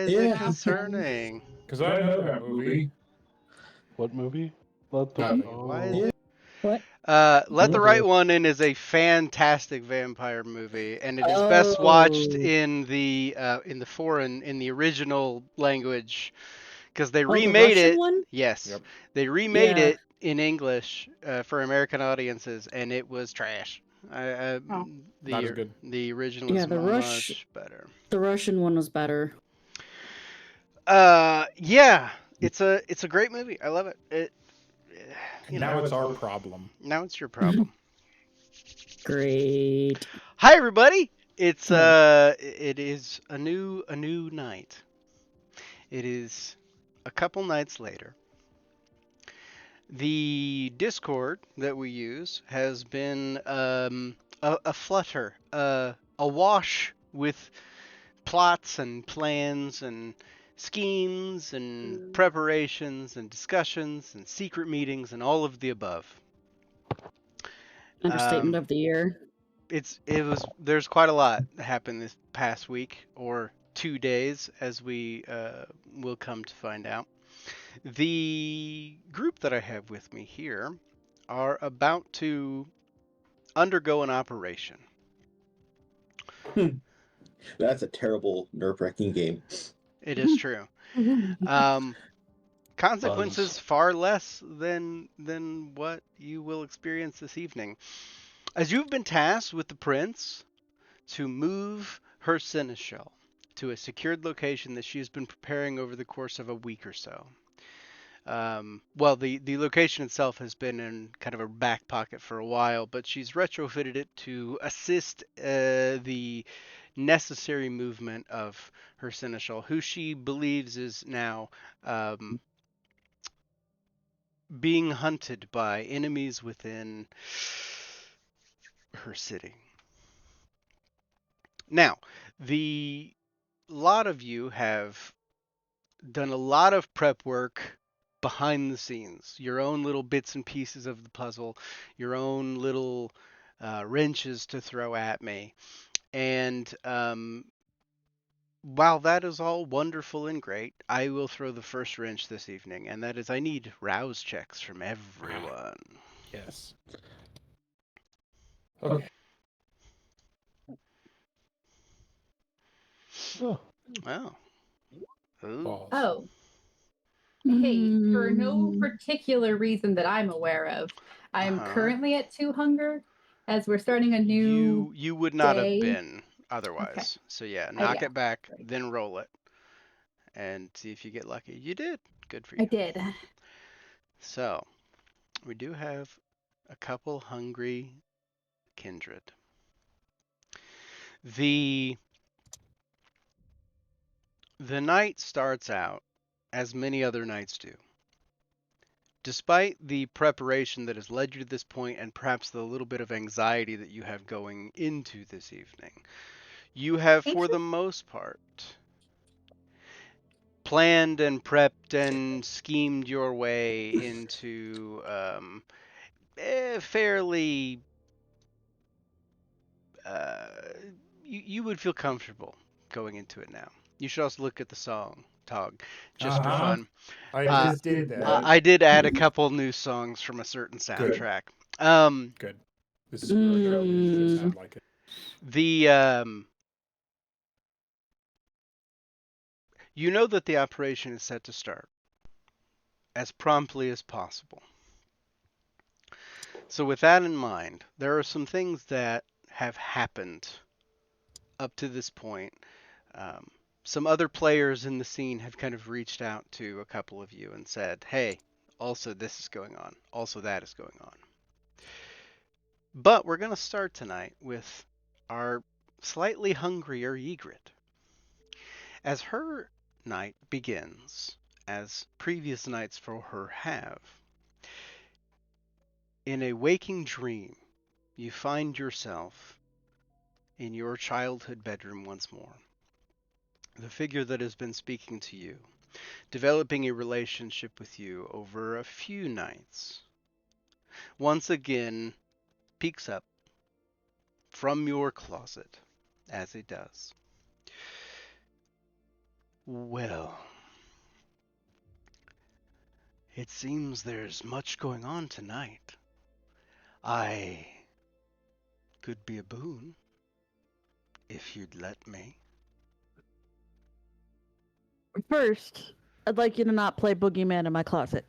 is it Yeah. concerning? Because I know that movie. What movie? Let the Nothing. Why is oh. it? What? Let the Okay. Right One In is a fantastic vampire movie, and it is best watched Oh. in the original language, because they Oh, the remade Russian it. one? Yes, Yep. they remade Yeah. it in English for American audiences, and it was trash. Oh. Not as good. The original Yeah, is much better. the Russian one was better. Yeah, it's a great movie. I love it. Now it's our problem. Now it's your problem. Great. Hi everybody. It's Hi. it is a new night. It is a couple nights later. The Discord that we use has been a flutter, awash with plots and plans and schemes and preparations and discussions and secret meetings and all of the above. Understatement of the year. There's quite a lot that happened this past week, or 2 days, as we will come to find out. The group that I have with me here are about to undergo an operation. That's a terrible, nerve-wracking game. It is true. Consequences far less than what you will experience this evening. As you've been tasked with the prince to move her seneschal to a secured location that she's been preparing over the course of a week or so. Well, the location itself has been in kind of a back pocket for a while, but she's retrofitted it to assist the necessary movement of her seneschal, who she believes is now being hunted by enemies within her city. Now, the lot of you have done a lot of prep work behind the scenes, your own little bits and pieces of the puzzle, your own little wrenches to throw at me. And while that is all wonderful and great, I will throw the first wrench this evening, and that is I need rouse checks from everyone. Yes. Okay. Oh. Oh. Ooh. Balls. Oh. Hey, for no particular reason that I'm aware of, I'm currently at 2 hunger as we're starting a new. You would not day. have been otherwise. Okay. So yeah, knock yeah. it back, Right. then roll it, and see if you get lucky. You did. Good for you. I did. So we do have a couple hungry kindred. The night starts out as many other nights do. Despite the preparation that has led you to this point, and perhaps the little bit of anxiety that you have going into this evening, you have, for the most part, planned and prepped and schemed your way into fairly. You would feel comfortable going into it now. You should also look at the song, Tog, just for fun. I just did that. I did add a couple new songs from a certain soundtrack. Good. This is really good. It should sound like it. You know that the operation is set to start as promptly as possible. So with that in mind, there are some things that have happened up to this point. Some other players in the scene have kind of reached out to a couple of you and said, hey, also this is going on. Also that is going on. But we're going to start tonight with our slightly hungrier Ygritte. As her night begins, as previous nights for her have, in a waking dream, you find yourself in your childhood bedroom once more. The figure that has been speaking to you, developing a relationship with you over a few nights, once again peeks up from your closet, as it does. Well, it seems there's much going on tonight. I could be a boon, if you'd let me. First, I'd like you to not play Boogeyman in my closet.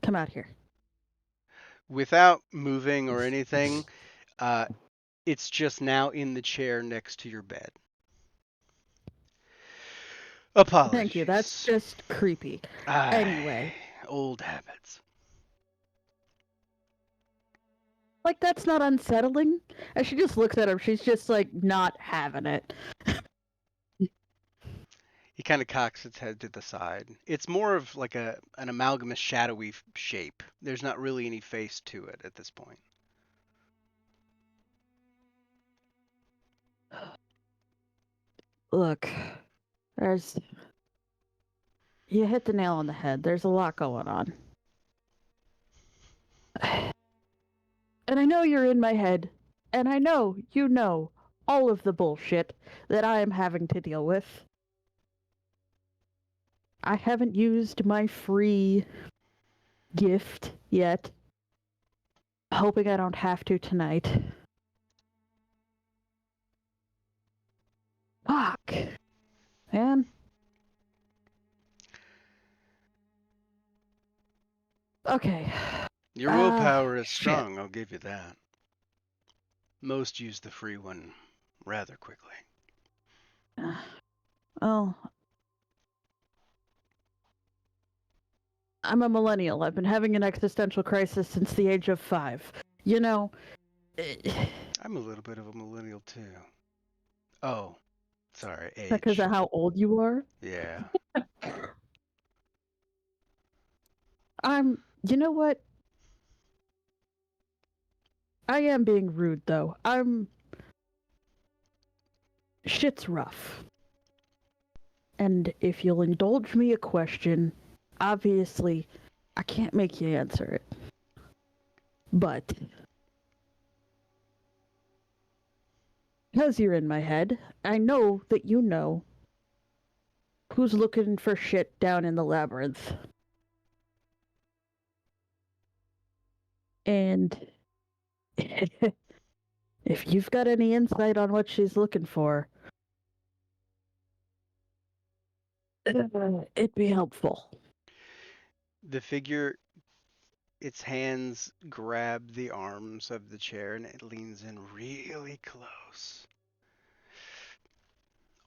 Come out here. Without moving or anything, it's just now in the chair next to your bed. Apologies. Thank you. That's just creepy. Anyway. Old habits. Like, that's not unsettling. And she just looks at him. She's just, like, not having it. He kind of cocks its head to the side. It's more of like an amalgamous shadowy shape. There's not really any face to it at this point. Look, you hit the nail on the head. There's a lot going on. And I know you're in my head, and I know you know all of the bullshit that I am having to deal with. I haven't used my free gift yet. Hoping I don't have to tonight. Fuck. Man. Okay. Your willpower is shit. strong, I'll give you that. Most use the free one rather quickly. Oh. I'm a millennial. I've been having an existential crisis since the age of 5. You know... I'm a little bit of a millennial too. Oh, sorry, age. Because of how old you are? Yeah. You know what? I am being rude, though. Shit's rough. And if you'll indulge me a question, obviously, I can't make you answer it. But... because you're in my head, I know that you know who's looking for shit down in the labyrinth. And if you've got any insight on what she's looking for, it'd be helpful. The figure, its hands grab the arms of the chair and it leans in really close.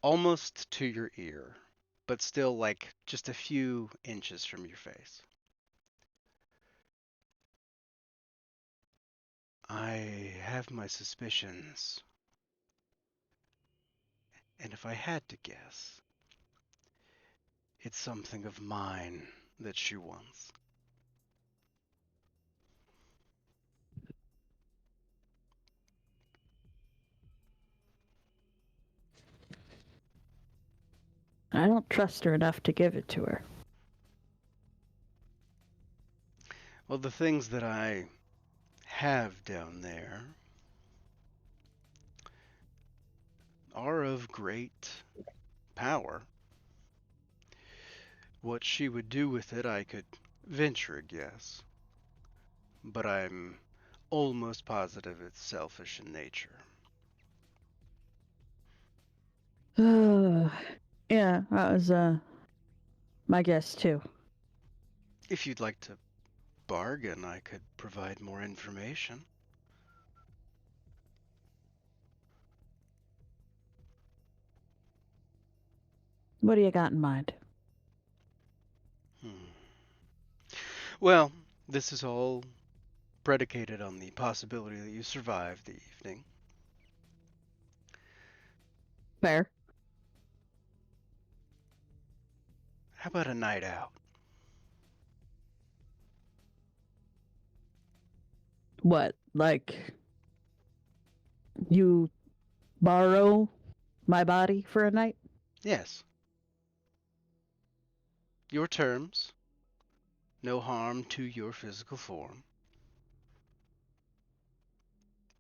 Almost to your ear, but still like just a few inches from your face. I have my suspicions. And if I had to guess, it's something of mine that she wants. I don't trust her enough to give it to her. Well, the things that I have down there are of great power. What she would do with it, I could venture a guess. But I'm almost positive it's selfish in nature. Yeah, that was my guess too. If you'd like to bargain, I could provide more information. What do you got in mind? Well, this is all predicated on the possibility that you survive the evening. Fair. How about a night out? What, like you borrow my body for a night? Yes. Your terms. No harm to your physical form.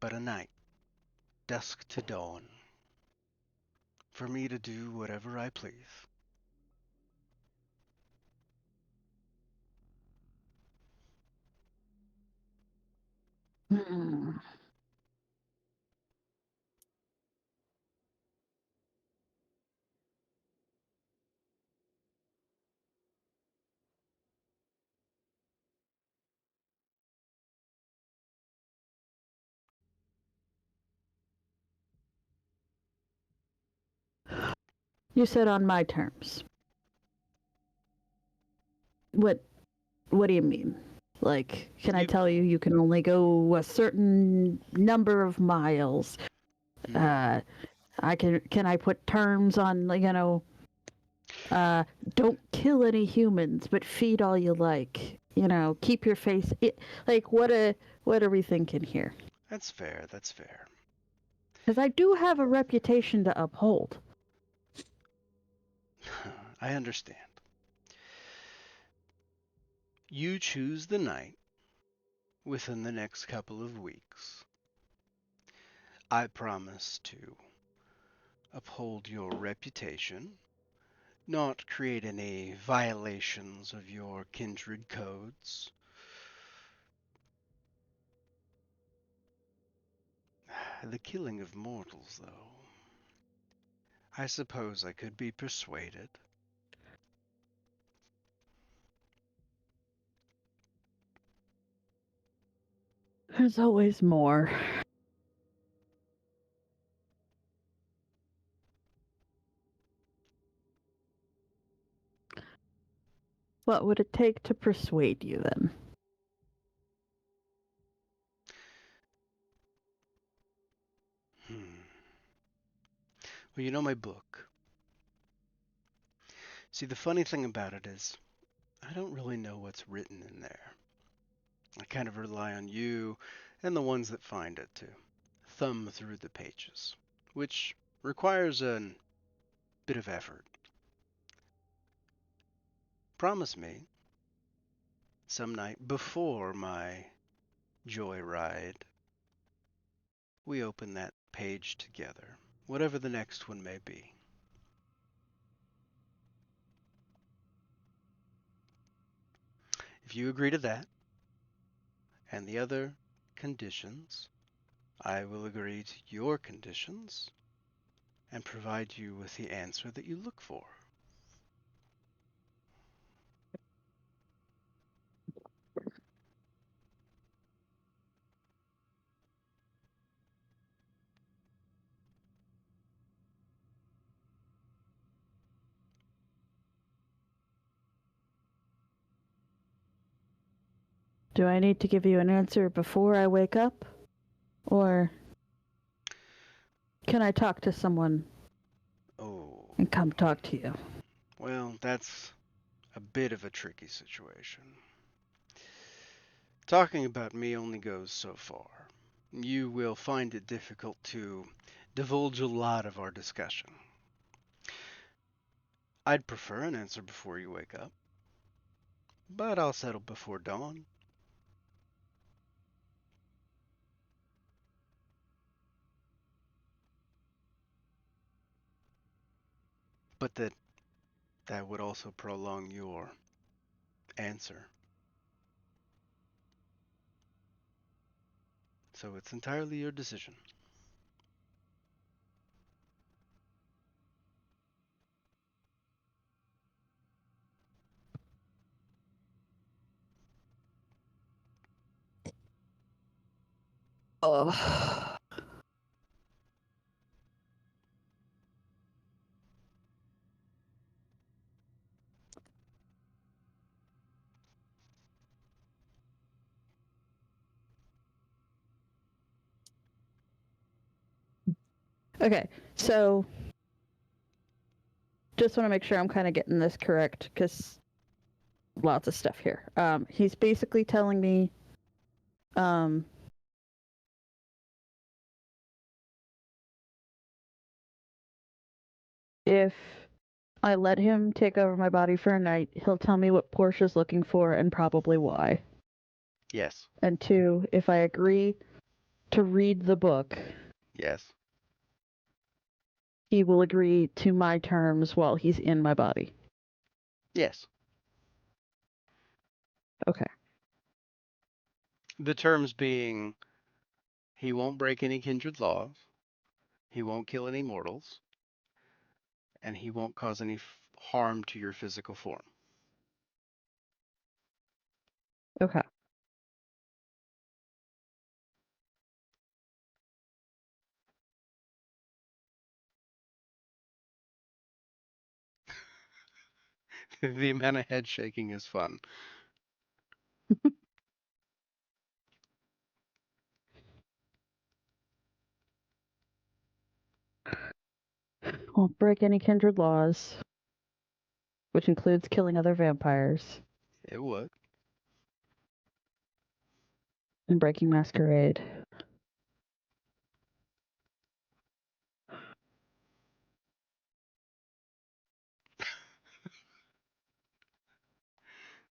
But a night. Dusk to dawn. For me to do whatever I please. You said on my terms. What do you mean? Like, can I tell you can only go a certain number of miles? Hmm. Can I put terms on, don't kill any humans, but feed all you like. Keep your face. What are we thinking here? That's fair. That's fair. Because I do have a reputation to uphold. I understand. You choose the night within the next couple of weeks. I promise to uphold your reputation, not create any violations of your kindred codes. The killing of mortals, though. I suppose I could be persuaded. There's always more. What would it take to persuade you then? Well, you know my book. See, the funny thing about it is, I don't really know what's written in there. I kind of rely on you and the ones that find it to thumb through the pages, which requires a bit of effort. Promise me, some night before my joyride, we open that page together, whatever the next one may be. If you agree to that, and the other conditions, I will agree to your conditions and provide you with the answer that you look for. Do I need to give you an answer before I wake up? Or can I talk to someone Oh, and come talk to you? well, that's a bit of a tricky situation. Talking about me only goes so far. You will find it difficult to divulge a lot of our discussion. I'd prefer an answer before you wake up, but I'll settle before dawn. But that would also prolong your answer. So it's entirely your decision. Oh. Okay, so just want to make sure I'm kind of getting this correct because lots of stuff here. He's basically telling me, if I let him take over my body for a night, he'll tell me what Portia's looking for and probably why. Yes. And two, if I agree to read the book, Yes. he will agree to my terms while he's in my body. Yes. Okay. The terms being he won't break any kindred laws, he won't kill any mortals, and he won't cause any harm to your physical form. Okay. The amount of head shaking is fun. Won't break any kindred laws, which includes killing other vampires It would. and breaking masquerade.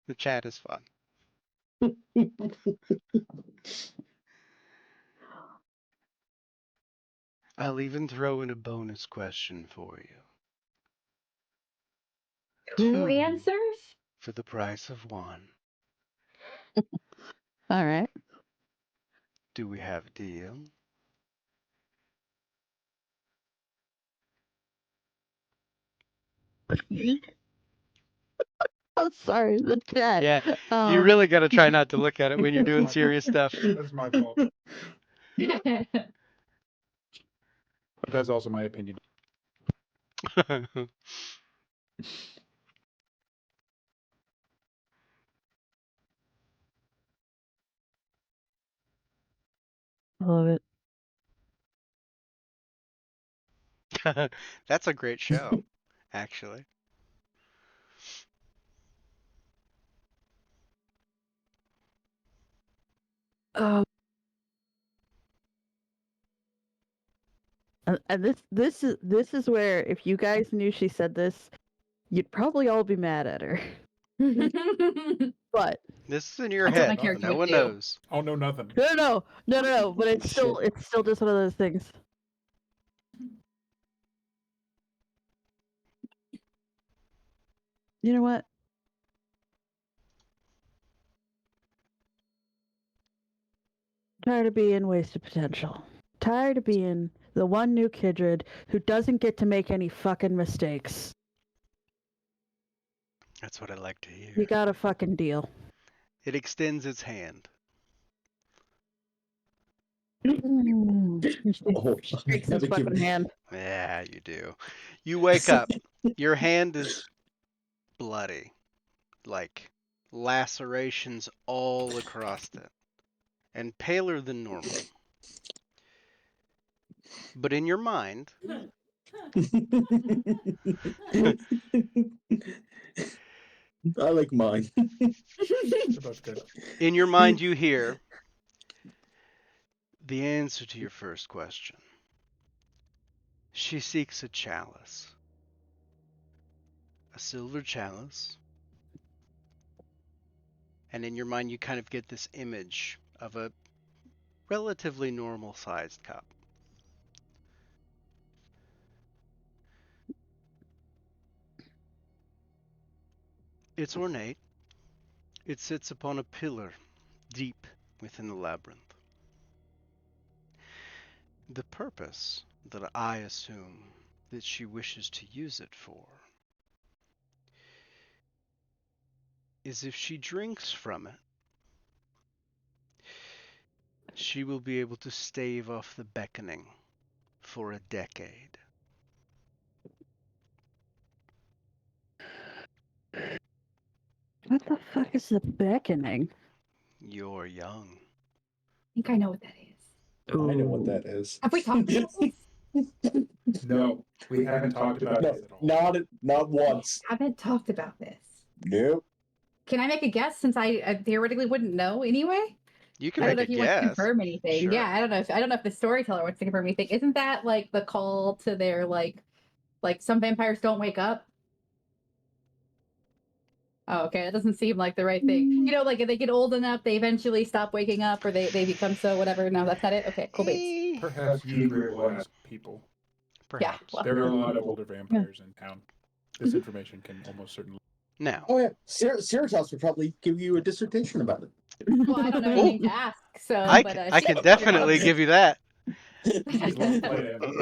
The chat is fun. I'll even throw in a bonus question for you. Two Two answers? for the price of one. All right. Do we have a deal? Oh, sorry, the chat. Yeah, you really got to try not to look at it when you're doing serious stuff. That's my fault. But that's also my opinion. I love it. That's a great show, actually. Oh. And this is where if you guys knew she said this, you'd probably all be mad at her. But This is in your That's what my head. character No would one do. knows. I'll know nothing. no. But it's still Shit. just one of those things. You know what? Tired of being wasted potential. Tired of being the one new Kindred who doesn't get to make any fucking mistakes. That's what I like to hear. You got a fucking deal. It extends its hand. Oh, Shakes his gotta give fucking it- hand. Yeah, you do. You wake up. Your hand is bloody. Like lacerations all across it. And paler than normal. But in your mind, I like mine. They're both good. in your mind you hear the answer to your first question. She seeks a chalice. A silver chalice. And in your mind you kind of get this image of a relatively normal sized cup. It's ornate. It sits upon a pillar deep within the labyrinth. The purpose that I assume that she wishes to use it for is if she drinks from it, she will be able to stave off the beckoning for a decade. What the fuck is the beckoning? You're young. I think I know what that is. I know what that is. Have we talked about this? No, we haven't talked about No, this at all. not once. Haven't talked about this. Nope. Can I make a guess since I theoretically wouldn't know anyway? You can I don't know make if a you want to guess. confirm anything. Sure. Yeah, I don't know if the storyteller wants to confirm anything. Isn't that like the call to their like some vampires don't wake up? Oh, okay. That doesn't seem like the right thing. You know, like if they get old enough, they eventually stop waking up or they become so whatever. No, that's not it. Okay, cool beats. Perhaps Ygritte will ask people. Perhaps. well- There are a lot of older vampires in town. This information can almost certainly. Now, Oh yeah, Sirius would probably give you a dissertation about it. Well, I don't know anything to ask, so I but can definitely give you that.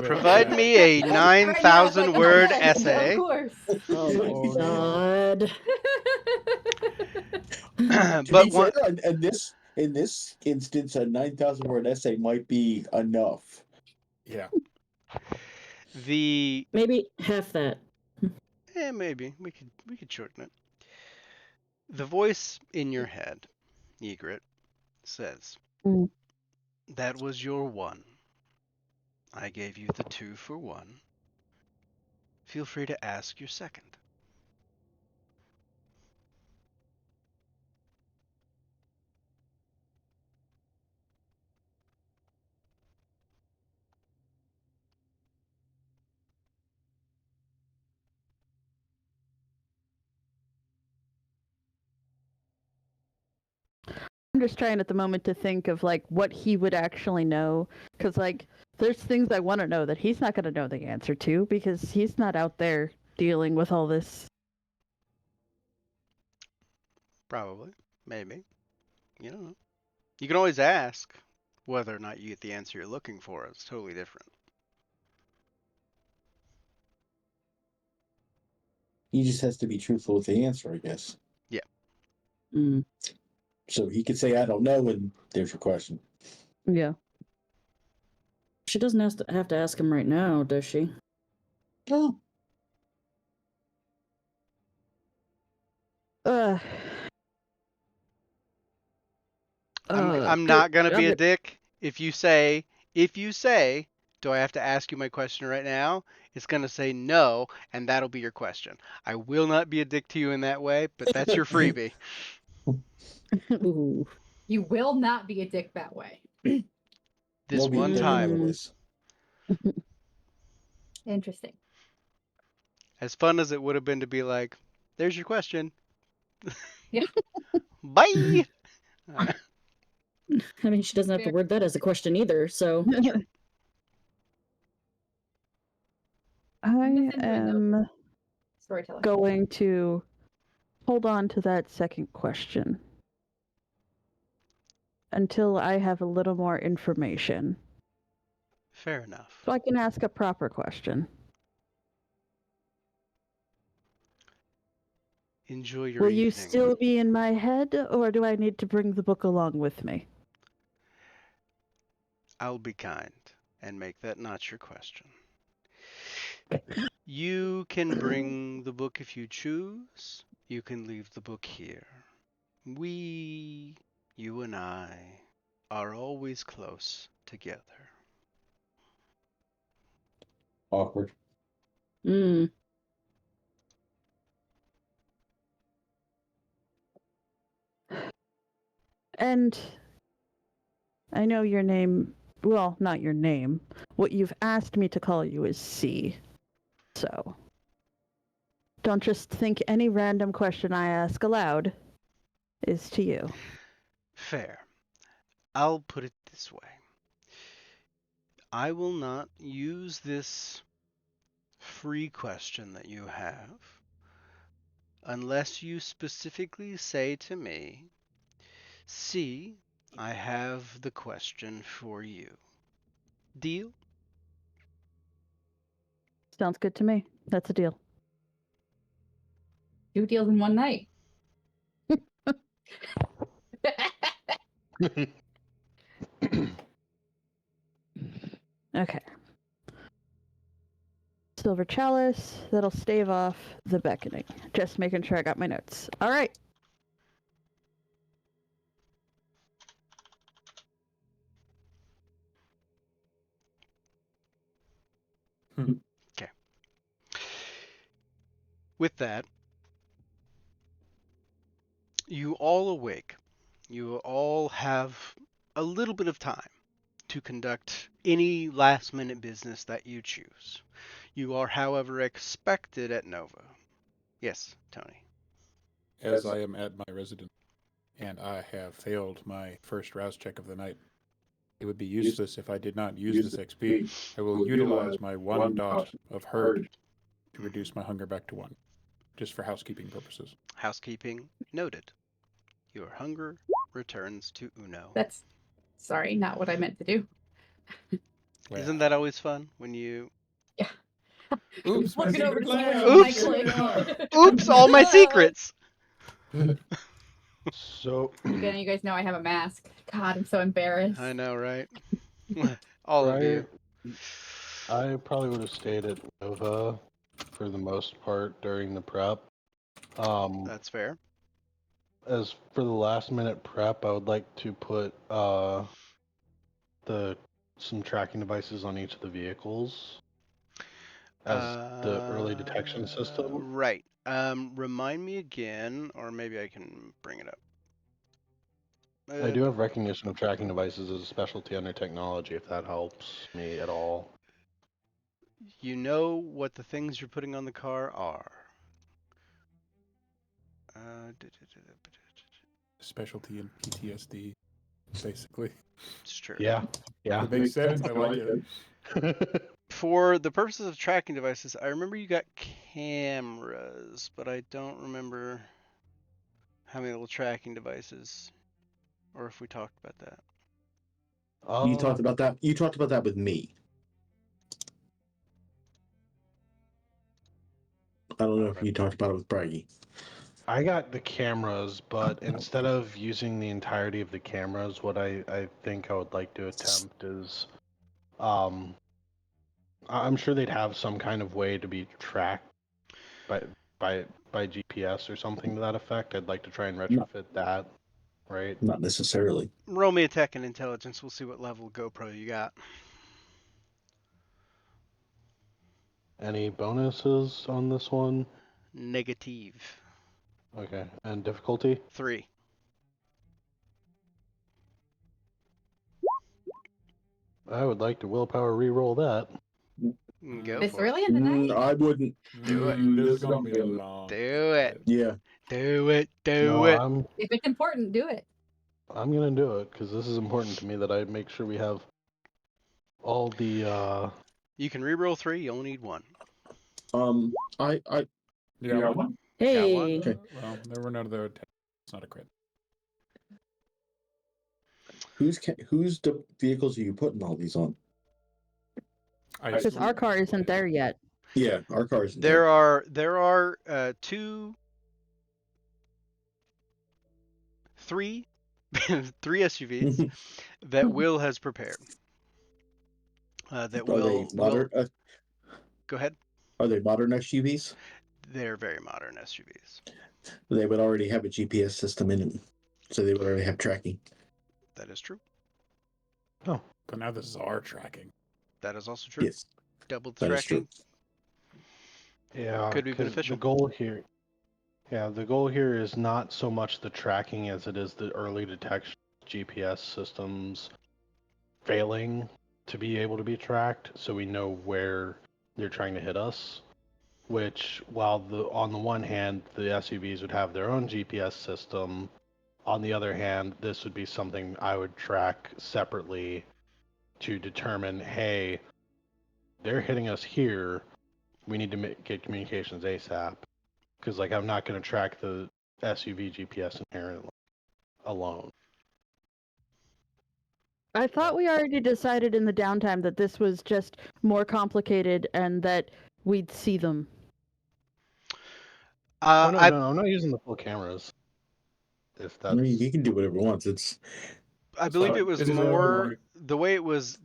Provide me a 9,000 word essay. Of course. Oh my god. To But be one, fair, in this instance, a 9,000 word essay might be enough. Yeah. the Maybe half that. maybe we could shorten it. The voice in your head, Ygritte, says, Mm. "That was your 1. I gave you the 2 for 1. Feel free to ask your 2nd." I'm just trying at the moment to think of like what he would actually know, because like there's things I want to know that he's not going to know the answer to because he's not out there dealing with all this. Probably. Maybe. You don't know. You can always ask. Whether or not you get the answer you're looking for is totally different. He just has to be truthful with the answer, I guess. Yeah. Mm. So he could say, "I don't know," and there's your question. Yeah. She doesn't have to ask him right now, does she? No. Uh. I'm not gonna be a dick if you say, do I have to ask you my question right now? It's gonna say no, and that'll be your question. I will not be a dick to you in that way, but that's your freebie. Ooh. You will not be a dick that way. This You'll be one thinking time, of this. Interesting. as fun as it would have been to be like, there's your question. Yeah. Bye. I mean, she doesn't have to word that as a question either, so. I am Storyteller. going to hold on to that second question until I have a little more information. Fair enough. So I can ask a proper question. Enjoy your Will evening. you still be in my head, or do I need to bring the book along with me? I'll be kind and make that not your question. You can bring the book if you choose. You can leave the book here. We, you and I, are always close together. Awkward. Mm. And I know your name, well, not your name. What you've asked me to call you is C. So, don't just think any random question I ask aloud is to you. Fair. I'll put it this way. I will not use this free question that you have unless you specifically say to me, "See, I have the question for you." Deal? Sounds good to me. That's a deal. 2 deals in one night. Okay. Silver chalice, that'll stave off the beckoning. Just making sure I got my notes. All right. Okay. With that, you all awake. You all have a little bit of time to conduct any last-minute business that you choose. You are, however, expected at Nova. Yes, Tony. As I am at my residence, and I have failed my first rouse check of the night. It would be useless if I did not use this XP. I will utilize my 1 dot of hurt to reduce my hunger back to 1, just for housekeeping purposes. Housekeeping noted. Your hunger returns to Uno. That's, sorry, not what I meant to do. Isn't that always fun when you... Yeah. Oops, my Looking over secret to see plan! what Oops. my click. Oops, all my secrets! So You guys know I have a mask. God, I'm so embarrassed. I know, right? All of you. I probably would have stayed at Nova for the most part during the prep. That's fair. As for the last minute prep, I would like to put some tracking devices on each of the vehicles as the early detection system. Right. Remind me again, or maybe I can bring it up. I do have recognition of tracking devices as a specialty under technology, if that helps me at all. You know what the things you're putting on the car are. Specialty in PTSD, basically. It's true. Yeah. It makes sense. I like it. For the purposes of tracking devices, I remember you got cameras, but I don't remember how many little tracking devices, or if we talked about that. You talked about that. You talked about that with me. I don't know if you talked about it with Braggy. I got the cameras, but instead of using the entirety of the cameras, what I think I would like to attempt is, I'm sure they'd have some kind of way to be tracked by GPS or something to that effect. I'd like to try and retrofit that, right? Not necessarily. Roll me a tech and intelligence. We'll see what level GoPro you got. Any bonuses on this one? Negative. Okay, and difficulty? 3. I would like to willpower re-roll that. Go This for it. early in the night? I wouldn't. Do it. This is gonna be a long. Do it. Yeah. Do it. Do No, it. If it's important, do it. I'm gonna do it because this is important to me that I make sure we have all the You can reroll 3. You only need 1. I Yeah. Hey. Okay. Well, there were none of the. It's not a crit. whose the vehicles are you putting all these on? Because our car isn't there yet. Yeah, our cars. There are 3 SUVs that Will has prepared. That Are will they modern? Go ahead. Are they modern SUVs? They're very modern SUVs. They would already have a GPS system in them, so they would already have tracking. That is true. But now this is our tracking. That is also true. Yes, Double the that is tracking. true. yeah. Could be 'cause beneficial. The goal here, the goal here is not so much the tracking as it is the early detection GPS systems failing to be able to be tracked, so we know where they're trying to hit us. Which, while on the one hand, the SUVs would have their own GPS system, on the other hand, this would be something I would track separately to determine, hey, they're hitting us here. We need to get communications ASAP. Because, like, I'm not going to track the SUV GPS inherently alone. I thought we already decided in the downtime that this was just more complicated and that we'd see them. Oh, no, I I'm not using the full cameras. If I that's mean, he can do whatever he wants. It's believe it was It is more the way it was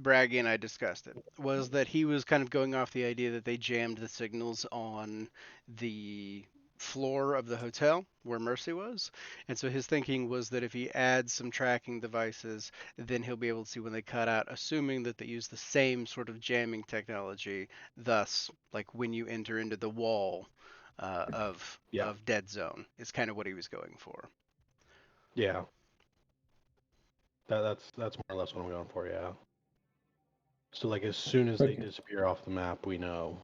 Braggy and I discussed it was that he was kind of going off the idea that they jammed the signals on the floor of the hotel where Mercy was, and so his thinking was that if he adds some tracking devices, then he'll be able to see when they cut out, assuming that they use the same sort of jamming technology, thus like when you enter into the wall of dead zone is kind of what he was going for. Yeah. That's more or less what I'm going for, yeah. So, like, as soon as they disappear off the map, we know.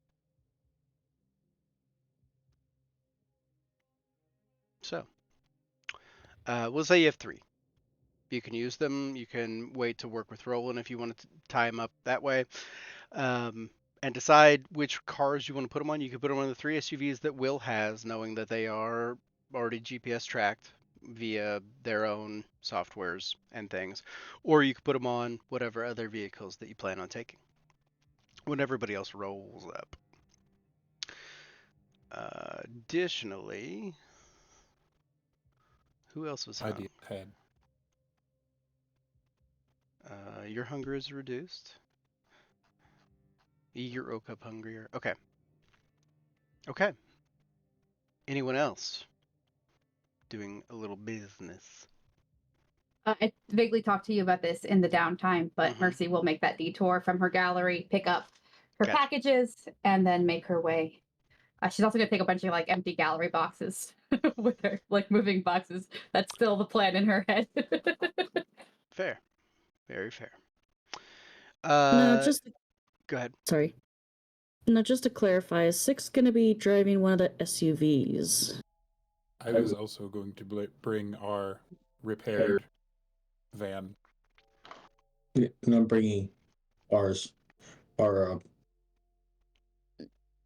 So, we'll say you have 3. You can use them. You can wait to work with Roland if you want to tie them up that way. And decide which cars you want to put them on. You can put them on the 3 SUVs that Will has, knowing that they are already GPS tracked via their own softwares and things. Or you could put them on whatever other vehicles that you plan on taking when everybody else rolls up. Additionally, who else was hung? Had. Your hunger is reduced. Eager, woke up hungrier. Okay. Okay. Anyone else doing a little business? I vaguely talked to you about this in the downtime, but Mhm. Mercy will make that detour from her gallery, pick up her Gotcha. packages, and then make her way. She's also gonna take a bunch of like empty gallery boxes with her, like moving boxes. That's still the plan in her head. Fair. Very fair. No, just Go ahead. sorry. No, just to clarify, is Six gonna be driving one of the SUVs? I was also going to bring our repaired van. And I'm bringing ours. Our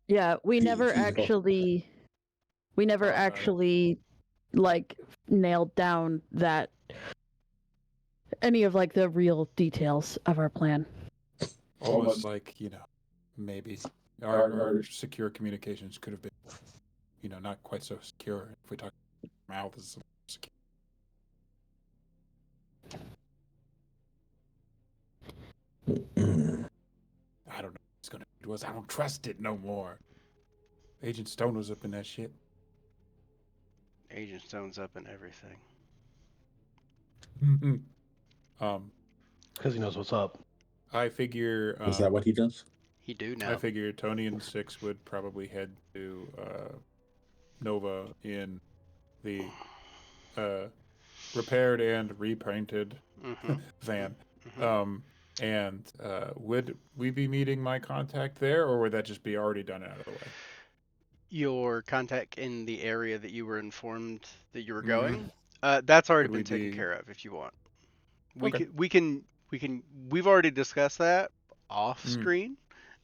Yeah, we never vehicle. actually like nailed down that any of like the real details of our plan. Almost like, maybe our secure communications could have been, not quite so secure if we talk mouth is secure. I don't know what it's gonna do us. I don't trust it no more. Agent Stone was up in that shit. Agent Stone's up in everything. Because he knows what's up. I figure. Is that what he does? He do now. I figure Tony and Six would probably head to Nova in the repaired and repainted van. And would we be meeting my contact there, or would that just be already done out of the way? Your contact in the area that you were informed that you were going, that's already been taken care of. If you want, we've already discussed that off screen.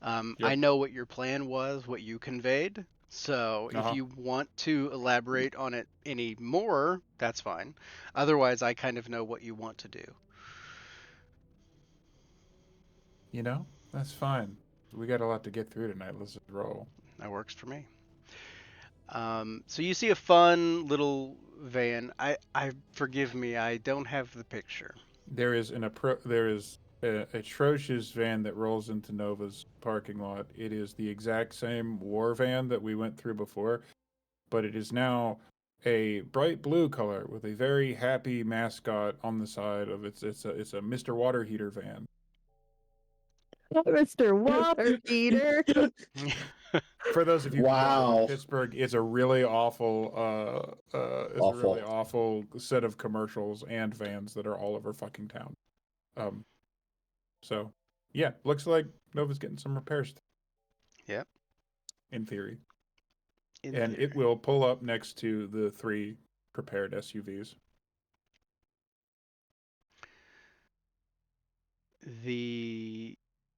I know what your plan was, what you conveyed. So if you want to elaborate on it any more, that's fine. Otherwise, I kind of know what you want to do. That's fine. We got a lot to get through tonight. Let's just roll. That works for me. So you see a fun little van. I forgive me, I don't have the picture. There is an atrocious van that rolls into Nova's parking lot. It is the exact same war van that we went through before, but it is now a bright blue color with a very happy mascot on the side of it. It's a Mr. Water Heater van. Mr. Water Heater. For those of you who don't know, Pittsburgh is a really awful, really awful set of commercials and vans that are all over fucking town. So, yeah, looks like Nova's getting some repairs. Yep. In theory. It will pull up next to the 3 prepared SUVs. The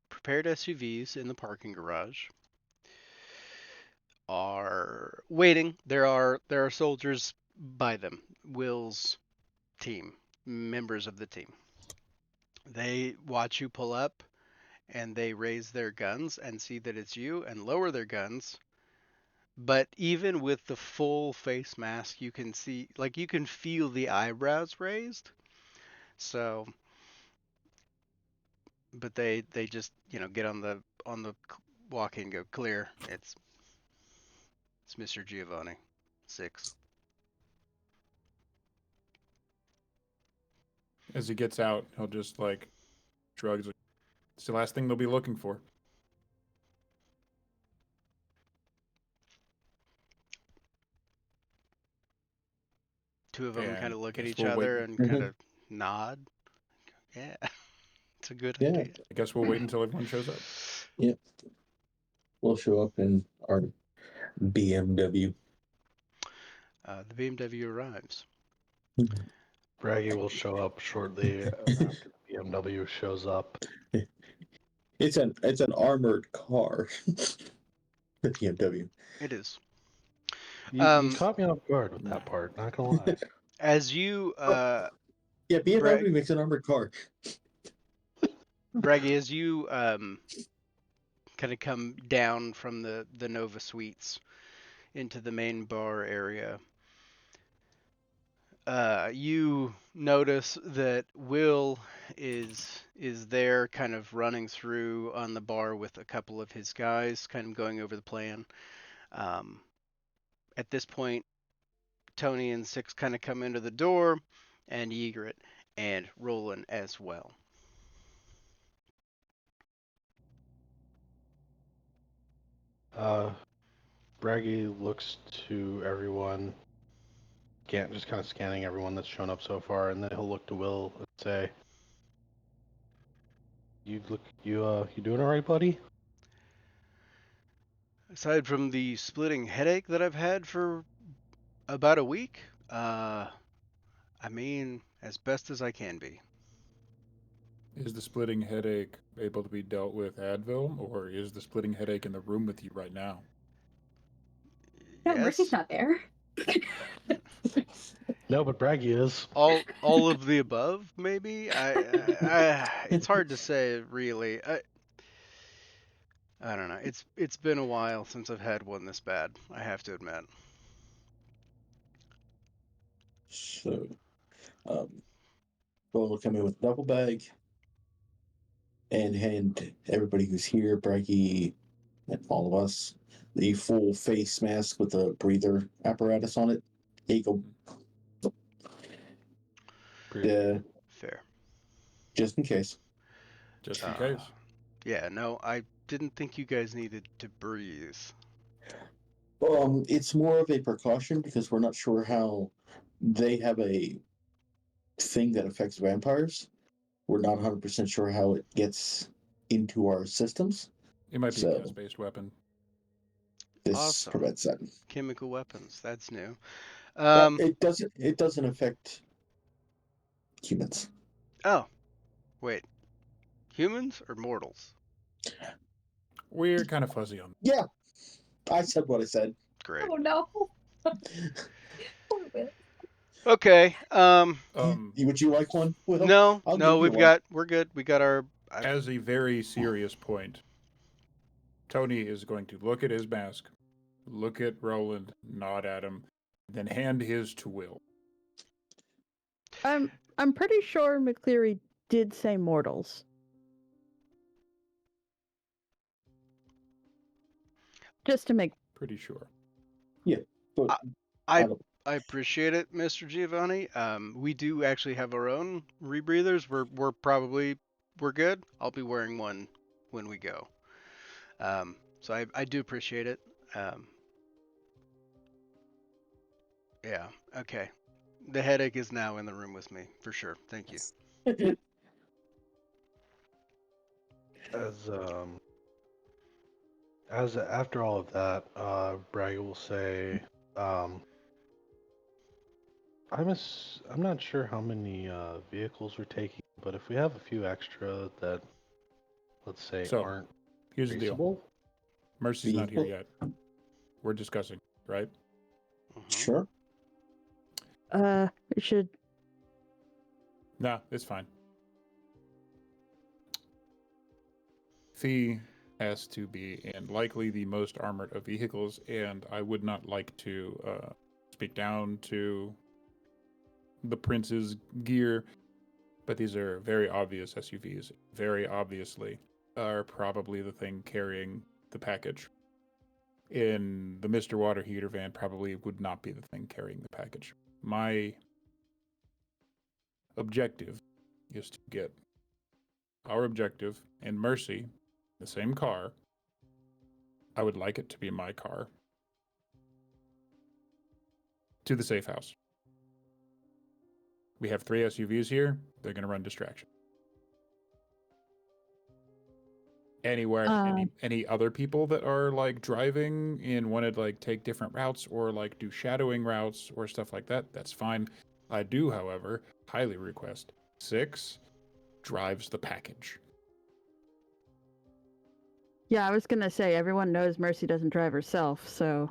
prepared SUVs in the parking garage are waiting. There are soldiers by them. Will's team, members of the team. They watch you pull up, and they raise their guns and see that it's you and lower their guns. But even with the full face mask, you can see, like, you can feel the eyebrows raised. So, but they just, get on the walkie and go, clear. It's Mr. Giovanni, 6. As he gets out, he'll just shrugs. It's the last thing they'll be looking for. Two of them kind of look at each other and kind of nod. Yeah, it's a good idea. I guess we'll wait until everyone shows up. Yep. We'll show up in our BMW. The BMW arrives. Braggy will show up shortly after the BMW shows up. It's an armored car. The BMW. It is. You caught me off guard with that part, not gonna lie. As you yeah, BMW makes an armored car. Braggy, as you kind of come down from the Nova Suites into the main bar area, you notice that Will is there, kind of running through on the bar with a couple of his guys, kind of going over the plan. At this point, Tony and Six kind of come into the door, and Ygritte and Roland as well. Braggy looks to everyone, just kind of scanning everyone that's shown up so far, and then he'll look to Will and say, you doing all right, buddy?" Aside from the splitting headache that I've had for about a week, I mean, as best as I can be. Is the splitting headache able to be dealt with Advil, or is the splitting headache in the room with you right now? No, Yes. Mercy's not there. No, but Braggy is. All of the above, maybe. It's hard to say, really. I don't know. It's been a while since I've had one this bad, I have to admit. So, Roland will come in with a duffel bag and hand everybody who's here, Braggy, and all of us, the full face mask with a breather apparatus on it. There you go. Fair. Just in case. Just in case. Yeah, no, I didn't think you guys needed to breathe. It's more of a precaution because we're not sure how they have a thing that affects vampires. We're not 100% sure how it gets into our systems. It might be a gas-based weapon. This Awesome. prevents that. Chemical weapons, that's new. It doesn't affect humans. Oh, wait. Humans or mortals? We're kind of fuzzy on that. Yeah, I said what I said. Great. Oh no. Okay. Would you like one? Will? No, I'll no, give you one. we're good. We got our. As a very serious point, Tony is going to look at his mask, look at Roland, nod at him, then hand his to Will. I'm pretty sure McCleary did say mortals. Just to make Pretty sure. Yeah, but I appreciate it, Mr. Giovanni. We do actually have our own rebreathers. We're good. I'll be wearing one when we go. So I do appreciate it. Yeah. Okay. The headache is now in the room with me for sure. Thank you. As after all of that, Braggy will say, I'm not sure how many vehicles we're taking, but if we have a few extra that, let's say, aren't here's the deal. traceable. Mercy's not here yet. We're discussing, right? Sure. we should. Nah, it's fine. Fee has to be, and likely the most armored of vehicles, and I would not like to speak down to the prince's gear, but these are very obvious SUVs. Very obviously are probably the thing carrying the package. In the Mr. Water Heater van probably would not be the thing carrying the package. My objective is to get our objective and Mercy, the same car. I would like it to be my car. To the safe house. We have 3 SUVs here. They're going to run distraction. Anywhere, any other people that are like driving and want to like take different routes or like do shadowing routes or stuff like that, that's fine. I do, however, highly request 6 drives the package. Yeah, I was gonna say everyone knows Mercy doesn't drive herself, so.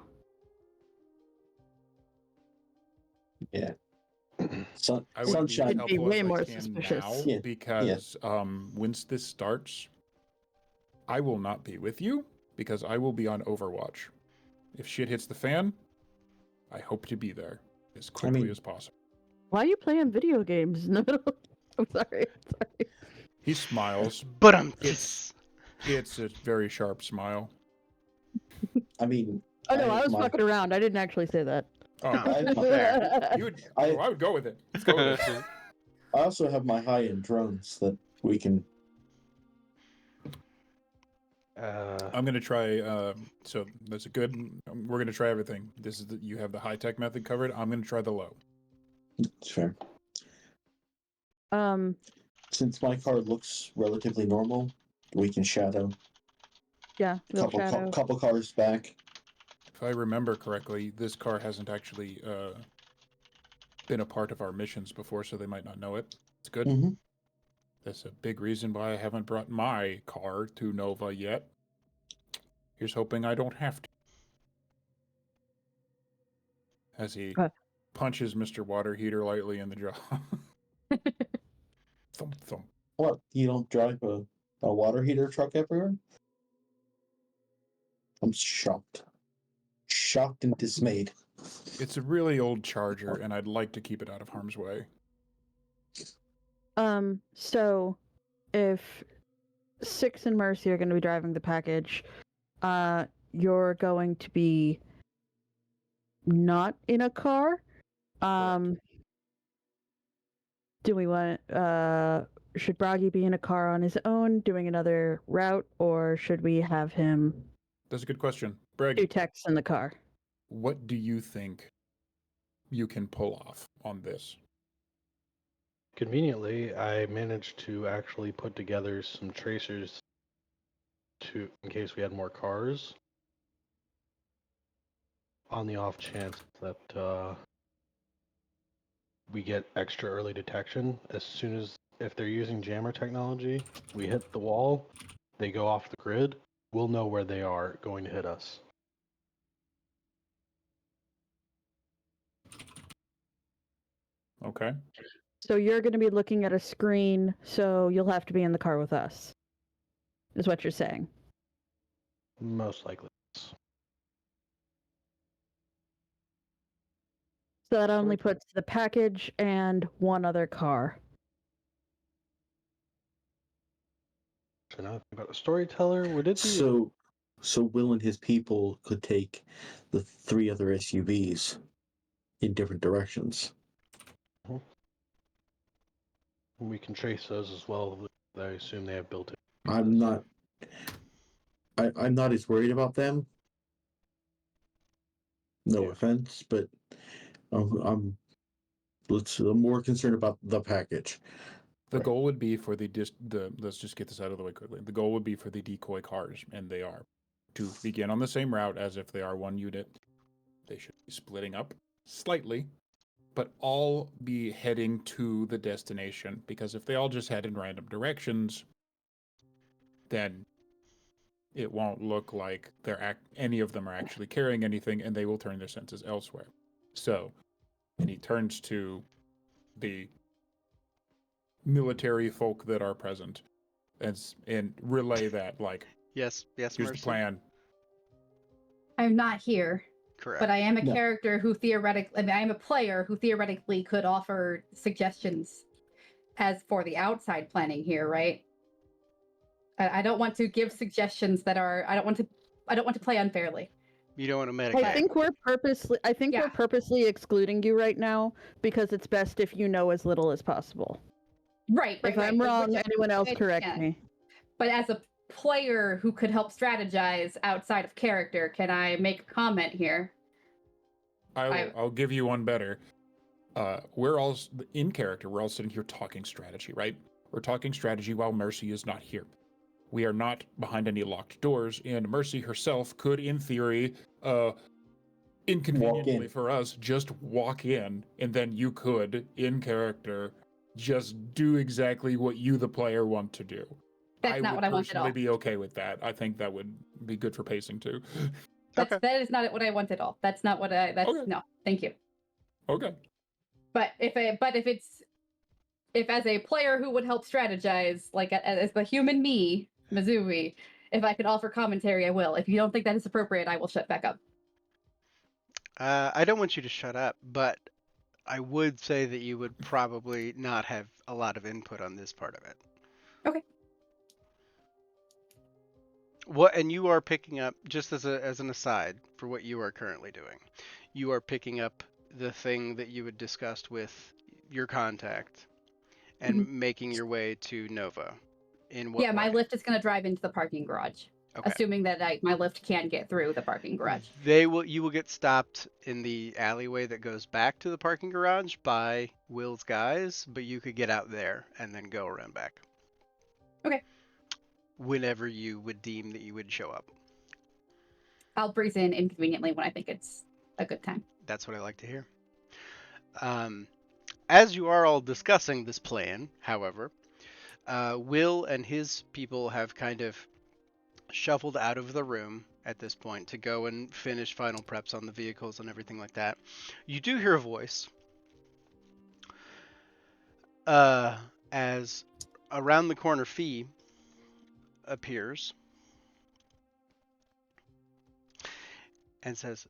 Yeah. I would be Sunshine. It'd be helpful way if I more can suspicious. now, Yeah. because once this starts, I will not be with you because I will be on Overwatch. If shit hits the fan, I hope to be there as quickly as possible. Why are you playing video games in the middle? I'm sorry. He smiles. But It's a very sharp smile. I mean, Oh no, I have was my- fucking around. I didn't actually say that. Oh, I, fair. I would go with it. Let's go with it. I also have my high-end drones that we can. I'm gonna try. So that's a good. We're gonna try everything. This is you have the high tech method covered. I'm gonna try the low. Sure. Um, Since my car looks relatively normal, we can shadow yeah, a we'll shadow. couple cars back. If I remember correctly, this car hasn't actually been a part of our missions before, so they might not know it. It's good. Mm-hmm. That's a big reason why I haven't brought my car to Nova yet. Here's hoping I don't have to. As he punches Mr. Water Heater lightly in the jaw. Thump, thump. What? You don't drive a water heater truck everywhere? I'm shocked. Shocked and dismayed. It's a really old Charger, and I'd like to keep it out of harm's way. So if Six and Mercy are going to be driving the package, you're going to be not in a car. Do we want should Bragi be in a car on his own doing another route, or should we have him That's a good question. do Breg, texts in the car? what do you think you can pull off on this? Conveniently, I managed to actually put together some tracers in case we had more cars. On the off chance that we get extra early detection, as soon as if they're using jammer technology, we hit the wall, they go off the grid, we'll know where they are going to hit us. Okay. So you're going to be looking at a screen, so you'll have to be in the car with us, is what you're saying. Most likely. So that only puts the package and one other car. So now think about the storyteller. Would it be So Will and his people could take the 3 other SUVs in different directions. we can trace those as well? I assume they have built in. I'm not as worried about them. No offense, but I'm more concerned about the package. The goal would be for the let's just get this out of the way quickly. The goal would be for the decoy cars, and they are to begin on the same route as if they are one unit. They should be splitting up slightly, but all be heading to the destination, because if they all just head in random directions, then it won't look like any of them are actually carrying anything, and they will turn their senses elsewhere. So, and he turns to the military folk that are present and relay that, like, Yes, here's Mercy. the plan. I'm not here, Correct. but I am a No. character who I am a player who theoretically could offer suggestions as for the outside planning here, right? I don't want to give suggestions that are. I don't want to play unfairly. You don't want to metagame. I think we're purposely excluding you right now because it's best if you know as little as possible. Right. If I'm wrong, Which- anyone else which- correct yeah. me. But as a player who could help strategize outside of character, can I make a comment here? I'll give you one better. We're all in character. We're all sitting here talking strategy, right? We're talking strategy while Mercy is not here. We are not behind any locked doors, and Mercy herself could, in theory, inconveniently for us, just walk in, and then you could, in character, just do exactly what you, the player, want to do. That's not what I want at all. I would personally be okay with that. I think that would be good for pacing too. Okay. That is not what I want at all. That's not what I. That's Okay. no. Thank you. Okay. But if as a player who would help strategize, like as the human me, Mizui, if I could offer commentary, I will. If you don't think that is appropriate, I will shut back up. I don't want you to shut up, but I would say that you would probably not have a lot of input on this part of it. Okay. What, and you are picking up, just as an aside for what you are currently doing, you are picking up the thing that you had discussed with your contact and making your way to Nova. In what Yeah, my way? lift is going to drive into the parking garage, Okay. assuming that my lift can get through the parking garage. You will get stopped in the alleyway that goes back to the parking garage by Will's guys, but you could get out there and then go around back. Okay. Whenever you would deem that you would show up. I'll breeze in inconveniently when I think it's a good time. That's what I like to hear. As you are all discussing this plan, however, Will and his people have kind of shuffled out of the room at this point to go and finish final preps on the vehicles and everything like that. You do hear a voice as around the corner Fee appears and says,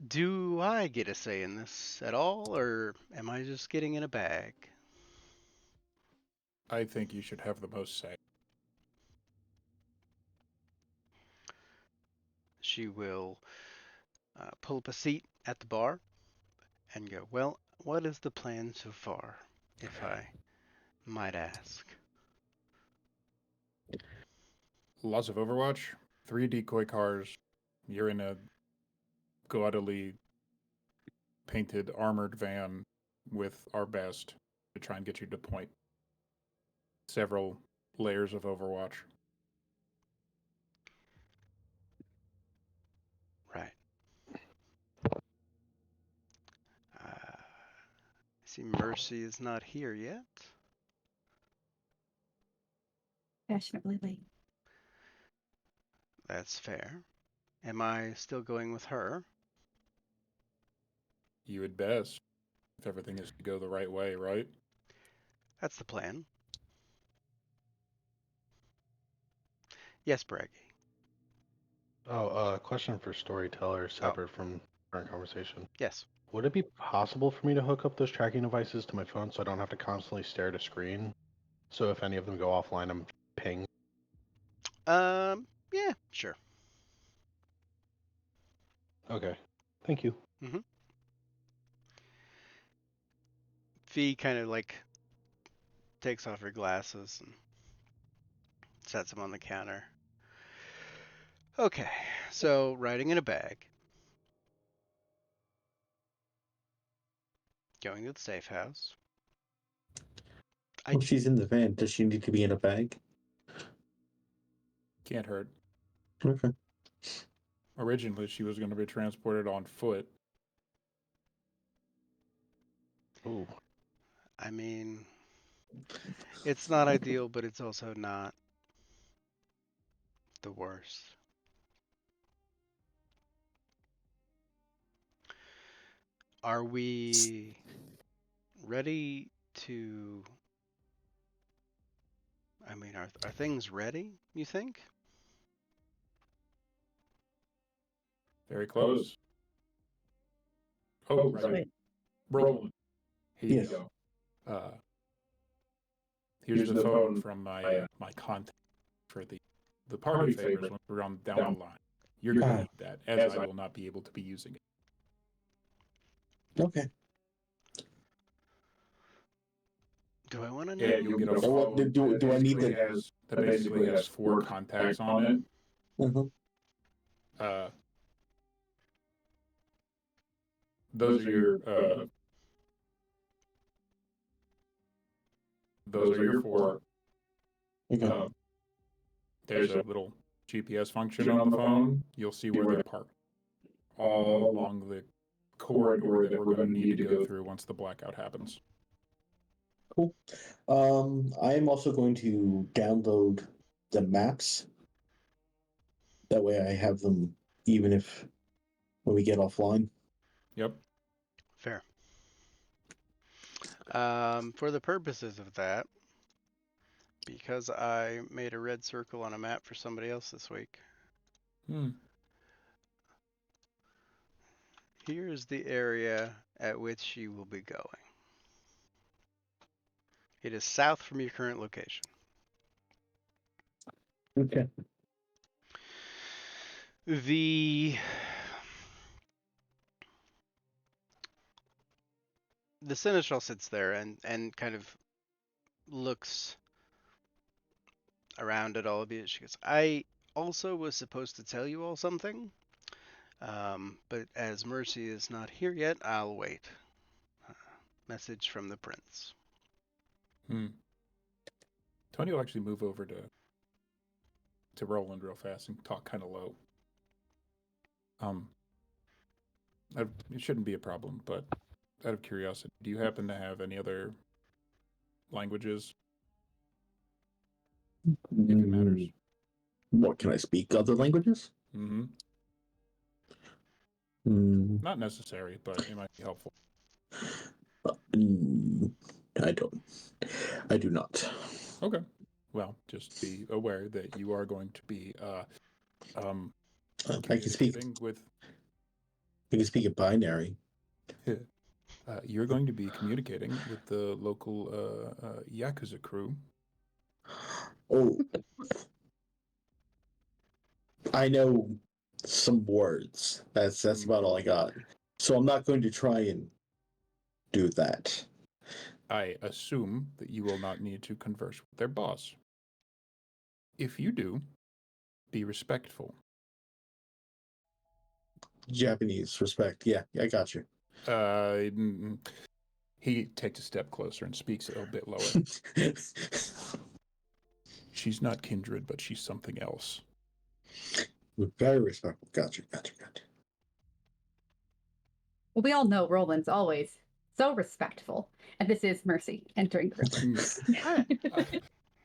"Do I get a say in this at all, or am I just getting in a bag?" I think you should have the most say. She will pull up a seat at the bar and go, "Well, what is the plan so far, if I might ask?" Lots of Overwatch, 3 decoy cars. You're in a gaudily painted armored van with our best to try and get you to point. Several layers of Overwatch. Right. I see Mercy is not here yet. Fashionably late. That's fair. Am I still going with her? You would best, if everything is to go the right way, right? That's the plan. Yes, Braggy. Oh, question for storyteller separate from current conversation. Yes. Would it be possible for me to hook up those tracking devices to my phone so I don't have to constantly stare at a screen? So if any of them go offline, I'm pinged. Yeah, sure. Okay. Thank you. Fee kind of like takes off her glasses and sets them on the counter. Okay, so riding in a bag. Going to the safe house. Well, she's in the van. Does she need to be in a bag? Can't hurt. Okay. Originally, she was going to be transported on foot. Ooh. I mean, it's not ideal, but it's also not the worst. Are we ready to... I mean, are things ready, you think? Very close. Oh, right. Wait. Roland. Here you Yes. go. Here's the phone from my my contact for the party favors when we're on down the line. You're going to need that, as I will not be able to be using it. Okay. Do I want to know? Yeah, you'll get a Oh, phone what- do I need that basically has 4 contacts on it. Uh-huh. Those are your those are your 4. Okay. There's a little GPS function on the phone. You'll see where they're parked all along the corridor that we're going to need to go through once the blackout happens. Cool. I am also going to download the maps. That way I have them even if when we get offline. Yep. Fair. For the purposes of that, because I made a red circle on a map for somebody else this week, here's the area at which you will be going. It is south from your current location. Okay. The seneschal sits there and kind of looks around at all of you. She goes, I also was supposed to tell you all something, but as Mercy is not here yet, I'll wait. Message from the prince. Tony will actually move over to Roland real fast and talk kind of low. It shouldn't be a problem, but out of curiosity, do you happen to have any other languages, if it matters? What, can I speak other languages? Mm-hmm. Mm, Not necessary, but it might be helpful. I do not. Okay. Well, just be aware that you are going to be I can speak. communicating with. I can speak in binary. You're going to be communicating with the local Yakuza crew. Oh, I know some words. That's about all I got. So I'm not going to try and do that. I assume that you will not need to converse with their boss. If you do, be respectful. Japanese respect. Yeah, I got you. He takes a step closer and speaks a bit lower. She's not kindred, but she's something else. Very respectful. Got you. Well, we all know Roland's always so respectful. And this is Mercy entering the room.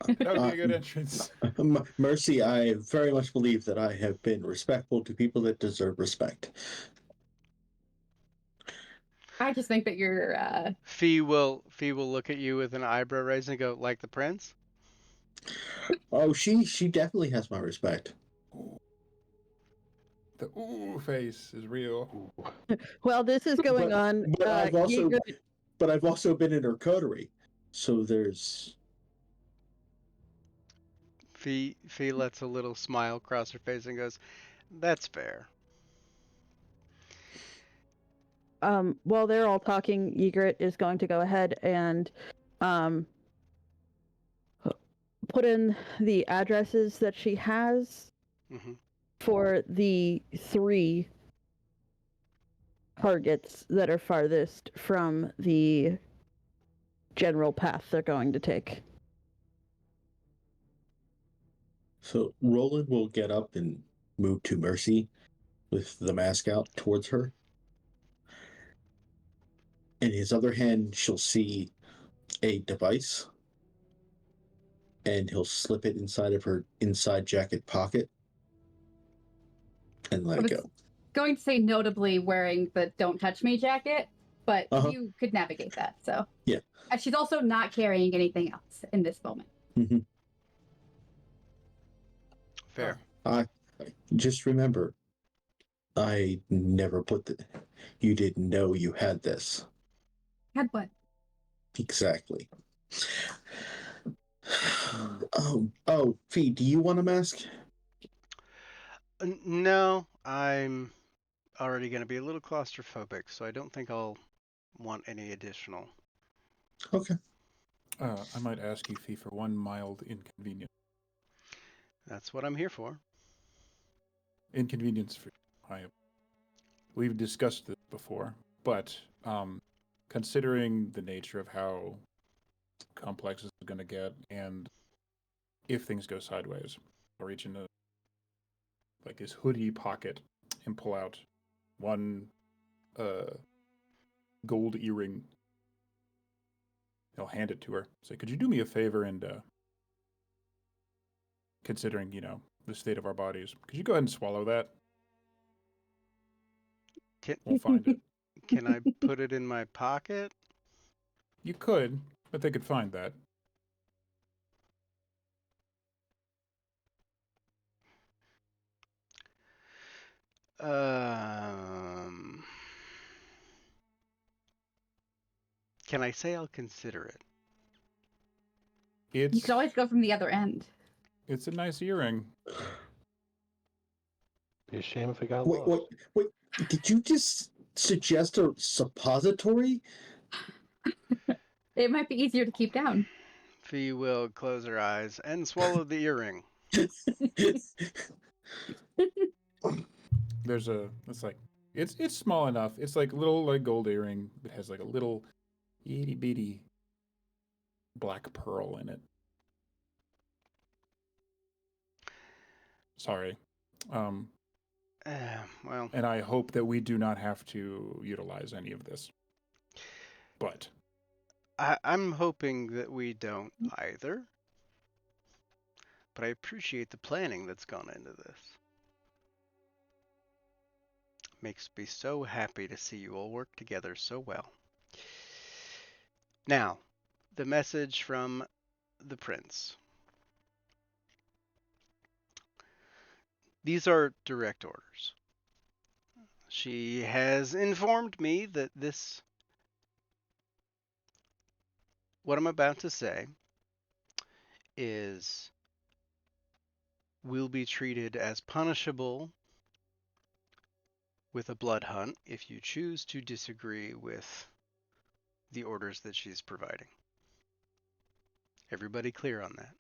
That would be a good entrance. Mercy, I very much believe that I have been respectful to people that deserve respect. I just think that you're Fee will look at you with an eyebrow raised and go, like the prince? Oh, she definitely has my respect. The ooh face is real. Well, this is going on. But Yeager- I've also been in her coterie, so there's. Fee lets a little smile cross her face and goes, that's fair. While they're all talking, Ygritte is going to go ahead and put in the addresses that she has for the 3 targets that are farthest from the general path they're going to take. So Roland will get up and move to Mercy with the mask out towards her. In his other hand, she'll see a device, and he'll slip it inside of her inside jacket pocket and let it go. Going to say notably wearing the "Don't Touch Me" jacket, but you could navigate that. So yeah, and she's also not carrying anything else in this moment. Mm-hmm. Fair. I just remember, I never put the. You didn't know you had this. Had what? Exactly. Oh, Fee, do you want a mask? No, I'm already going to be a little claustrophobic, so I don't think I'll want any additional. Okay. I might ask you, Fee, for one mild inconvenience. That's what I'm here for. Inconvenience for you. We've discussed this before, but considering the nature of how complex this is going to get, and if things go sideways, I'll reach into like his hoodie pocket and pull out one gold earring. He'll hand it to her. Say, could you do me a favor and considering, the state of our bodies, could you go ahead and swallow that? We'll find it. Can I put it in my pocket? You could, but they could find that. Can I say I'll consider it? You could always go from the other end. It's a nice earring. Be a shame if it got Wait, lost. wait. Did you just suggest a suppository? It might be easier to keep down. Fee will close her eyes and swallow the earring. There's a. It's like. It's small enough. It's like little like gold earring. It has like a little itty bitty black pearl in it. Sorry. Well, And I hope that we do not have to utilize any of this. But I'm hoping that we don't either. But I appreciate the planning that's gone into this. Makes me so happy to see you all work together so well. Now, the message from the prince. These are direct orders. She has informed me that what I'm about to say will be treated as punishable with a blood hunt if you choose to disagree with the orders that she's providing. Everybody clear on that?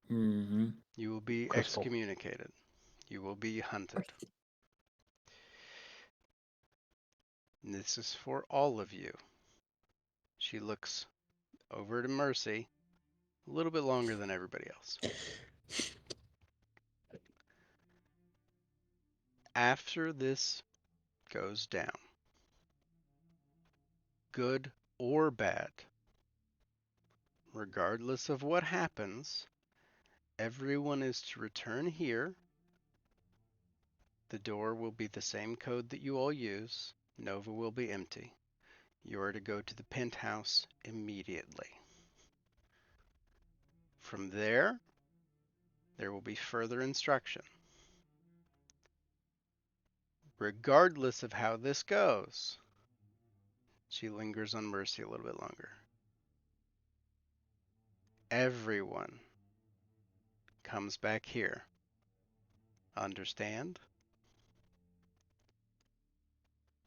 You will be Crystal. excommunicated. You will be hunted. And this is for all of you. She looks over to Mercy a little bit longer than everybody else. After this goes down, good or bad, regardless of what happens, everyone is to return here. The door will be the same code that you all use. Nova will be empty. You are to go to the penthouse immediately. From there will be further instruction. Regardless of how this goes, she lingers on Mercy a little bit longer. Everyone comes back here. Understand?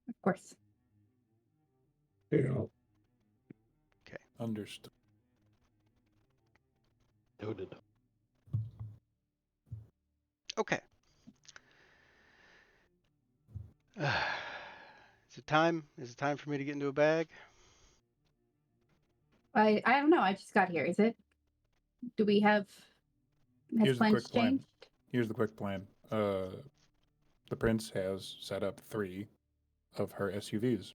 Of course. Yeah. understood. Noted. Okay. Is it time? Is it time for me to get into a bag? I don't know. I just got here. Is it? Do we have? Has Here's the plans quick plan. changed? Here's the quick plan. The prince has set up 3 of her SUVs.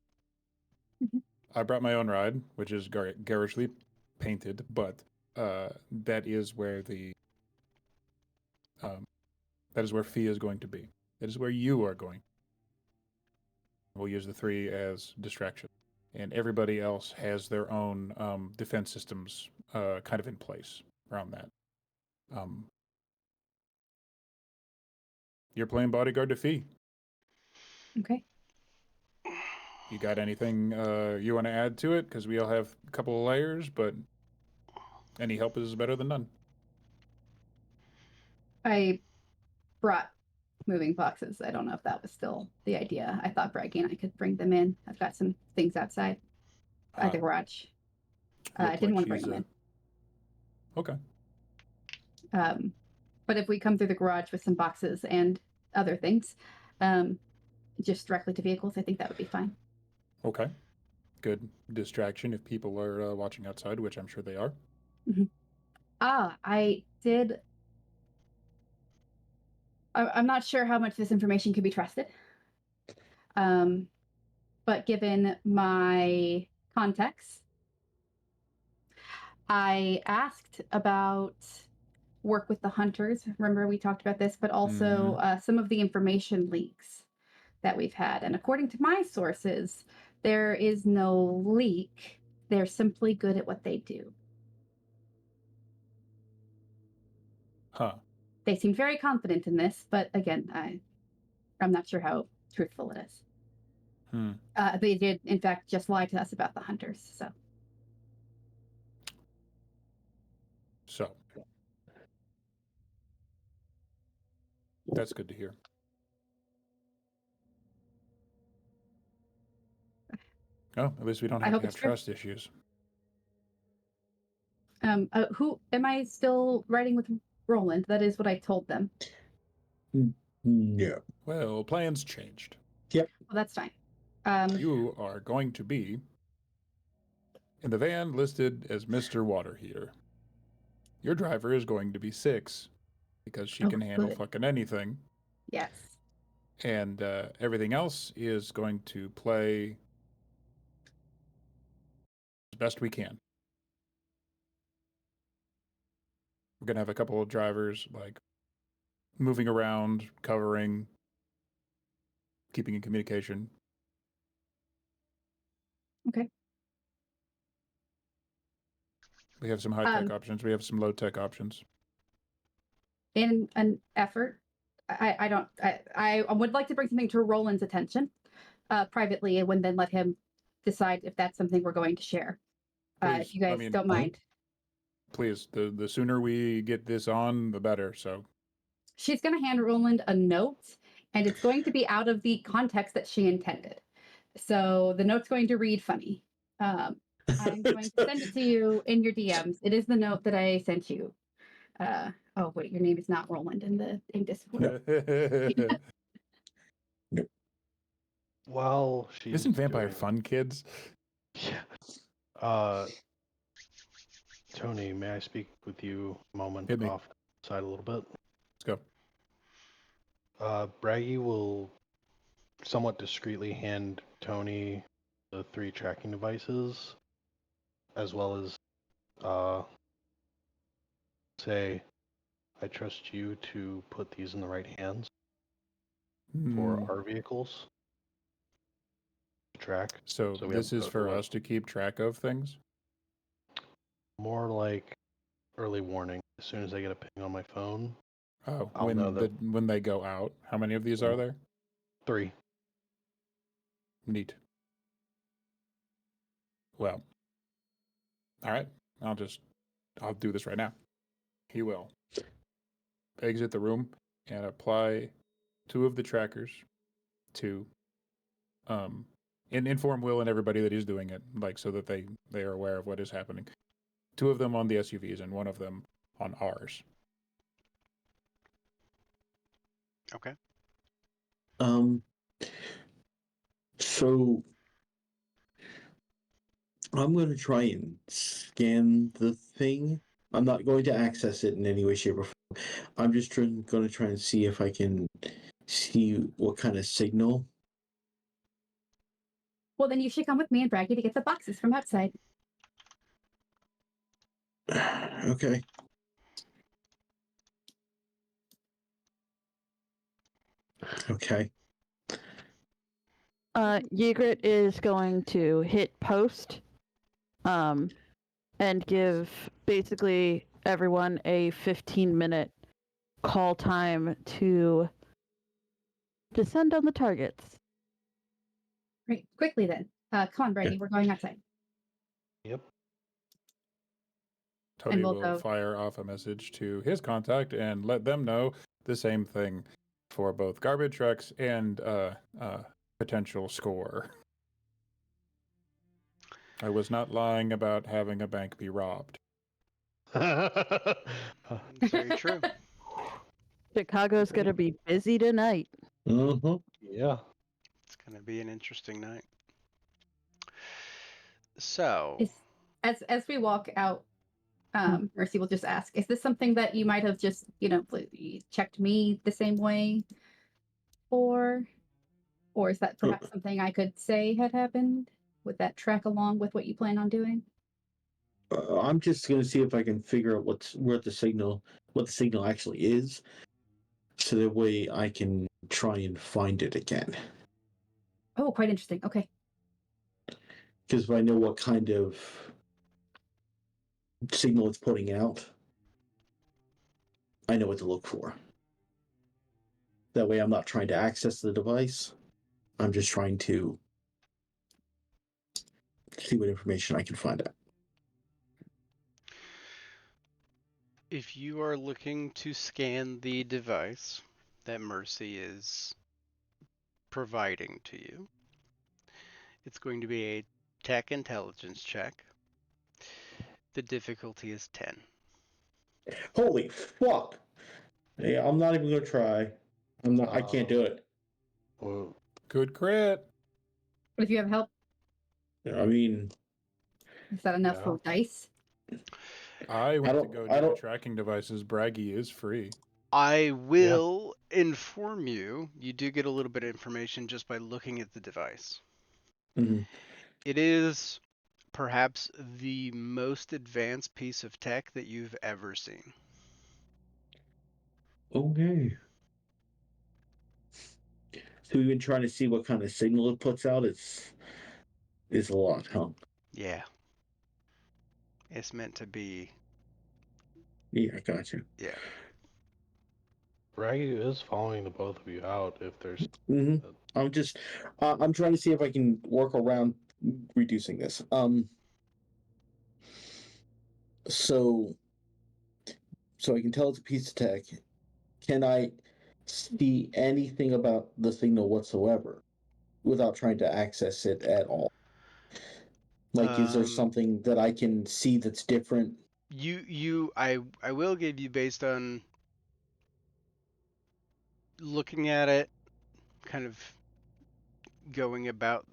Mhm. I brought my own ride, which is garishly painted, but that is where Fee is going to be. That is where you are going. We'll use the 3 as distraction, and everybody else has their own defense systems kind of in place around that. You're playing bodyguard to Fee. Okay. You got anything you want to add to it? Because we all have a couple of layers, but any help is better than none. I brought moving boxes. I don't know if that was still the idea. I thought Braggy and I could bring them in. I've got some things outside at the garage. I didn't want to bring them in. Okay. But if we come through the garage with some boxes and other things, just directly to vehicles, I think that would be fine. Okay. Good distraction if people are watching outside, which I'm sure they are. Mm-hmm. I did. I'm not sure how much this information can be trusted. But given my context, I asked about work with the hunters. Remember we talked about this, but also some of the information leaks that we've had. And according to my sources, there is no leak. They're simply good at what they do. Huh. They seem very confident in this, but again, I'm not sure how truthful it is. They did, in fact, just lie to us about the hunters. So, That's good to hear. Oh, at least we don't I have hope to it's have true. trust issues. Who am I still riding with? Roland. That is what I told them. No. Well, plans changed. Well, that's fine. You are going to be in the van listed as Mr. Water Heater. Your driver is going to be 6 because she Oh, can handle good. fucking anything. Yes. And everything else is going to play as best we can. We're going to have a couple of drivers like moving around, covering, keeping in communication. Okay. We have some high-tech options. We have some low-tech options. In an effort, I would like to bring something to Roland's attention privately, and then let him decide if that's something we're going to share. Please, If you guys don't mind. Please, the sooner we get this on, the better. So She's going to hand Roland a note, and it's going to be out of the context that she intended. So the note's going to read funny. I'm going to send it to you in your DMs. It is the note that I sent you. Oh wait, your name is not Roland in Discord. While she's Isn't Vampire doing- fun, kids? Yeah. Tony, may I speak with you a moment Hit me. off the side a little bit? Let's go. Braggy will somewhat discreetly hand Tony the 3 tracking devices, as well as say, I trust you to put these in the right hands for our vehicles to track. So we this have is a for road- us to keep track of things? More like early warning. As soon as I get a ping on my phone, Oh, I'll know that- when they go out. How many of these are there? 3. Neat. Well, all right. I'll do this right now. He will exit the room and apply 2 of the trackers to and inform Will and everybody that he's doing it, like so that they are aware of what is happening. 2 of them on the SUVs and 1 of them on ours. Okay. So I'm going to try and scan the thing. I'm not going to access it in any way, shape, or form. I'm just going to try and see if I can see what kind of signal. Well, then you should come with me and Braggy to get the boxes from outside. Okay. Okay. Ygritte is going to hit post, and give basically everyone a 15-minute call time to descend on the targets. Great. Quickly then. Come on, Braggy. We're going outside. Yep. Tony we'll will go- fire off a message to his contact and let them know the same thing for both garbage trucks and potential score. I was not lying about having a bank be robbed. Very true. Chicago's gonna be busy tonight. Mm-hmm. Yeah. It's going to be an interesting night. So, As we walk out, Mercy will just ask, is this something that you might have just, checked me the same way for? Or is that perhaps something I could say had happened? Would that track along with what you plan on doing? I'm just going to see if I can figure out what the signal actually is, so that way I can try and find it again. Oh, quite interesting. Okay. Because if I know what kind of signal it's putting out, I know what to look for. That way I'm not trying to access the device. I'm just trying to see what information I can find out. if you are looking to scan the device, that Mercy is providing to you. It's going to be a tech intelligence check. The difficulty is 10. Holy fuck! Yeah, I'm not even gonna try. I'm not. I can't do it. Well, Good crit. But if you have help, I mean, is that enough Yeah. for dice? I went to don't- go I do the don't- tracking devices. Braggy is free. I will inform you, you do get a little bit of information just by looking at the device. mhm. It is perhaps the most advanced piece of tech that you've ever seen. Okay. So we've been trying to see what kind of signal it puts out. It's a lot, huh? Yeah. It's meant to be, Yeah, I got you. yeah. Raggy is following the both of you out if there's. Mm-hmm. I'm trying to see if I can work around reducing this. So I can tell it's a piece of tech. Can I see anything about the signal whatsoever without trying to access it at all? Like, is there Um, something that I can see that's different? I will give you, based on looking at it, kind of going about,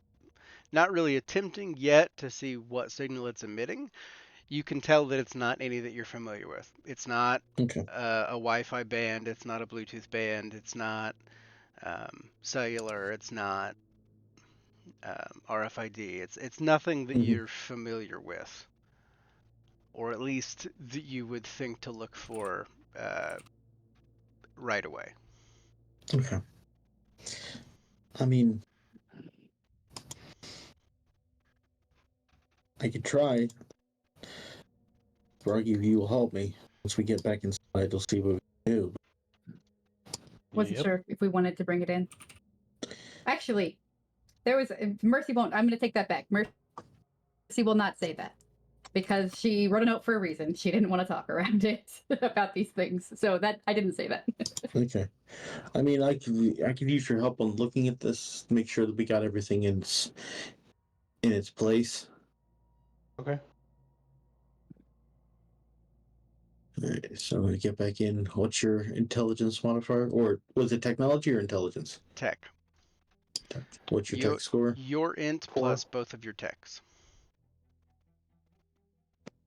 not really attempting yet to see what signal it's emitting. You can tell that it's not any that you're familiar with. It's not Okay. a Wi-Fi band. It's not a Bluetooth band. It's not cellular. It's not RFID. It's nothing that Mhm. you're familiar with, or at least that you would think to look for right away. Okay. I mean, I could try. Braggy, if you will help me. Once we get back inside, we'll see what we can do. Wasn't Yep. sure if we wanted to bring it in. Actually, there was Mercy won't. I'm going to take that back. Mercy will not say that because she wrote a note for a reason. She didn't want to talk around it about these things. So that I didn't say that. Okay. I mean, I could use your help on looking at this, make sure that we got everything in its place. Okay. All right, so we get back in. What's your intelligence modifier, or was it technology or intelligence? Tech. What's your Your tech score? your int 4. plus both of your techs.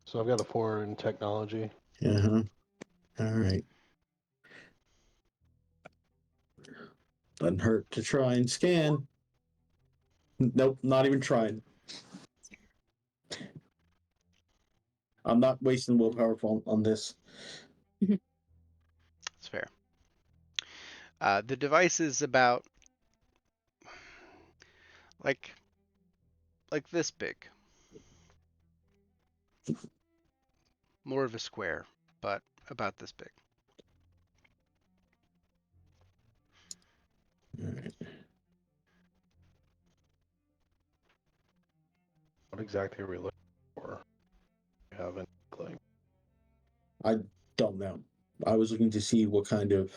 So I've got a 4 in technology. Uh huh. All right. Doesn't hurt to try and scan. Nope, not even trying. I'm not wasting willpower on this. It's fair. The device is about like this big. More of a square, but about this big. All right. What exactly are we looking for? We have an inkling. I don't know. I was looking to see what kind of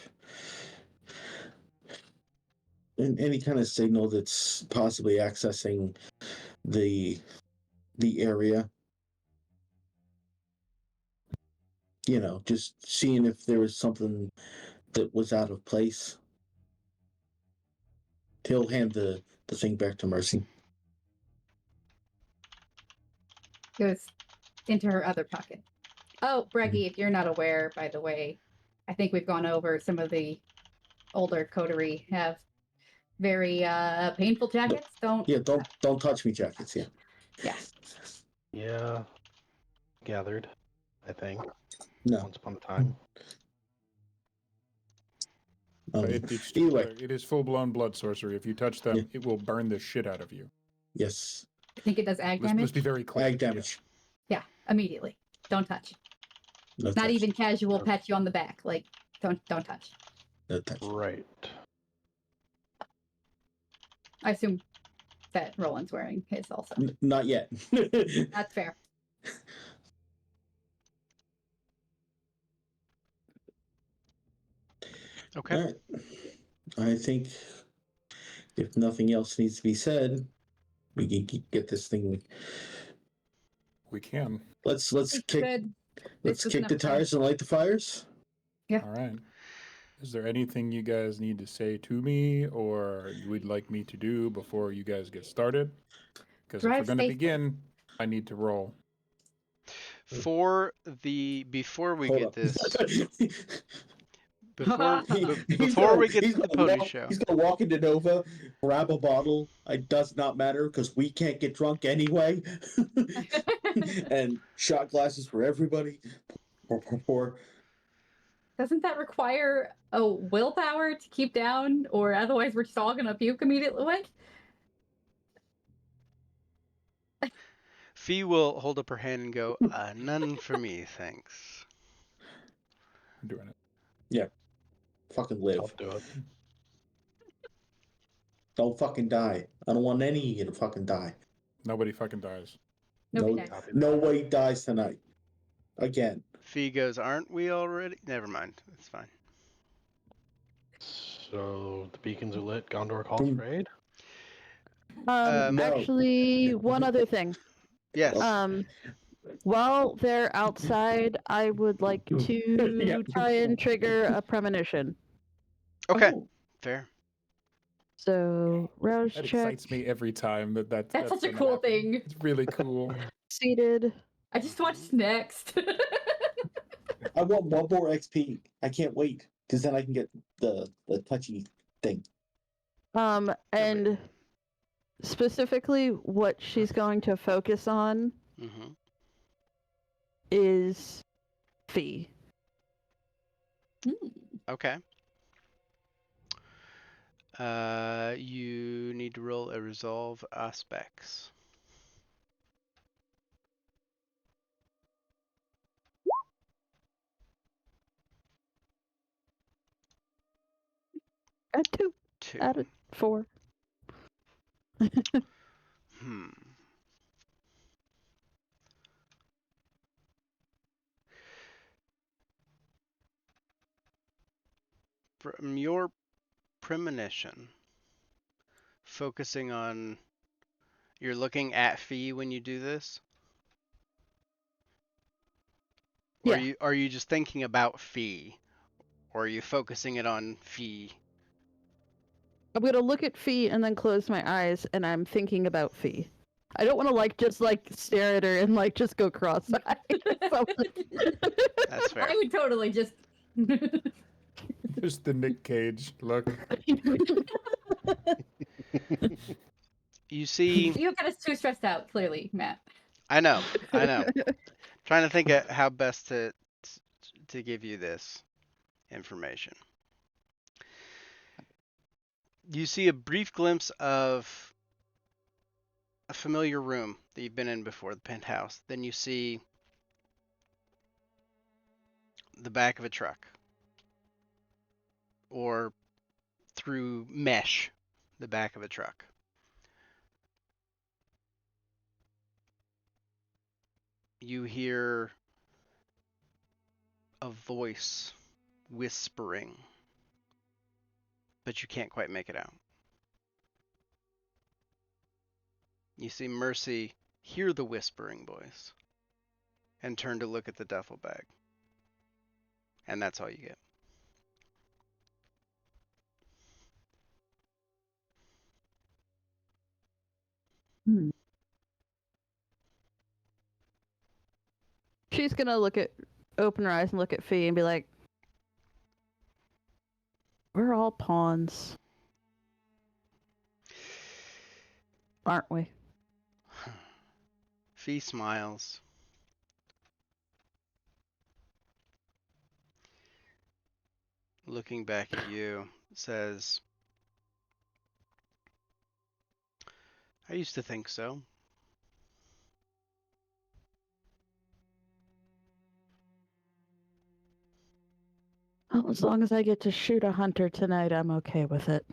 any kind of signal that's possibly accessing the area. You know, just seeing if there was something that was out of place. He'll hand the thing back to Mercy. Goes into her other pocket. Oh, Breggy, if you're not aware, by the way, I think we've gone over some of the older coterie have very painful jackets. Don't. Yeah, don't touch me jackets. Yeah. Yeah. Yeah. Gathered, I think. No. Once upon a time. Anyway, It is full blown blood sorcery. If you touch them, Yeah. it will burn the shit out of you. yes. I think it does ag Let's damage. be very clear. Ag damage. Yeah, immediately. Don't touch. No Not touch. even casual pat you on the back. Like, don't touch. No touch. Right. I assume that Roland's wearing his also. Not yet. That's fair. Okay. All right. I think if nothing else needs to be said, we can get this thing. We can. Let's It's kick good. let's was kick enough the time. tires and light the fires. Yeah. All right. Is there anything you guys need to say to me or you would like me to do before you guys get started? Because if we're Drive going to safely. begin, I need to roll. Before we Hold get up. this, He's before we get he's to the gonna pony walk, show, he's gonna walk into Nova, grab a bottle. It does not matter because we can't get drunk anyway. And shot glasses for everybody. Pour. Doesn't that require a willpower to keep down, or otherwise we're just all gonna puke immediately? What? Fee will hold up her hand and go, "None for me, thanks." I'm doing it. Fucking I'll live. do it. Don't fucking die. I don't want any of you to fucking die. Nobody fucking dies. Nobody No, dies. Copy that. nobody dies tonight. Again. Fee goes, "Aren't we already?" Never mind. It's fine. So the beacons are lit. Gondor calls Boom. for aid. No. Actually, one other thing. Yes. While they're outside, I would like to Yeah. try and trigger a premonition. Okay. Oh, Fair. So, rouse That check, excites me every time that's That's such a gonna cool happen. thing. It's really cool. seated. I just watched next. I want one more XP. I can't wait because then I can get the touchy thing. And specifically, what she's going to focus on Mm-hmm. is Fee. Okay. You need to roll a resolve aspects. At 2 2. out of 4. Hmm. From your premonition, focusing on, you're looking at Fee when you do this? Or Yeah. are you just thinking about Fee? Or are you focusing it on Fee? I'm gonna look at Fee and then close my eyes, and I'm thinking about Fee. I don't want to just stare at her and just go cross-eyed. That's fair. I would totally just. Just the Nick Cage look. You see, You got us too stressed out, clearly, Matt. I know. Trying to think of how best to give you this information. You see a brief glimpse of a familiar room that you've been in before, the penthouse. Then you see the back of a truck, or through mesh, the back of a truck. You hear a voice whispering, but you can't quite make it out. You see Mercy hear the whispering voice and turn to look at the duffel bag. And that's all you get. She's gonna open her eyes and look at Fee and be like, "We're all pawns, aren't we?" Fee smiles. Looking back at you, says, "I used to think so." Well, as long as I get to shoot a hunter tonight, I'm okay with it.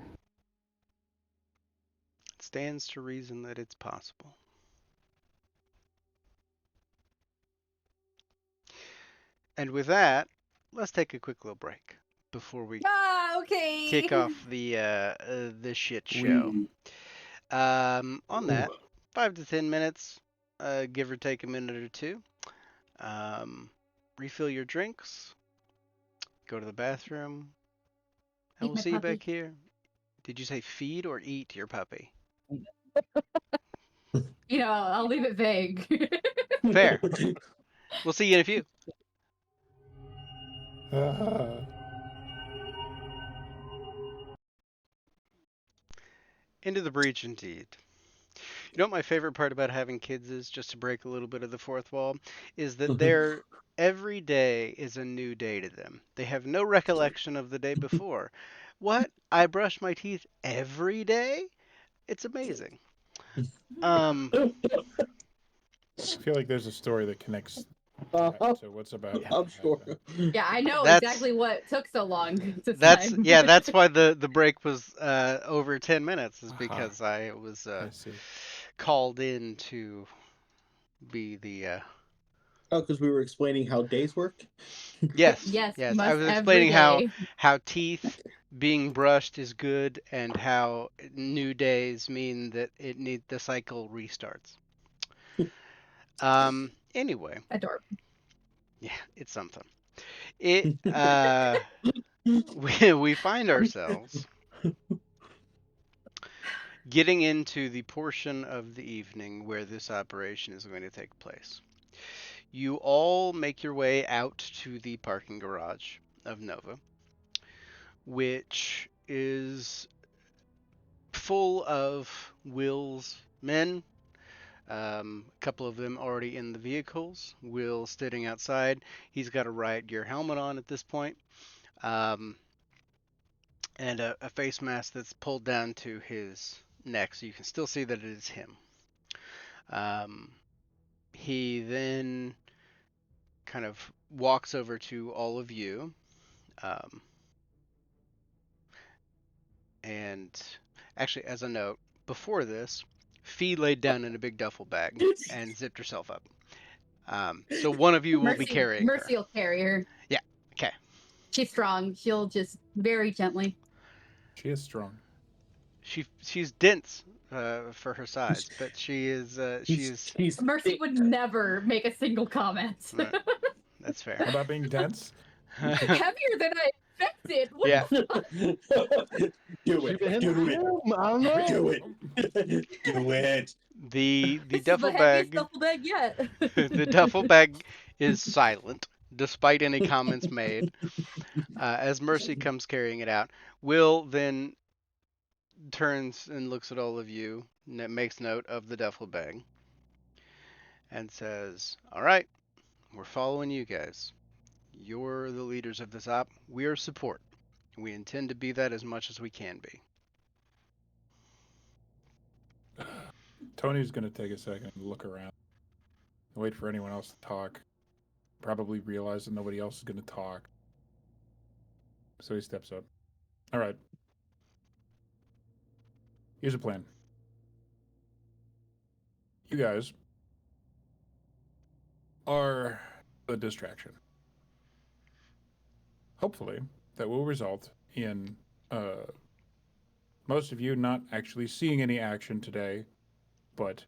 It stands to reason that it's possible. And with that, let's take a quick little break. before we Okay. kick off the shit show. We On that, 5 to 10 minutes, give or take a minute or two. Refill your drinks. Go to the bathroom. And Feed we'll my see you puppy. back here. Did you say feed or eat your puppy? I'll leave it vague. Fair. We'll see you in a few. Into the breach, indeed. You know what my favorite part about having kids is, just to break a little bit of the fourth wall, is that every day is a new day to them. They have no recollection of the day before. What? I brush my teeth every day? It's amazing. I feel like there's a story that connects that to what's about. I'm sure. Yeah, I know That's- exactly what took so long this That's time. yeah. That's why the break was over 10 minutes, is Aha. because I was I see. called in to be the Oh, because we were explaining how days work. yes Yes, I must was every explaining day. how teeth being brushed is good, and how new days mean that the cycle restarts. Anyway, Adorable. yeah, it's something. It we find ourselves getting into the portion of the evening where this operation is going to take place. You all make your way out to the parking garage of Nova, which is full of Will's men. A couple of them already in the vehicles. Will sitting outside. He's got a riot gear helmet on at this point. And a face mask that's pulled down to his neck, so you can still see that it is him. He then kind of walks over to all of you, and actually, as a note, before this, Fee laid down in a big duffel bag and zipped herself up. So one of you will be carrying Mercy her. will carry her. Yeah, okay. She's strong. She'll just very gently. She is strong. She's dense for her size, but she is He's Mercy thick. would never make a single comment. Right. That's fair. How about being dense? Heavier than I expected. What Yeah. the fuck? Do Keep it. it Do it. I don't know. Do it. Do it. The This duffel is the heaviest bag duffel bag yet. the duffel bag is silent despite any comments made. As Mercy comes carrying it out, Will then turns and looks at all of you, makes note of the duffel bag, and says, "All right, we're following you guys. You're the leaders of this op. We are support. We intend to be that as much as we can be." Tony's gonna take a second and look around, wait for anyone else to talk. Probably realize that nobody else is gonna talk, so he steps up. All right. Here's a plan. You guys are a distraction. Hopefully, that will result in most of you not actually seeing any action today, but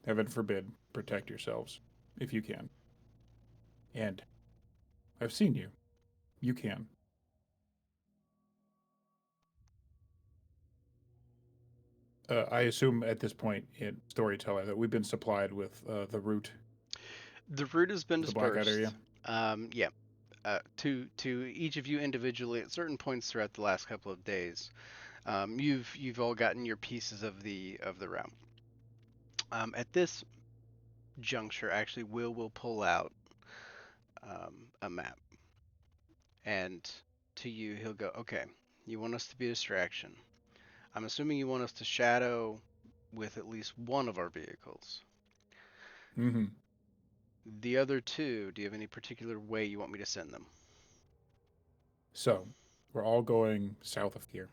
heaven forbid, protect yourselves if you can. And I've seen you. You can. I assume at this point in Storyteller that we've been supplied with the route. The route has been The blackout dispersed. area? Yeah. To each of you individually at certain points throughout the last couple of days. You've all gotten your pieces of the route. At this juncture, actually, Will pull out a map, and to you he'll go, "Okay, you want us to be a distraction. I'm assuming you want us to shadow with at least one of our vehicles. Mm-hmm. The other two, do you have any particular way you want me to send them?" So, we're all going south of here.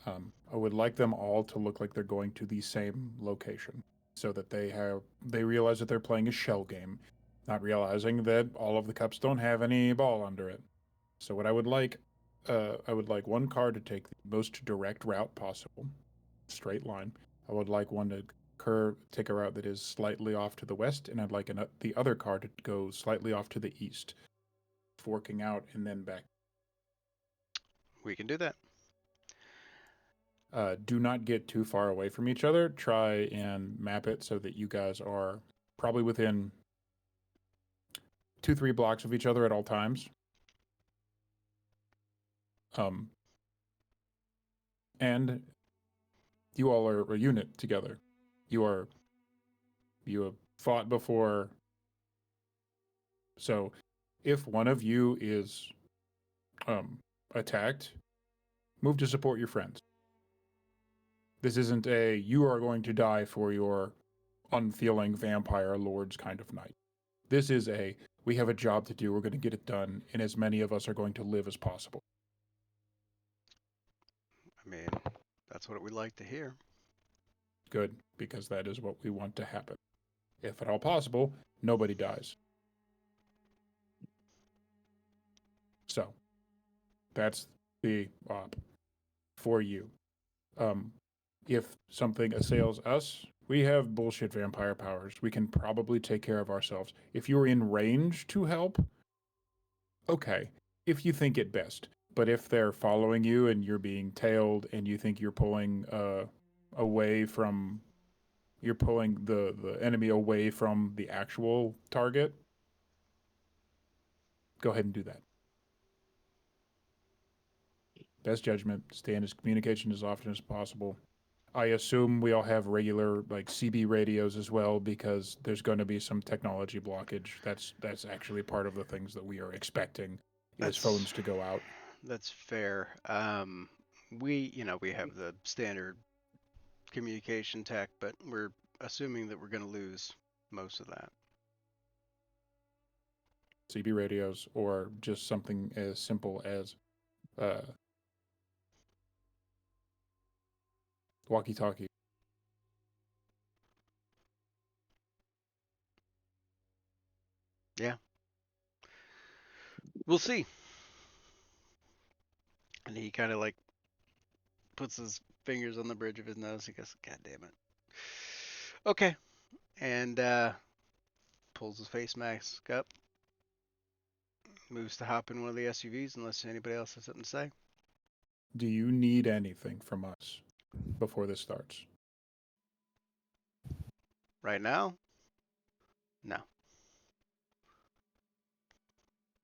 I would like them all to look like they're going to the same location, so that they realize that they're playing a shell game, not realizing that all of the cups don't have any ball under it. So what I would like one car to take the most direct route possible, straight line. I would like one to take a route that is slightly off to the west, and I'd like the other car to go slightly off to the east, forking out and then back. We can do that. Do not get too far away from each other. Try and map it so that you guys are probably within 2-3 blocks of each other at all times. And you all are a unit together. You have fought before. So if one of you is attacked, move to support your friends. This isn't a you are going to die for your unfeeling vampire lords kind of night. This is a we have a job to do, we're going to get it done, and as many of us are going to live as possible. I mean, that's what we like to hear. Good, because that is what we want to happen. If at all possible, nobody dies. So, that's the op for you. If something assails us, we have bullshit vampire powers. We can probably take care of ourselves. If you're in range to help, okay, if you think it best. But if they're following you and you're being tailed and you think you're pulling away from, you're pulling the enemy away from the actual target, go ahead and do that. Best judgment, stay in his communication as often as possible. I assume we all have regular like CB radios as well, because there's going to be some technology blockage. That's actually part of the things that we are expecting is phones to go out. That's fair. We have the standard communication tech, but we're assuming that we're going to lose most of that. CB radios, or just something as simple as walkie-talkie. Yeah. We'll see. And he kind of like puts his fingers on the bridge of his nose. He goes, God damn it. Okay. And pulls his face mask up. Moves to hop in one of the SUVs unless anybody else has something to say. Do you need anything from us before this starts? Right now? No.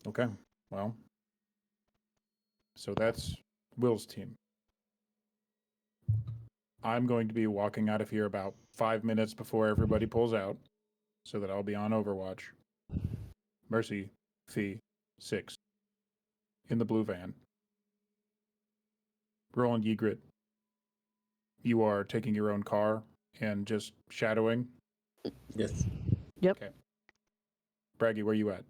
Okay, well, so that's Will's team. I'm going to be walking out of here about 5 minutes before everybody pulls out, so that I'll be on Overwatch. Mercy, Fee, 6. In the blue van. Roland Ygritte, you are taking your own car and just shadowing? Yes. Yep. Okay. Braggy, where you at?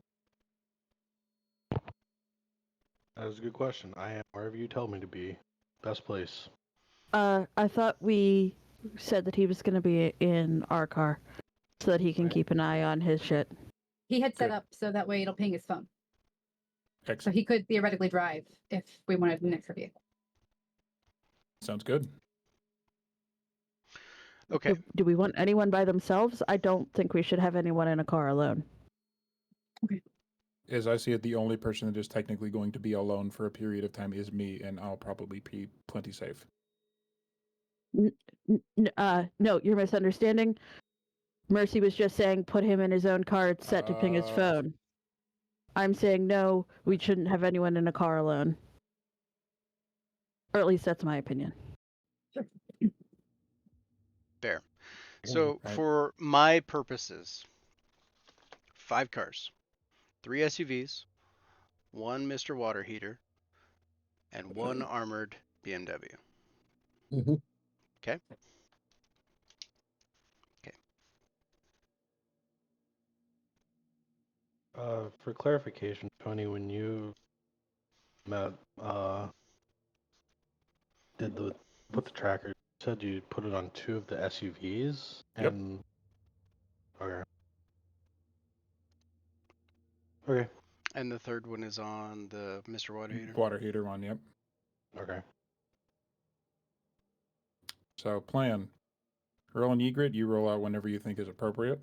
That is a good question. I am wherever you tell me to be. Best place. I thought we said that he was going to be in our car so that he can Right. keep an eye on his shit. He had set Good. up so that way it'll ping his phone. So Excellent. he could theoretically drive if we wanted an extra vehicle. Sounds good. Okay. Do we want anyone by themselves? I don't think we should have anyone in a car alone. As I see it, the only person that is technically going to be alone for a period of time is me, and I'll probably be plenty safe. No, you're misunderstanding. Mercy was just saying put him in his own car set to ping his phone. I'm saying no, we shouldn't have anyone in a car alone. Or at least that's my opinion. Fair. So Right. for my purposes, 5 cars, 3 SUVs, 1 Mr. Water Heater, and 1 armored BMW. Mm-hmm. Okay. For clarification, Tony, when you met, put the tracker, you said you put it on 2 of the SUVs? Yep. And okay. Okay. And the third one is on the Mr. Water Heater. Water heater one, yep. Okay. So plan. Earl and Egret, you roll out whenever you think is appropriate.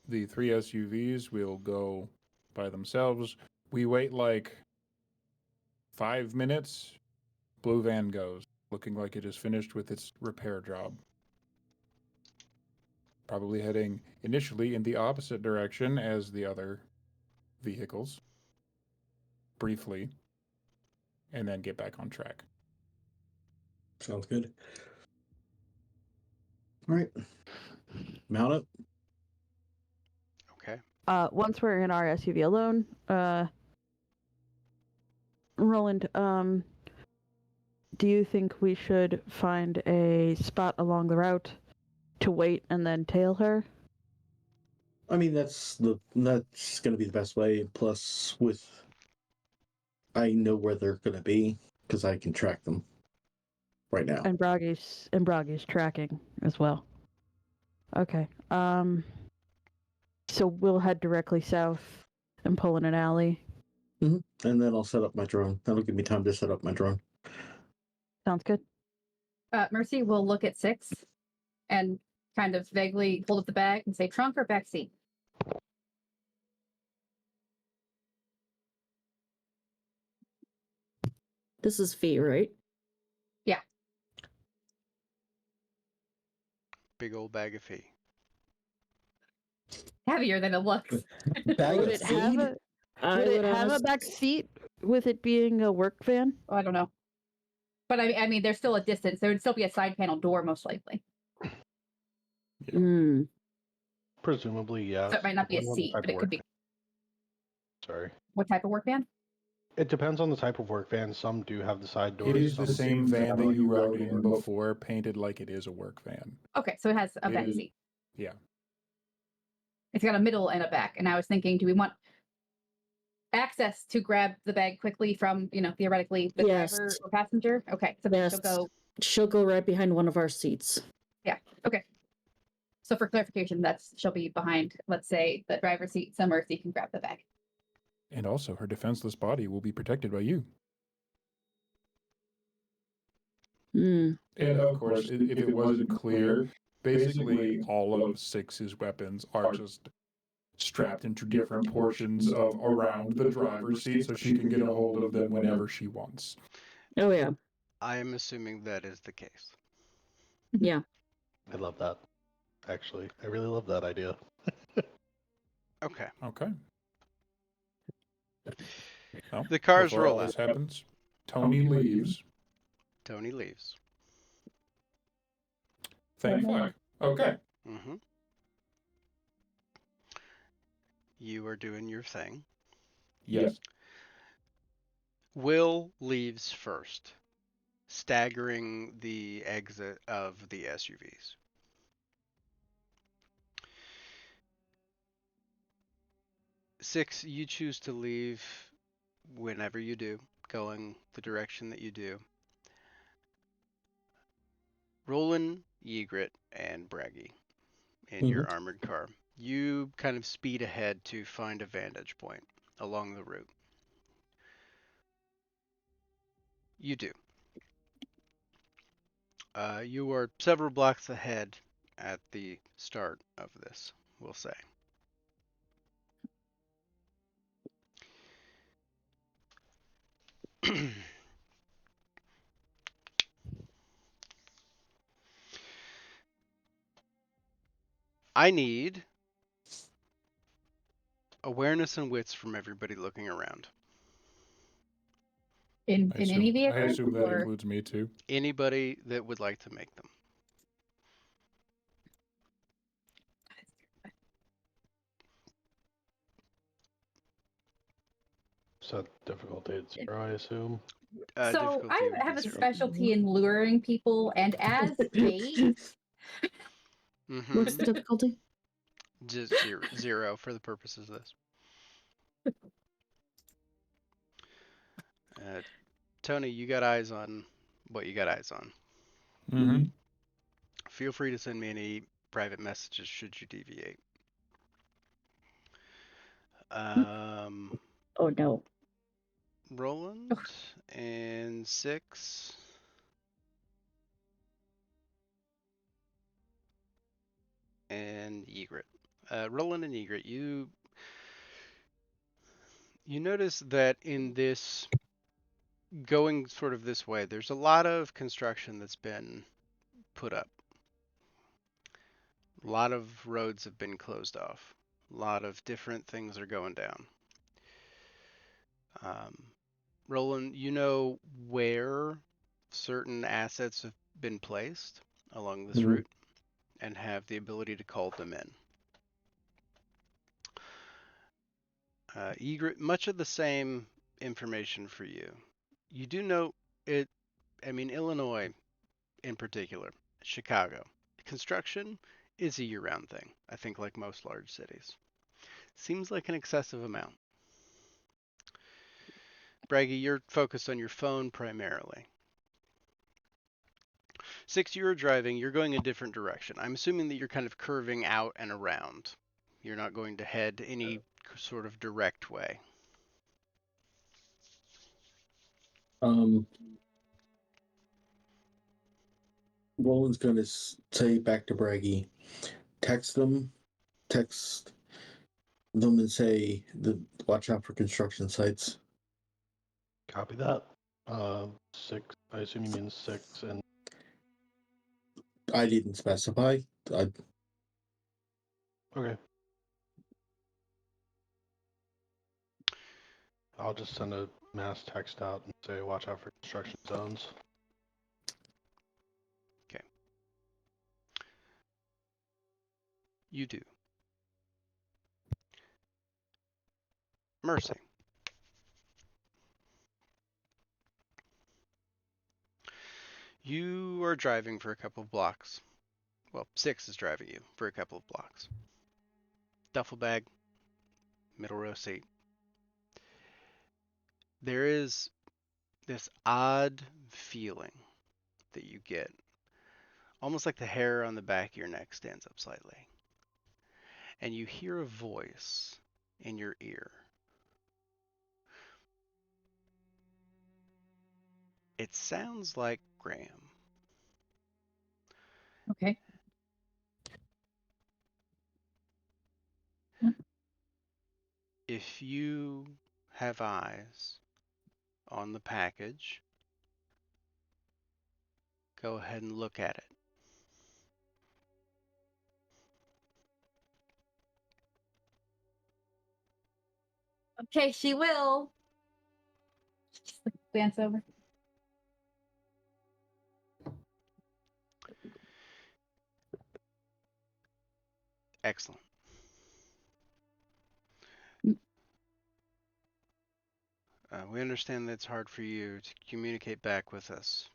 The 3 SUVs will go by themselves. We wait like 5 minutes. Blue van goes, looking like it is finished with its repair job. Probably heading initially in the opposite direction as the other vehicles. Briefly. And then get back on track. Sounds good. All right. Mount up. Okay. Once we're in our SUV alone, Roland, do you think we should find a spot along the route to wait and then tail her? I mean, that's going to be the best way. Plus, I know where they're going to be because I can track them right now. And Bragi's tracking as well. Okay. So we'll head directly south and pull in an alley. Mm-hmm. And then I'll set up my drone. That'll give me time to set up my drone. Sounds good. Mercy will look at 6 and kind of vaguely hold up the bag and say, trunk or back seat? This is Fee, right? Big old bag of fee. Heavier than it looks. Bag Would of it have feed? would it have a back seat with it being a work van? Oh, I don't know. But I mean, there's still a distance. There would still be a side panel door, most likely. Hmm. Presumably, yes. So it might not be a Depends on the seat, type but of it could be. work Sorry. What type of work van? It depends on the type of work van. Some do have the side doors. It is the some same do van have that a- you rode in before, painted like it is a work van. Okay, so it has a It back is- seat. Yeah. It's got a middle and a back. And I was thinking, do we want access to grab the bag quickly from, theoretically the Yes. driver or passenger? Okay, so then Yes. she'll go. She'll go right behind one of our seats. Okay. So for clarification, she'll be behind, let's say, the driver's seat, so Mercy can grab the bag. And also, her defenseless body will be protected by you. Hmm. And of course, if it wasn't clear, basically all of 6's weapons are just strapped into different portions of around the driver's seat so she can get a hold of them whenever she wants. Oh yeah. I am assuming that is the case. Yeah. I love that. Actually, I really love that idea. Okay. Okay. Well, The cars before all roll this out. happens, Tony leaves. Tony leaves. Thank fuck. Okay. Mm-hmm. You are doing your thing. Yes. Will leaves first, staggering the exit of the SUVs. Six, you choose to leave whenever you do, going the direction that you do. Roland, Ygritte, and Braggy in your armored car. You kind of speed ahead to find a vantage point along the route. You do. You are several blocks ahead at the start of this, we'll say. I need awareness and wits from everybody looking around. In any I vehicle? assume that or- includes me too. Anybody that would like to make them. Set difficulty at 0, I assume. So Difficulty I would be have a 0. specialty in luring people, and as bait, Mhm. What's the difficulty? Just zero for the purposes of this. Tony, you got eyes on what you got eyes on. Mm-hmm. Feel free to send me any private messages should you deviate. Oh no. Roland and 6. And Egret. Roland and Egret, you notice that in this going sort of this way, there's a lot of construction that's been put up. A lot of roads have been closed off. A lot of different things are going down. Roland, you know where certain assets have been placed along this route and have the ability to call them in. Egret, much of the same information for you. You do know it, Illinois in particular, Chicago. Construction is a year-round thing, I think, like most large cities. Seems like an excessive amount. Braggy, you're focused on your phone primarily. 6, you're driving, you're going a different direction. I'm assuming that you're kind of curving out and around. You're not going to head any sort of direct way. Roland's gonna say back to Braggy, text them and say watch out for construction sites. Copy that. 6. I assume you mean 6 and. I didn't specify. Okay. I'll just send a mass text out and say watch out for construction zones. Okay. You do. Mercy. You are driving for a couple of blocks. Well, 6 is driving you for a couple of blocks. Duffel bag, middle row seat. There is this odd feeling that you get, almost like the hair on the back of your neck stands up slightly. And you hear a voice in your ear. It sounds like Graham. Okay. If you have eyes on the package, go ahead and look at it. Okay, she will. Just like glance over. Excellent. We understand that it's hard for you to communicate back with us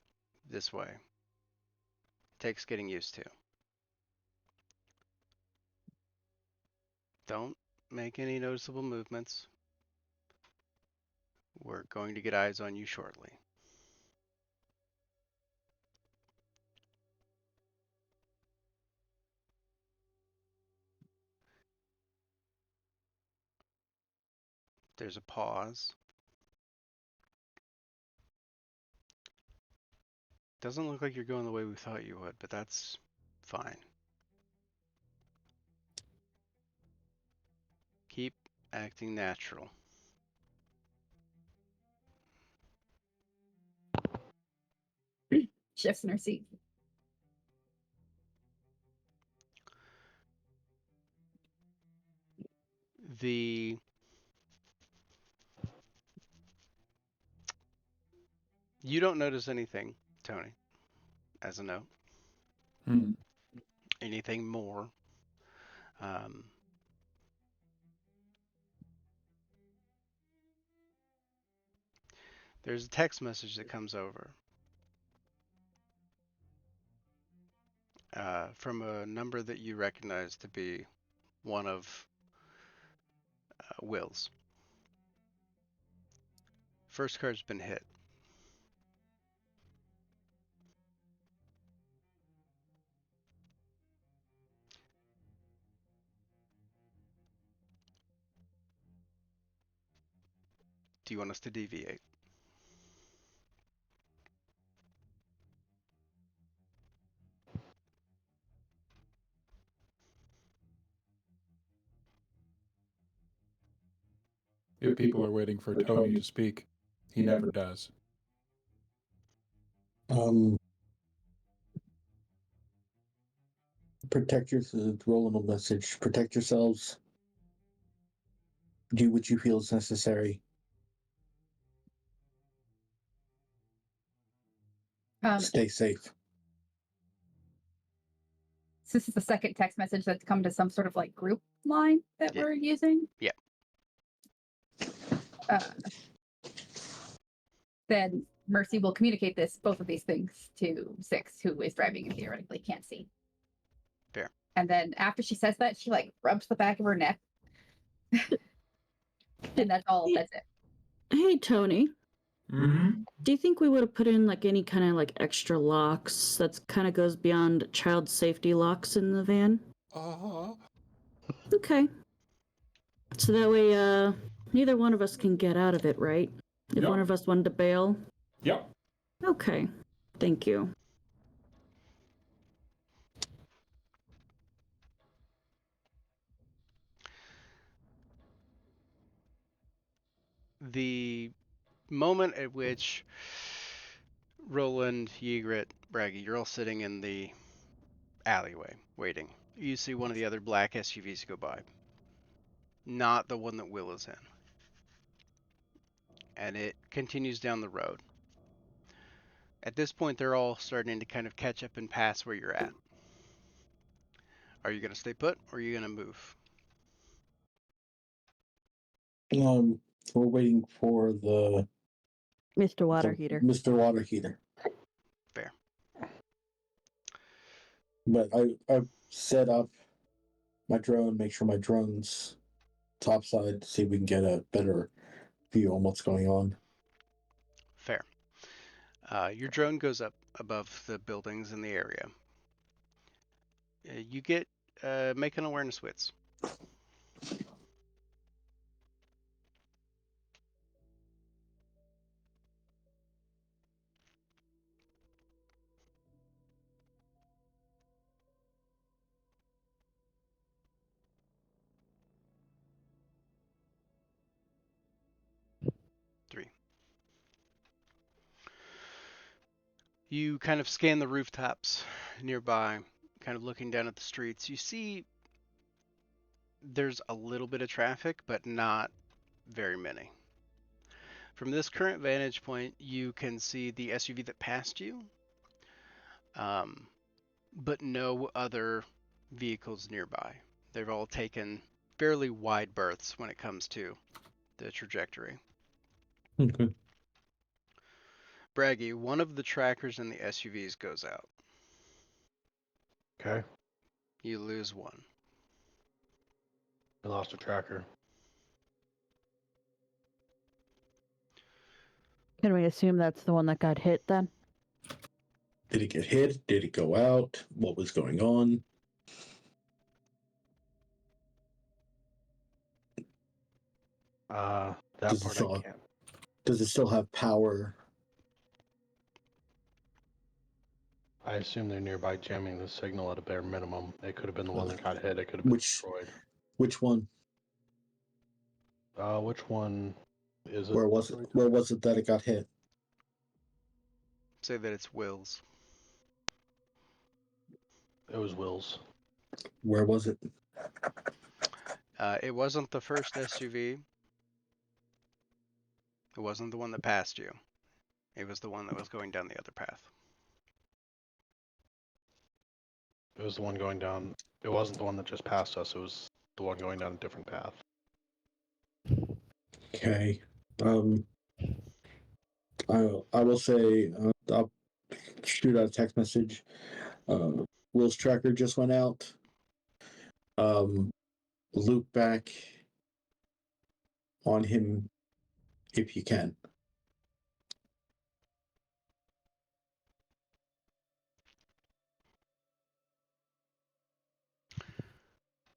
this way. Takes getting used to. Don't make any noticeable movements. We're going to get eyes on you shortly. There's a pause. Doesn't look like you're going the way we thought you would, but that's fine. Keep acting natural. Shifts in her seat. You don't notice anything, Tony, as a note. Anything more. There's a text message that comes over from a number that you recognize to be one of Will's. First card's been hit. Do you want us to deviate? If people are waiting for Tony to speak, he never does. Protect yourselves. Rolling a message. Protect yourselves. Do what you feel is necessary. Stay safe. So this is the second text message that's come to some sort of like group line that Yeah. we're using. Yeah. Then Mercy will communicate both of these things to Six, who is driving and theoretically can't see. Fair. And then after she says that, she like rubs the back of her neck. And that's all. That's it. Hey, Tony. Mm-hmm. Do you think we would have put in like any kind of like extra locks that kind of goes beyond child safety locks in the van? Okay. So that way, neither one of us can get out of it, right? If Yep. one of us wanted to bail. Yep. Okay. Thank you. The moment at which Roland, Ygritte, Braggy, you're all sitting in the alleyway waiting. You see one of the other black SUVs go by. Not the one that Will is in. And it continues down the road. At this point, they're all starting to kind of catch up and pass where you're at. Are you going to stay put, or are you going to move? We're waiting for the Mr. Water Heater. Mr. Water Heater. Fair. But I set up my drone, make sure my drone's topside, see if we can get a better view on what's going on. Fair. Your drone goes up above the buildings in the area. You get make an awareness wits. Three. You kind of scan the rooftops nearby, kind of looking down at the streets. You see there's a little bit of traffic, but not very many. From this current vantage point, you can see the SUV that passed you, but no other vehicles nearby. They've all taken fairly wide berths when it comes to the trajectory. Okay. Braggy, one of the trackers in the SUVs goes out. Okay. You lose one. We lost a tracker. Can we assume that's the one that got hit then? Did it get hit? Did it go out? What was going on? That Does it part still I have- can't. Does it still have power? I assume they're nearby jamming the signal at a bare minimum. It could have been the one that got hit. It could have been destroyed. Which one? Which one is it? Where was it? Where was it that it got hit? Say that it's Will's. It was Will's. Where was it? It wasn't the first SUV. It wasn't the one that passed you. It was the one that was going down the other path. It was the one going down. It wasn't the one that just passed us. It was the one going down a different path. Okay. I will say I'll shoot out a text message. Will's tracker just went out. Loop back on him if you can.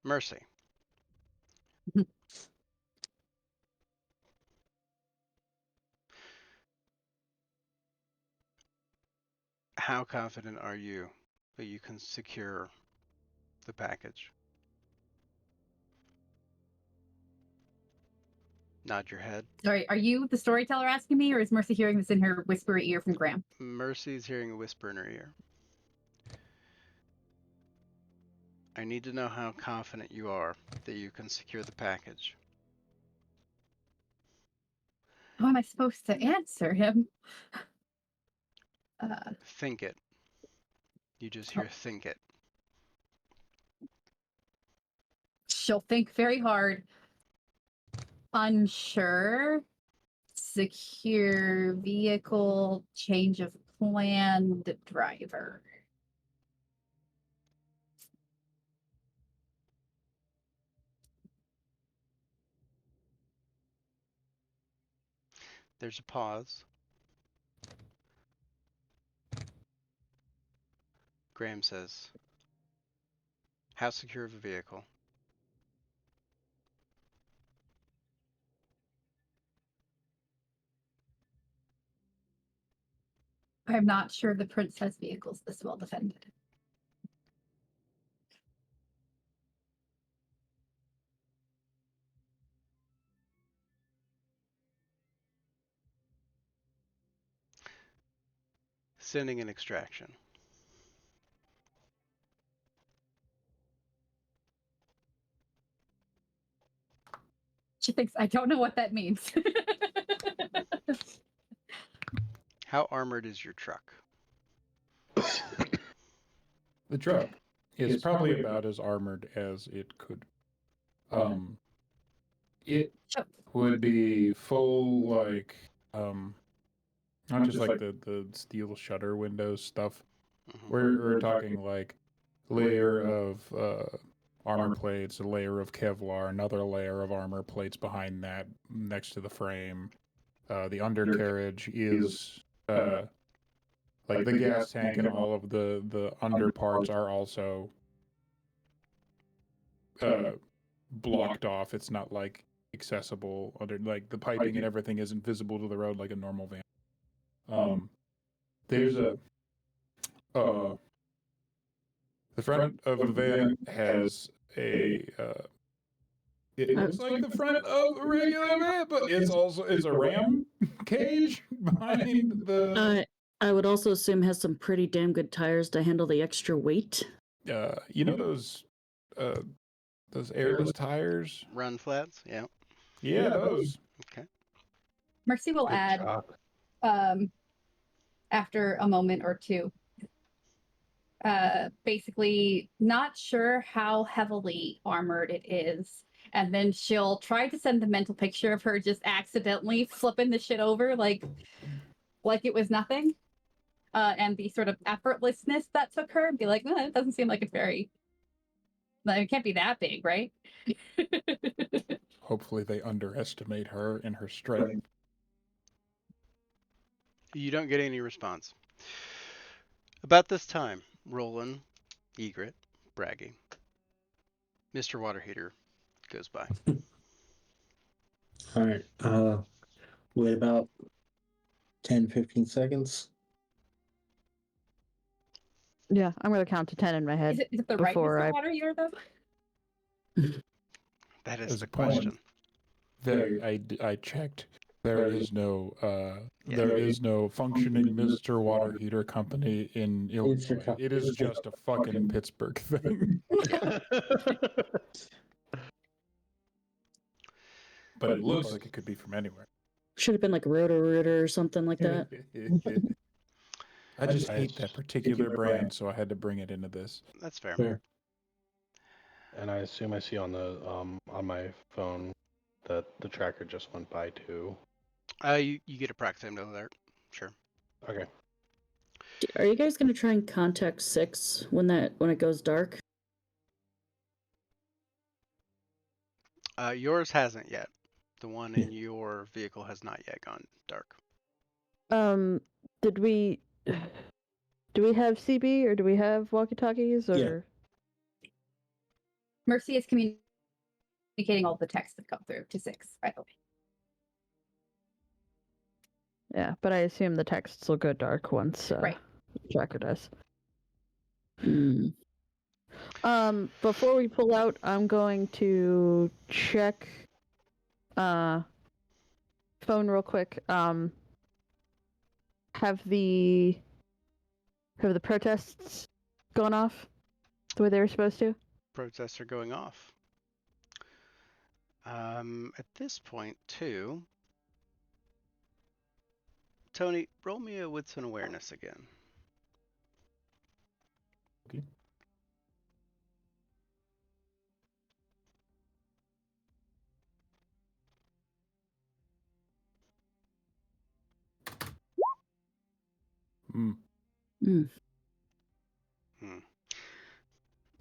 Mercy. How confident are you that you can secure the package? Nod your head. Sorry, are you the storyteller asking me, or is Mercy hearing this in her whispery ear from Graham? Mercy's hearing a whisper in her ear. I need to know how confident you are that you can secure the package. How am I supposed to answer him? Think it. You just hear think it. She'll think very hard. Unsure. Secure vehicle, change of planned driver. There's a pause. Graham says, how secure of a vehicle? I'm not sure the prince has vehicles this well defended. Sending an extraction. She thinks I don't know what that means. How armored is your truck? The truck is probably about as armored as it could. It would be full, like, not just like the steel shutter windows stuff. We're talking like layer of armor plates, a layer of Kevlar, another layer of armor plates behind that next to the frame. The undercarriage is like the gas tank and all of the under parts are also blocked off. It's not like accessible under, like the piping and everything isn't visible to the road like a normal van. There's a the front of the van has a it looks like the front of a regular van, but it's a ram cage behind the I would also assume has some pretty damn good tires to handle the extra weight. you know those airless tires? Run flats? Yeah. Yeah, those. Okay. Mercy will Good add, job. after a moment or two, basically not sure how heavily armored it is. And then she'll try to send the mental picture of her just accidentally flipping the shit over like it was nothing. And the sort of effortlessness that took her, and be like, it doesn't seem like it's very, it can't be that big, right? Hopefully they underestimate her and her strength. You don't get any response. About this time, Roland, Egret, bragging, Mr. Water Heater goes by. All right. Wait about 10-15 seconds. Yeah, I'm gonna count to 10 in my head. Is it the right before Mr. I- Water Heater, though? That is As the a point, question. I checked. There is no there is no functioning Mr. Water Heater company in Illinois. It is just a fucking Pittsburgh thing. But it looks like it could be from anywhere. Should have been like Roto-Rooter or something like that. I just hate that particular brand, so I had to bring it into this. That's fair. Fair. And I assume I see on the on my phone that the tracker just went by too. You get a proximity alert. Sure. Okay. Are you guys gonna try and contact 6 when it goes dark? Yours hasn't yet. The one in your vehicle has not yet gone dark. Did we do we have CB or do we have walkie-talkies or? Mercy is communicating all the texts that come through to 6, by the way. Yeah, but I assume the texts will go dark once Right. tracker does. Mm. Before we pull out, I'm going to check phone real quick. Have the protests gone off the way they were supposed to? Protests are going off. At this point, too, Tony, roll me a wits and awareness again. Okay. Mm.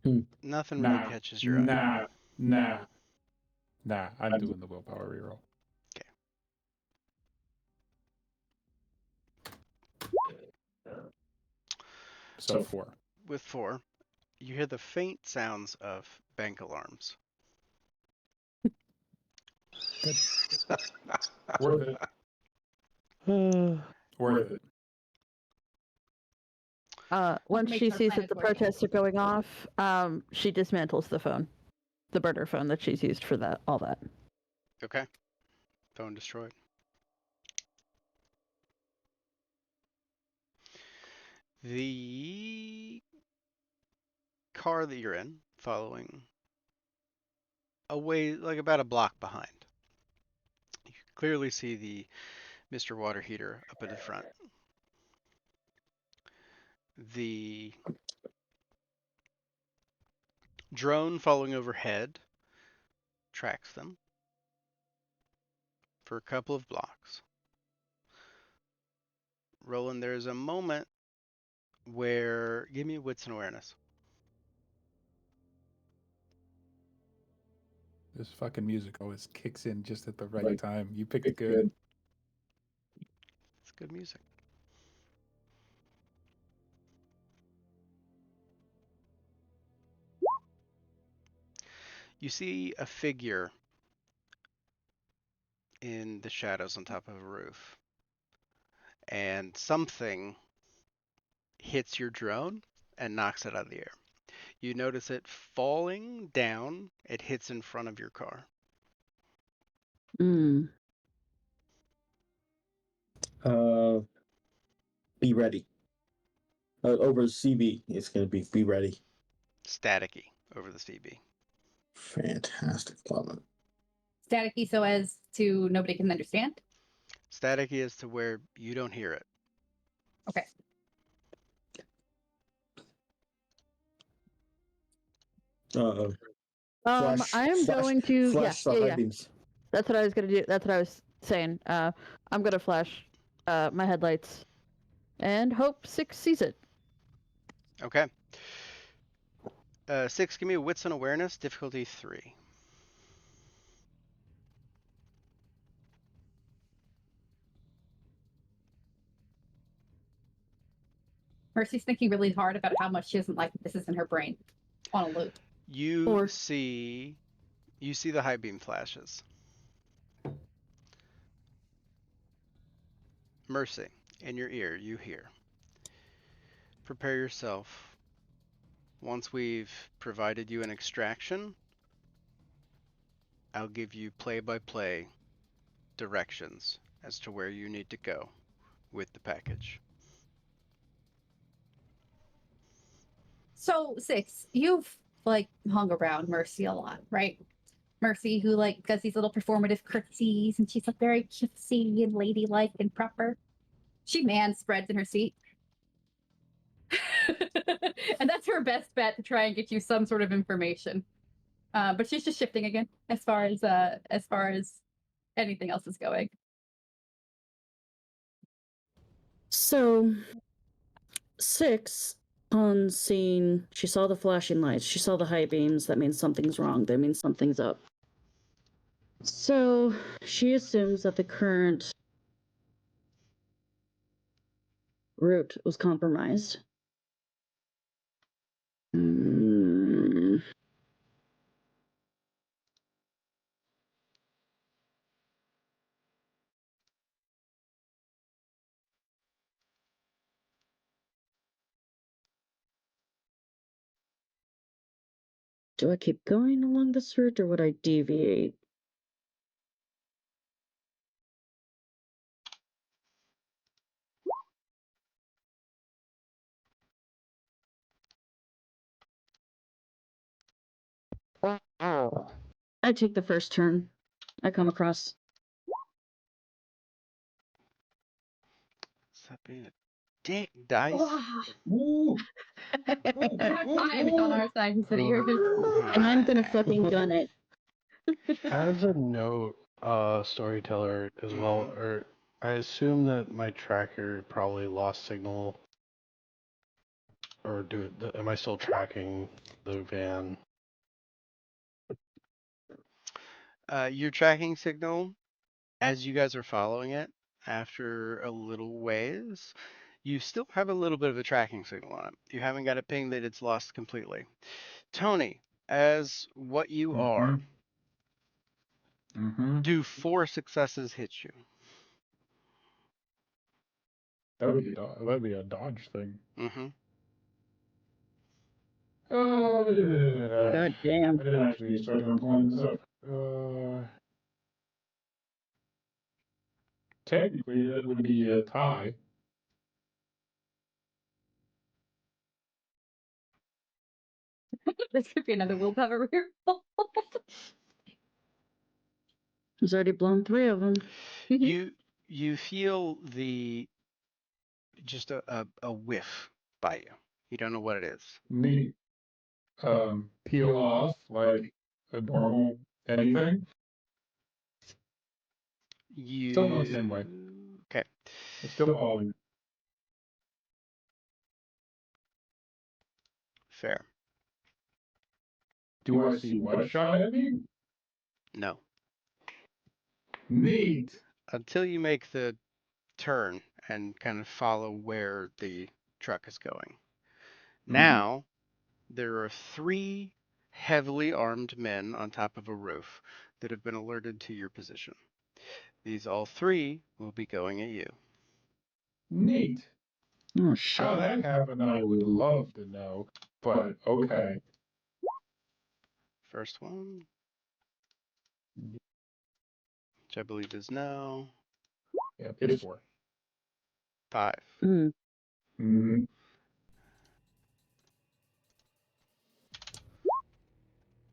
Mm. Nothing really catches your eye. Nah. I'm doing the willpower reroll. So 4. With 4, you hear the faint sounds of bank alarms. Worth it. Worth it. Once Makes she her sees plan that the accordingly. protests are going off, she dismantles the phone, the burner phone that she's used for all that. Okay. Phone destroyed. The car that you're in, following away, like about a block behind. You can clearly see the Mr. Water Heater up at the front. The drone following overhead tracks them for a couple of blocks. Roland, there's a moment where, give me wits and awareness. This fucking music always kicks in just at the right time. You picked good. It's good music. You see a figure in the shadows on top of a roof, and something hits your drone and knocks it out of the air. You notice it falling down. It hits in front of your car. Mm. Be ready. Over CB, it's going to be ready. Staticky over the CB. Fantastic. Love it. Staticky so as to nobody can understand. Staticky as to where you don't hear it. Okay. I am going to flash the high beams. That's what I was gonna do. That's what I was saying. I'm gonna flash my headlights and hope 6 sees it. Okay. 6, give me a wits and awareness, difficulty 3. Mercy's thinking really hard about how much she doesn't like that this is in her brain on a loop. You see the high beam flashes. Mercy, in your ear, you hear. Prepare yourself. Once we've provided you an extraction, I'll give you play-by-play directions as to where you need to go with the package. So 6, you've hung around Mercy a lot, right? Mercy, who does these little performative curtsies, and she's very cutesy and ladylike and proper. She man spreads in her seat. And that's her best bet to try and get you some sort of information. But she's just shifting again as far as anything else is going. So 6 on scene, she saw the flashing lights, she saw the high beams. That means something's wrong. That means something's up. So she assumes that the current route was compromised. Mm. Do I keep going along this route or would I deviate? I take the first turn I come across. Stop being a dick, Dice. Ooh. It's on our side instead of yours. And I'm gonna fucking gun it. As a note, storyteller as well, or I assume that my tracker probably lost signal, or am I still tracking the van? Your tracking signal, as you guys are following it, after a little ways, you still have a little bit of a tracking signal on it. You haven't got a ping that it's lost completely. Tony, as what you are, Mm-hmm. do 4 successes hit you? That'd be a dodge thing. Mm-hmm. God damn. I didn't actually start pulling this up. Technically, that would be a tie. This could be another willpower reroll. He's already blown 3 of them. You feel just a whiff by you. You don't know what it is. Neat. Peel off like a normal anything. You Still not the same way. Okay. It's still falling. Fair. Do I see what shot at me? No. Neat. Until you make the turn and kind of follow where the truck is going. Now, there are 3 heavily armed men on top of a roof that have been alerted to your position. These all 3 will be going at you. Neat. Oh, How shit. that happened, I would love to know. But okay. First one, which I believe is now Yeah, it's 4. 5. Mm. Mm-hmm.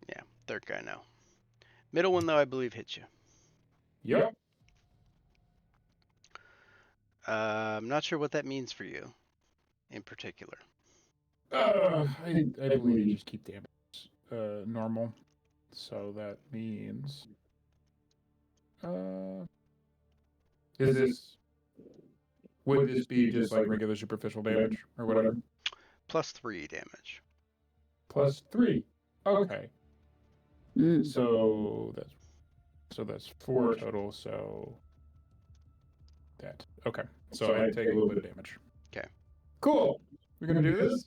Yeah, third guy now. Middle one, though, I believe hits you. Yep. I'm not sure what that means for you in particular. I believe you just keep damage normal. So that means would this be just like regular superficial damage or whatever? Plus 3 damage. Plus 3. Okay. Mm. So that's 4 total, so that. Okay. So I take a little bit of damage. Okay. Cool. We're gonna do this?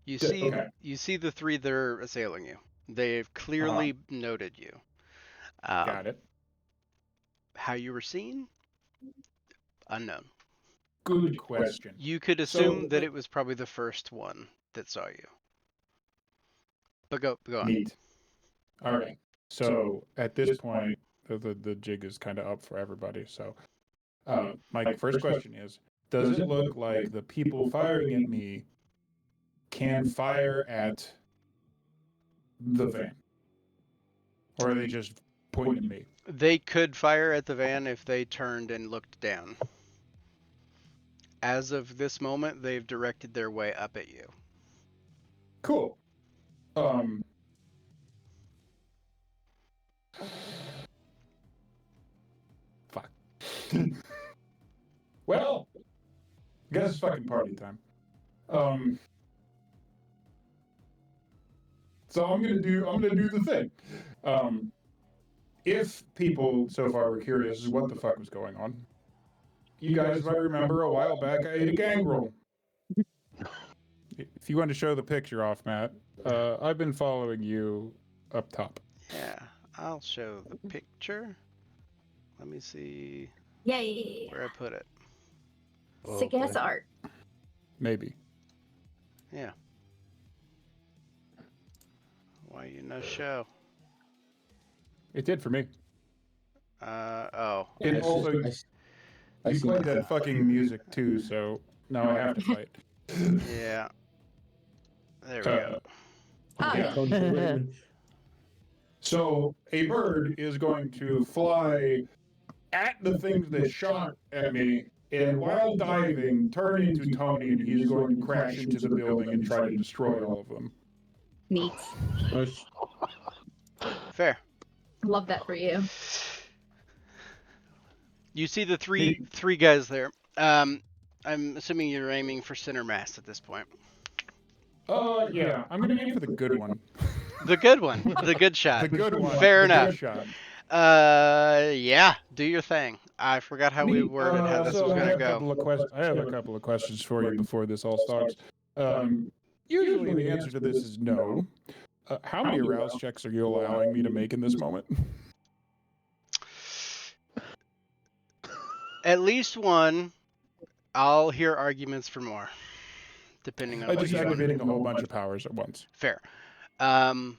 You Yeah, see okay. you see the 3 that are assailing you. They've clearly noted you. Got it. How you were seen? Unknown. Good question. You could assume that it was probably the first one that saw you. But go on. Neat. All right. So at this point, the jig is kind of up for everybody. So my first question is, does it look like the people firing at me can fire at the van? Or are they just pointing at me? They could fire at the van if they turned and looked down. As of this moment, they've directed their way up at you. Cool. Fuck. Well, I guess it's fucking party time. So I'm gonna do the thing. If people so far were curious as what the fuck was going on, you guys might remember a while back I ate a gangrel. If you want to show the picture off, Matt, I've been following you up top. Yeah, I'll show the picture. Let me see Yay! where I put it. Sick ass art. Maybe. Yeah. Why you no show? It did for me. Oh. And also, I you see played nothing. that fucking music too, so now I have to fight. Yeah. There we Uh, go. Ah, yeah. So a bird is going to fly at the things that shot at me, and while diving, turn into Tony, and he's going to crash into the building and try to destroy all of them. neat. Nice. Fair. Love that for you. You see the three guys there. I'm assuming you're aiming for center mass at this point. Yeah, I'm gonna aim for the good one. The good one. The good shot. The good one. Fair the enough. Good shot. Yeah, do your thing. I forgot how we worded how this so was I gonna have go. I have a couple of questions for you before this all starts. Usually the answer to this is no. How many rouse checks are you allowing me to make in this moment? At least one. I'll hear arguments for more, depending on I'm what just you want. activating a whole bunch of powers at once. Fair. I'll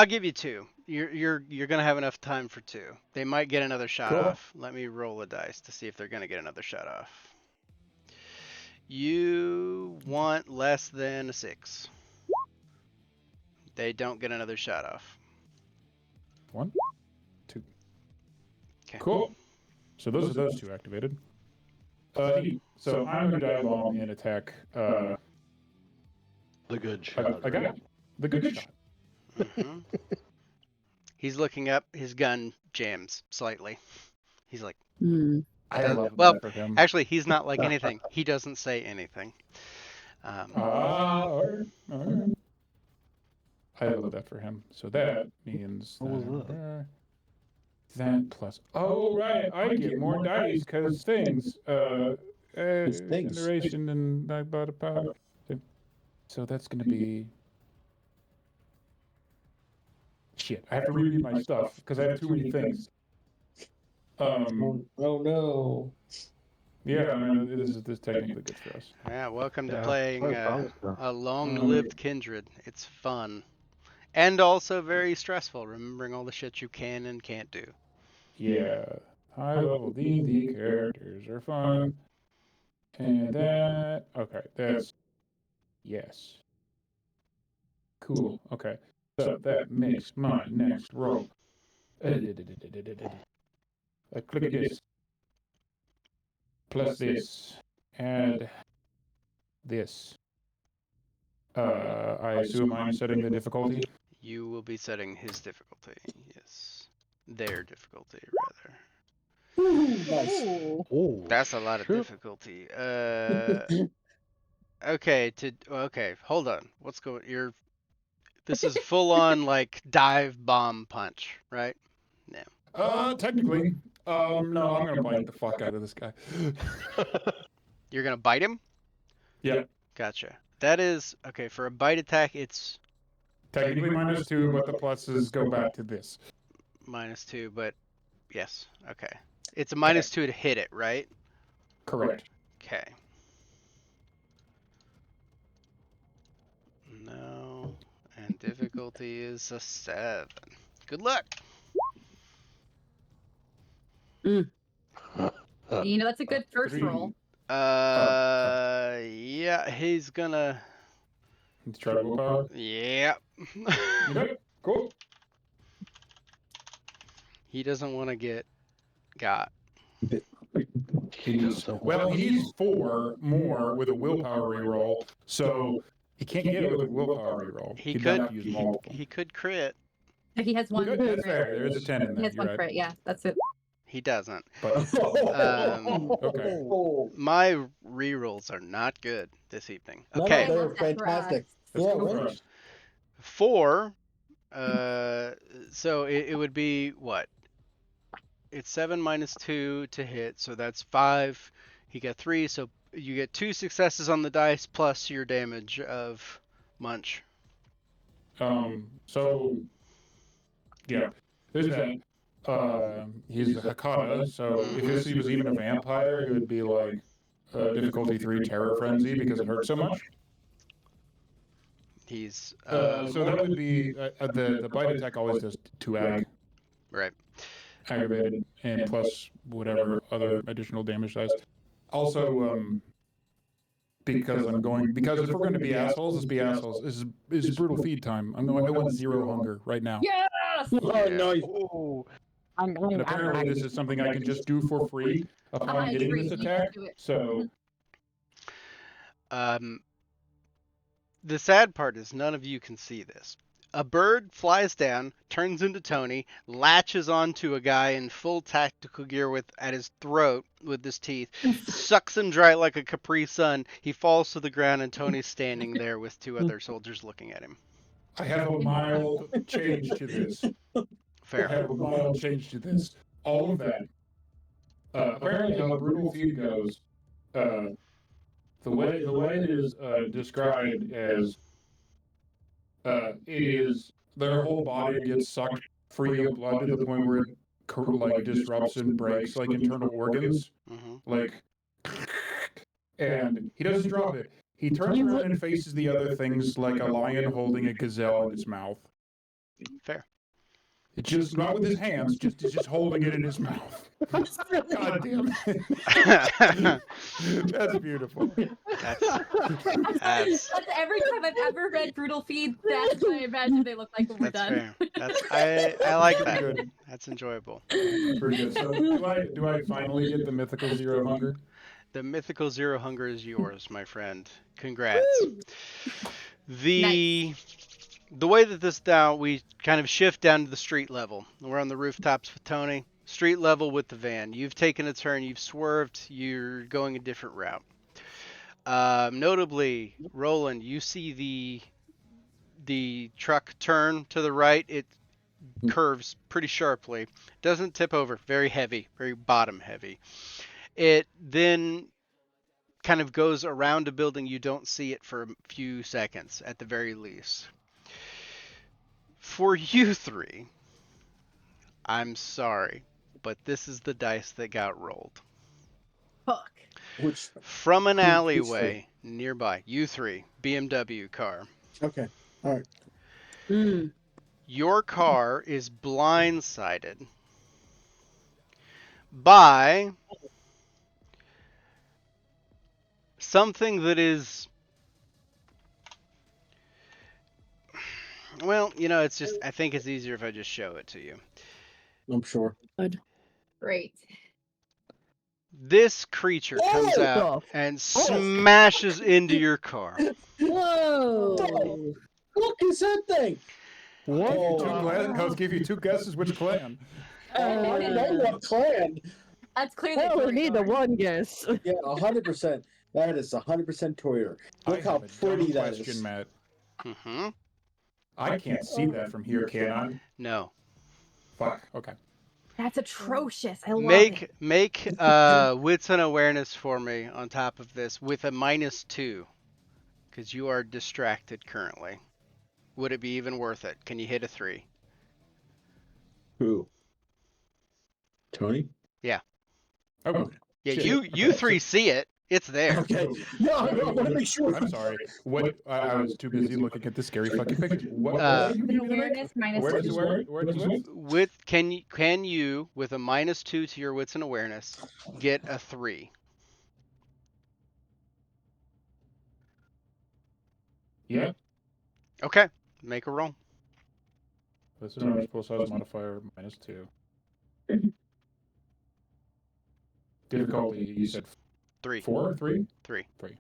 give you two. You're gonna have enough time for two. They might get another shot Cool. off. Let me roll a dice to see if they're gonna get another shot off. You want less than a 6. They don't get another shot off. 1, 2. Okay. Cool. So those are those two activated. So I'm gonna dive bomb and attack. The good shot. I got it. The good shot. Mhm. He's looking up. His gun jams slightly. He's like, I love well, that for him. actually, he's not like anything. He doesn't say anything. All right. I love that for him. So that means What was that? that plus. Oh right, I get more dice because things. It's things. Generation and I bought a power. So that's gonna be. Shit, I have to reread my stuff because I have too many things. Oh no. Yeah, I mean, this is technically good for us. Yeah, welcome to Yeah, playing probably sounds good. a long-lived kindred. It's fun. And also very stressful, remembering all the shit you can and can't do. Yeah, high level D&D characters are fun. And that, okay, that's, yes. Cool, okay. So that makes my next roll. Click this. Plus this. Add this. I assume I'm setting the difficulty. You will be setting his difficulty. Yes. Their difficulty, rather. Nice. Oh, That's a lot of shit. difficulty. Okay, hold on. What's going this is full on like dive bomb punch, right? Technically. No, I'm gonna bite the fuck out of this guy. You're gonna bite him? Yeah. Gotcha. That is okay, for a bite attack it's Technically -2, but the pluses go back to this. -2, but yes, okay. It's a -2 to hit it, right? Correct. Okay. No, and difficulty is a 7. Good luck. You know, that's a good first 3. roll. Yeah, he's gonna. Let's try willpower. Yeah. Okay, cool. He doesn't want to get got. Well, he's 4 more with a willpower reroll, so he can't get it with a willpower reroll. He He'd could. have to use multiple. He could crit. He has one. Good, that's fair. There is a 10 in He there. has You're one right. crit. Yeah, that's it. He doesn't. But Okay. My rerolls are not good this evening. No, Okay. they're That's for us. fantastic. that's Yeah, cool for right. us. 4. So it would be what? It's 7 -2 to hit, so that's 5. He got 3, so you get 2 successes on the dice plus your damage of munch. So yeah, there's that. He's a Hakata, so if he was even a vampire, it would be like difficulty 3 terror frenzy because it hurts so much. He's So that would be the bite attack always does 2 ag right. aggravated and plus whatever other additional damage dice. Also, because if we're going to be assholes, let's be assholes. This is brutal feed time. I want 0 hunger right now. Yes. Oh, nice. Oh, And apparently this is something I can just do for free upon I getting agree, this you should attack. do it. So The sad part is none of you can see this. A bird flies down, turns into Tony, latches onto a guy in full tactical gear at his throat with his teeth, sucks him dry like a Capri Sun. He falls to the ground, and Tony's standing there with 2 other soldiers looking at him. I have a mild change to this. I Fair. have a mild change to this. All of that. Apparently, how brutal feed goes, the way it is described as it is their whole body gets sucked free of blood to the point where it like disrupts and breaks like internal organs, like, and he doesn't drop it. He turns around and faces the other things like a lion holding a gazelle in its mouth. Fair. It's just not with his hands, he's just holding it in his mouth. God damn it. That's beautiful. That's That's every time I've ever read Brutal Feed, that's what I imagine they look like when we're done. fair. I like that. Good. That's enjoyable. Pretty good. So do I finally get the mythical 0 hunger? The mythical 0 hunger is yours, my friend. Congrats. The way that this now, we kind of shift down to the street level. We're on the rooftops with Tony. Street level with the van. You've taken a turn. You've swerved. You're going a different route. Notably, Roland, you see the truck turn to the right. It curves pretty sharply. Doesn't tip over. Very heavy. Very bottom heavy. It then kind of goes around a building. You don't see it for a few seconds at the very least. For you 3, I'm sorry, but this is the dice that got rolled. Fuck. Which? From an Which alleyway nearby, you 3, BMW car. Okay. All right. Your car is blindsided by something that is, well, it's just, I think it's easier if I just show it to you. I'm sure. Great. This creature comes out and smashes into your car. Whoa! Look, it's that thing. I'll give you 2 guesses which clan. I don't know what clan. That's clearly. I only need the Beauregard. one guess. Yeah, 100%. That is 100% Toyer. Look how pretty that is. Question, Matt. Mm-hmm. I can't see that from here, can I? No. Fuck. Okay. That's atrocious. I love it. Make wits and awareness for me on top of this with a -2, because you are distracted currently. Would it be even worth it? Can you hit a 3? Who? Tony? Yeah. Oh, Yeah, shit. you 3 see it. It's there. Okay. No, I want to make sure. I'm sorry. What? I was too busy looking at the scary fucking picture. What? An awareness minus Awareness, two. awareness. Can you with a -2 to your wits and awareness get a 3? Yeah. Okay, make a roll. This is our full size modifier -2. Difficulty. You said 3. 4, 3. 3. 3.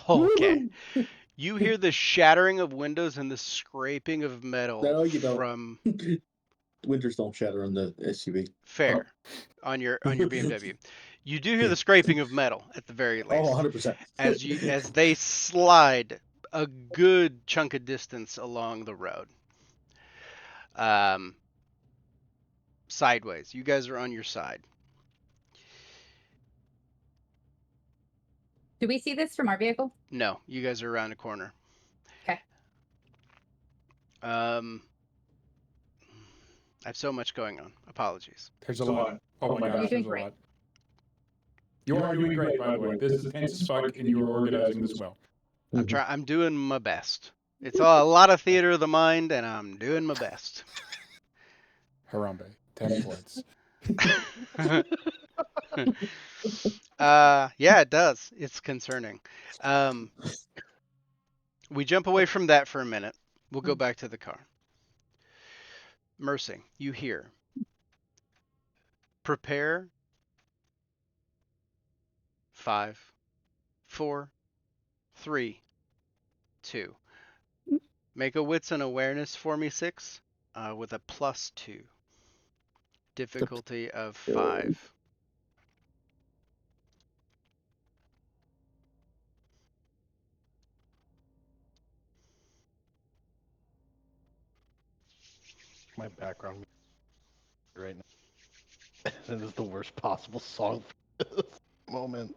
Okay. You hear the shattering of windows and the scraping of metal No, you don't. from Winters don't shatter on the SUV. fair on your BMW. You do hear the scraping of metal at the very least. Oh, 100%. as they slide a good chunk of distance along the road. Sideways. You guys are on your side. Do we see this from our vehicle? No, you guys are around a corner. Okay. I have so much going on. Apologies. There's a lot. Oh my You're gosh, doing there's a great. lot. You are doing great, by the way. This is tense as fuck, and you are organizing this well. I'm doing my best. It's a lot of theater of the mind, and I'm doing my best. Harambe, 10 points. Yeah, it does. It's concerning. We jump away from that for a minute. We'll go back to the car. Mercy, you hear. Prepare. 5, 4, 3, 2. Make a wits and awareness for me, 6, with a +2. Difficulty of 5. My background music right now. It is the worst possible song for this moment.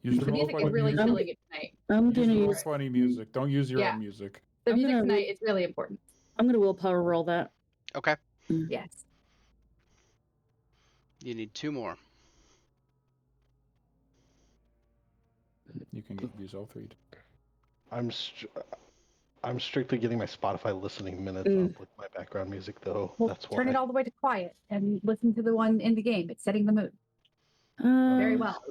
Use The the music is roll-funny really music. killing it tonight. I'm Use gonna the use. roll-funny music. Don't use your Yeah. own music. The I'm music gonna tonight is really important. I'm gonna willpower roll that. Okay. Yes. You need 2 more. You can use all 3. I'm strictly getting my Spotify listening minutes up with my background music, though. Well, That's why. turn it all the way to quiet and listen to the one in the game. It's setting the mood very well.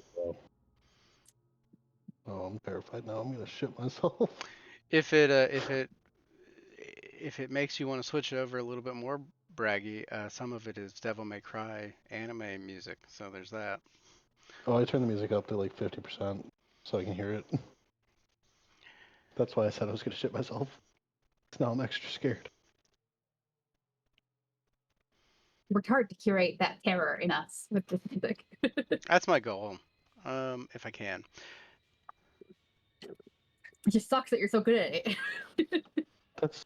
Oh, I'm terrified now. I'm gonna shit myself. If it makes you want to switch it over a little bit more braggy, some of it is Devil May Cry anime music, so there's that. Oh, I turned the music up to like 50% so I can hear it. That's why I said I was gonna shit myself. Now I'm extra scared. Worked hard to curate that terror in us with this music. That's my goal, if I can. It just sucks that you're so good at it. That's.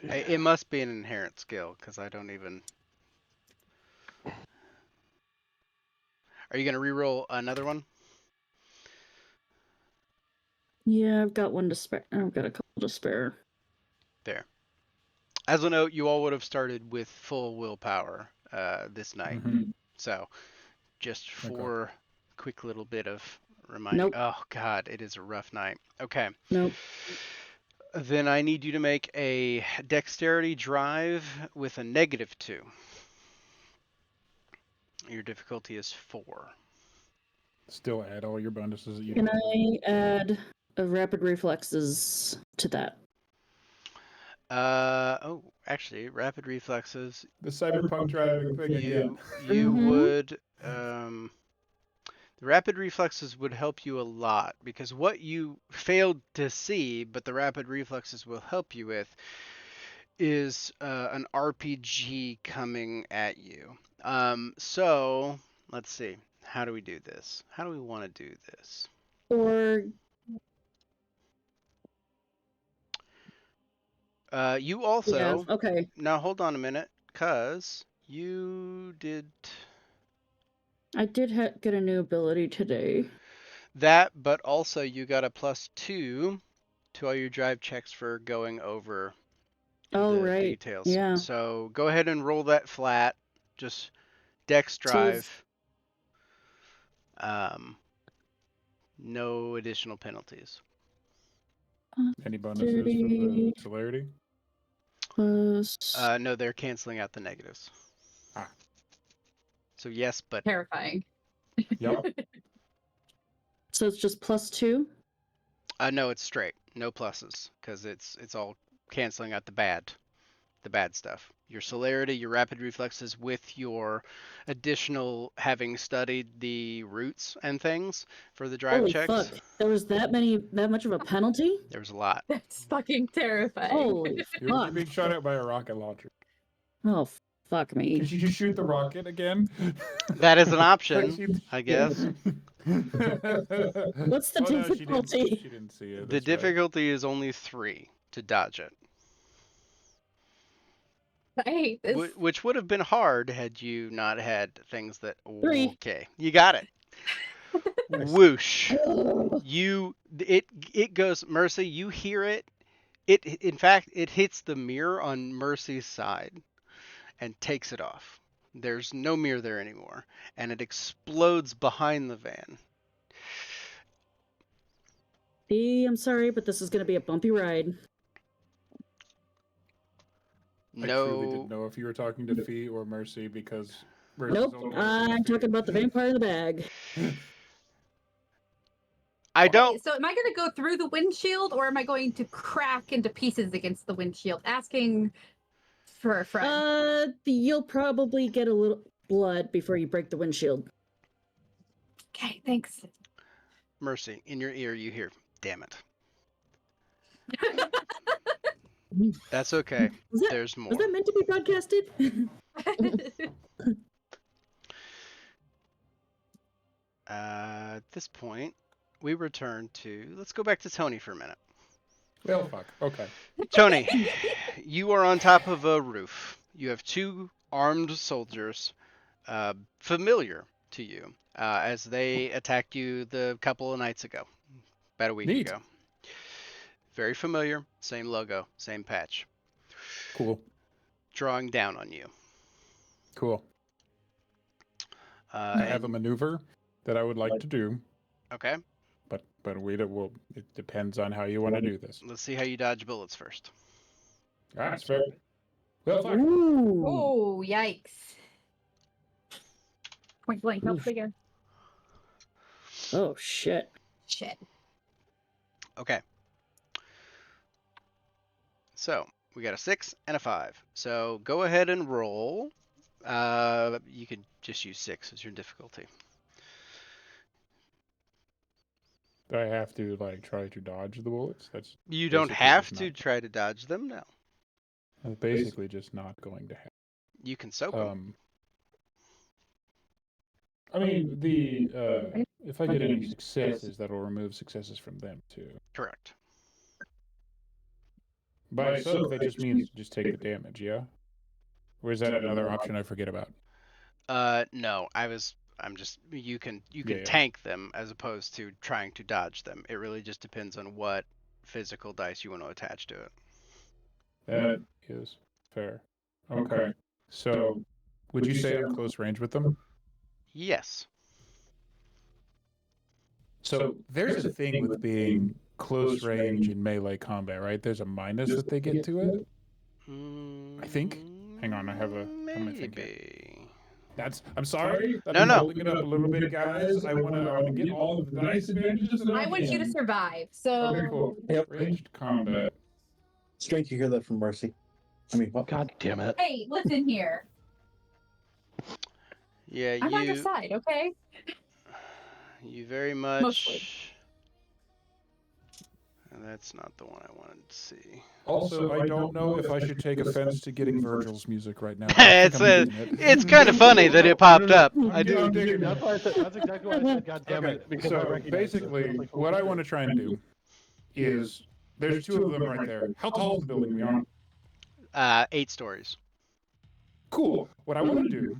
It must be an inherent skill, because I don't even... Are you going to reroll another one? Yeah, I've got one to spare. I've got a couple to spare. There. As a note, you all would have started with full willpower this night. Mhm. So, just for a quick little bit of reminding. Nope. Oh, God, it is a rough night. Okay. Nope. Then I need you to make a dexterity drive with a -2. Your difficulty is 4. Still add all your bonuses that you Can get. I add a rapid reflexes to that? Oh, actually, rapid reflexes. The cyberpunk driving thing again. You Mhm. would the rapid reflexes would help you a lot, because what you failed to see, but the rapid reflexes will help you with, is an RPG coming at you. So let's see. How do we do this? How do we want to do this? Or You also yeah, okay. Now hold on a minute, cause you did I did get a new ability today. that, but also you got a +2 to all your drive checks for going over Oh, the right. details. Yeah. So go ahead and roll that flat. Just dex drive. No additional penalties. Any bonuses for the celerity? Plus No, they're canceling out the negatives. Ah. So yes, but Terrifying. Yep. so it's just +2? no, it's straight. No pluses, because it's all canceling out the bad stuff. Your celerity, your rapid reflexes, with your additional having studied the routes and things for the drive Holy checks. fuck. There was that much of a penalty? There was a lot. That's fucking terrifying. Holy You're fuck. being shot at by a rocket launcher. Oh, fuck me. Could you shoot the rocket again? That is an option, I guess. What's the Oh, no, difficulty? she didn't see it. The That's right. difficulty is only 3 to dodge it, I hate this. which would have been hard had you not had things that. 3. Okay, you got it. Whoosh. It goes, Mercy, you hear it. In fact, it hits the mirror on Mercy's side and takes it off. There's no mirror there anymore, and it explodes behind the van. Fee, I'm sorry, but this is going to be a bumpy ride. I truly didn't know if you were talking to Fee or Mercy because. Mercy's Nope, only I'm talking about the vampire in the bag. I Okay, don't. so am I going to go through the windshield, or am I going to crack into pieces against the windshield? Asking for a friend. You'll probably get a little blood before you break the windshield. Okay, thanks. Mercy, in your ear, you hear, "Damn it." That's okay. There's more. Was that meant to be broadcasted? At this point, we return to. Let's go back to Tony for a minute. Well, fuck. Okay. Tony, you are on top of a roof. You have 2 armed soldiers, familiar to you, as they attacked you the couple of nights ago, about a week Neat. ago. Very familiar, same logo, same patch. Cool. Drawing down on you. Cool. I have a maneuver that I would like to do, Okay, but it depends on how you want to do this. let's see how you dodge bullets first. That's fair. Well, fuck. Ooh. Oh, yikes. Point blank, no figure. Oh, shit. Shit. Okay. So, we got a 6 and a 5. So, go ahead and roll. You could just use 6 as your difficulty. Do I have to like try to dodge the bullets? That's You don't basically have just to not- try to dodge them, no. that's basically just not going to happen. You can soak them. I mean, if I get any successes, that'll remove successes from them too. Correct. By soak, that just means just take the damage, yeah? Or is that another option I forget about? No, you can Yeah. tank them as opposed to trying to dodge them. It really just depends on what physical dice you want to attach to it. That is fair. Okay. So, would you say I'm close range with them? Yes. So, there's a thing with being close range in melee combat, right? There's a minus that they get to it. I think. Hang on, I have a. I'm gonna think here. Maybe. I'm sorry. No, I'm no. holding it up a little bit, guys. I wanna get all of the dice advantages. That I want you to can. survive, so Okay, cool. Yep. Ranged combat. Strange to hear that from Mercy. I mean, what? God damn it. hey, listen here. Yeah, I'm on your side, okay? you very much. Mostly. That's not the one I wanted to see. Also, I don't know if I should take offense to getting Virgil's music right now. It's kind of funny that it popped up. I do. I'm digging That's it. why I said, that's exactly why I said, God damn Okay, it. Because I so recognized it. basically, I was like, what holy I want to shit. try and do is there's 2 of them right there. How tall is the building we on? 8 stories. Cool. What I want to do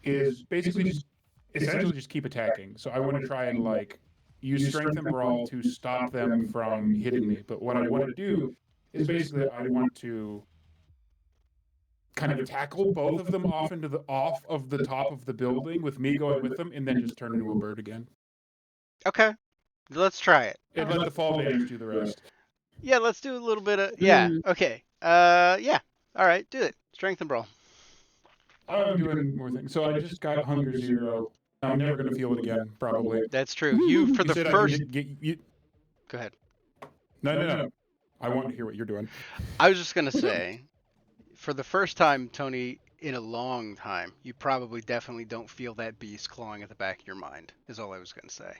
is basically just essentially just keep attacking. So I want to try and like use strength and brawl to stop them from hitting me. But what I want to do is basically I want to kind of tackle both of them off of the top of the building with me going with them, and then just turn into a bird again. Okay. Let's try it. And let the fall damage do the rest. Yeah, let's do a little bit of. Yeah. Okay. Yeah. All right. Do it. Strength and brawl. I'm doing more things. So I just got Hunger 0. I'm never going to feel it again, probably. That's true. You for You the said I first. could get. Go ahead. No. I want to hear what you're doing. I was just gonna say, for the first time, Tony, in a long time, you probably definitely don't feel that beast clawing at the back of your mind. Is all I was gonna say.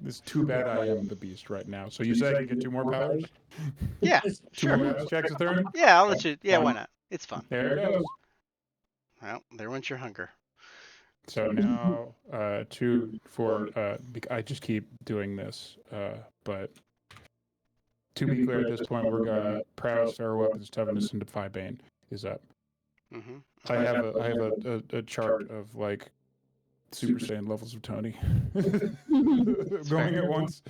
It's too bad I am the beast right now. So you said I can get 2 more powers? Yeah. 2 Sure. more powers checks a turn? Yeah, I'll let you. Yeah, why not? It's fun. There it goes. Well, there went your hunger. So now 2 for I just keep doing this, but to be clear, at this point, we're gonna prowess, fair weapons, toughness, and defy bane is up. Mm-hmm. I have a chart of like Super Saiyan levels of Tony going at once.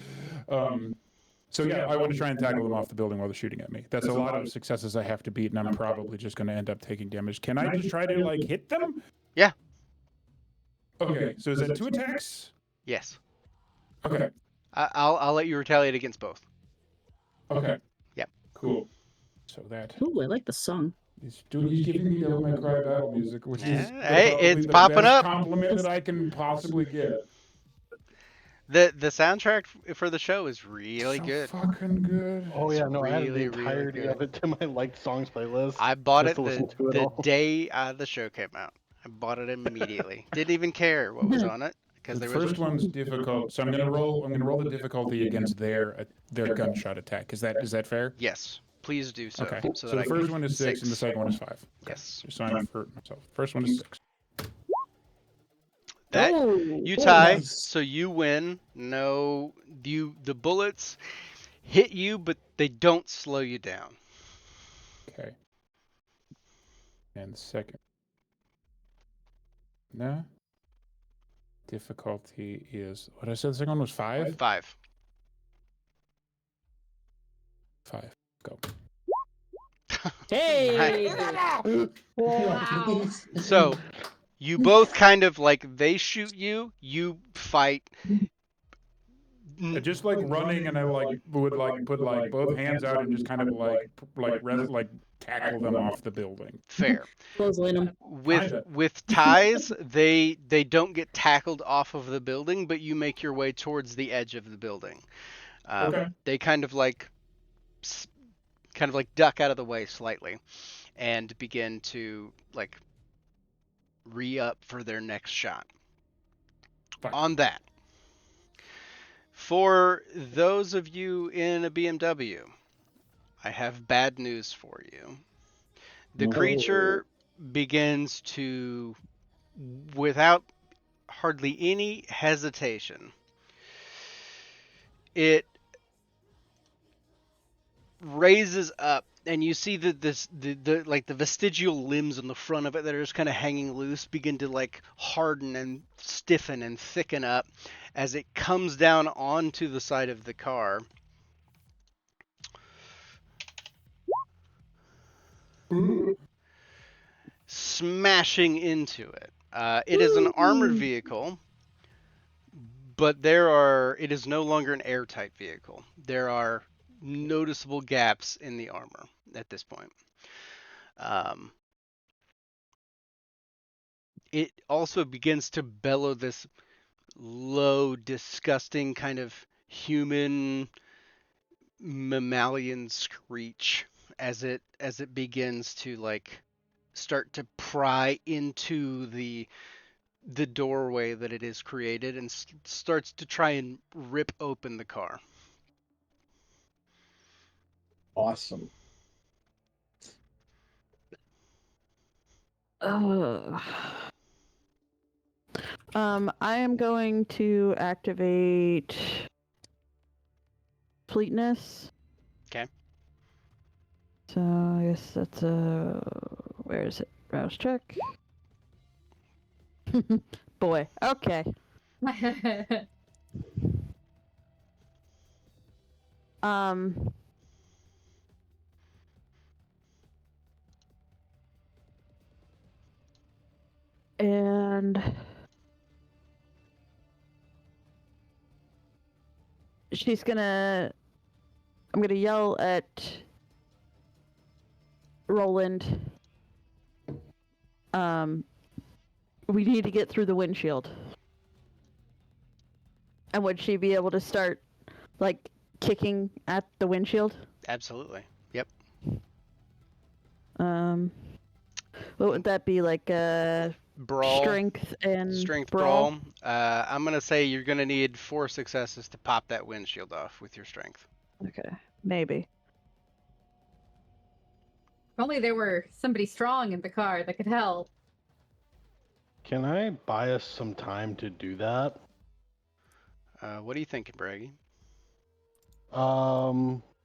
So yeah, I want to try and tackle them off the building while they're shooting at me. That's a lot of successes I have to beat, and I'm probably just going to end up taking damage. Can I just try to like hit them? Yeah. Okay, so is that 2 attacks? Yes. Okay. I'll let you retaliate against both. Okay. Yep. Cool. So that Ooh, I like the song. he's giving me Devil May Cry battle music, which is Hey, probably it's the popping best up. compliment that I can possibly get. The soundtrack for the show is really So good. fucking good. Oh It's yeah, no, I added the really, really entirety of good. it to my liked songs playlist. I bought just it to listen to it the all. day the show came out. I bought it immediately. Didn't even care what was on it because The there was first one's difficult, so I'm gonna roll the difficulty against their gunshot attack. Is that fair? Yes, please do so. Okay. So So that the I first can one is 6 and the second one is 5. Okay. Yes. Just so I'm hurting myself. First one is 6. That Oh, you Oh, tie, nice. so you win. No, the bullets hit you, but they don't slow you down. Okay. And the second. No. Difficulty is what I said. The second one was 5. 5. 5. Go. hey! Wow. So you both kind of like they shoot you, you fight. Just like running, and I would put both hands out and just kind of tackle them off the building. Fair. Clothesline 'em. Kinda. With ties, they don't get tackled off of the building, but you make your way towards the edge of the building. Okay. They kind of like duck out of the way slightly, and begin to like re-up for their next shot. Fine. On that, for those of you in a BMW, I have bad news for you. The No. creature begins to, without hardly any hesitation, it raises up, and you see that the vestigial limbs on the front of it that are just kind of hanging loose begin to like harden and stiffen and thicken up as it comes down onto the side of the car. Smashing into it. It is an armored vehicle, but it is no longer an airtight vehicle. There are noticeable gaps in the armor at this point. It also begins to bellow this low, disgusting kind of human mammalian screech as it begins to like start to pry into the doorway that it has created and starts to try and rip open the car. Awesome. I am going to activate Fleetness. Okay. So I guess that's a where is it? Rouse check. Boy. Okay. And I'm gonna yell at Roland. We need to get through the windshield. And would she be able to start like kicking at the windshield? Absolutely. Yep. What would that be, like Brawl. strength and brawl. I'm gonna say you're gonna need 4 successes to pop that windshield off with your strength. Okay, maybe. If only there were somebody strong in the car that could help. Can I buy us some time to do that? What are you thinking, Braggy?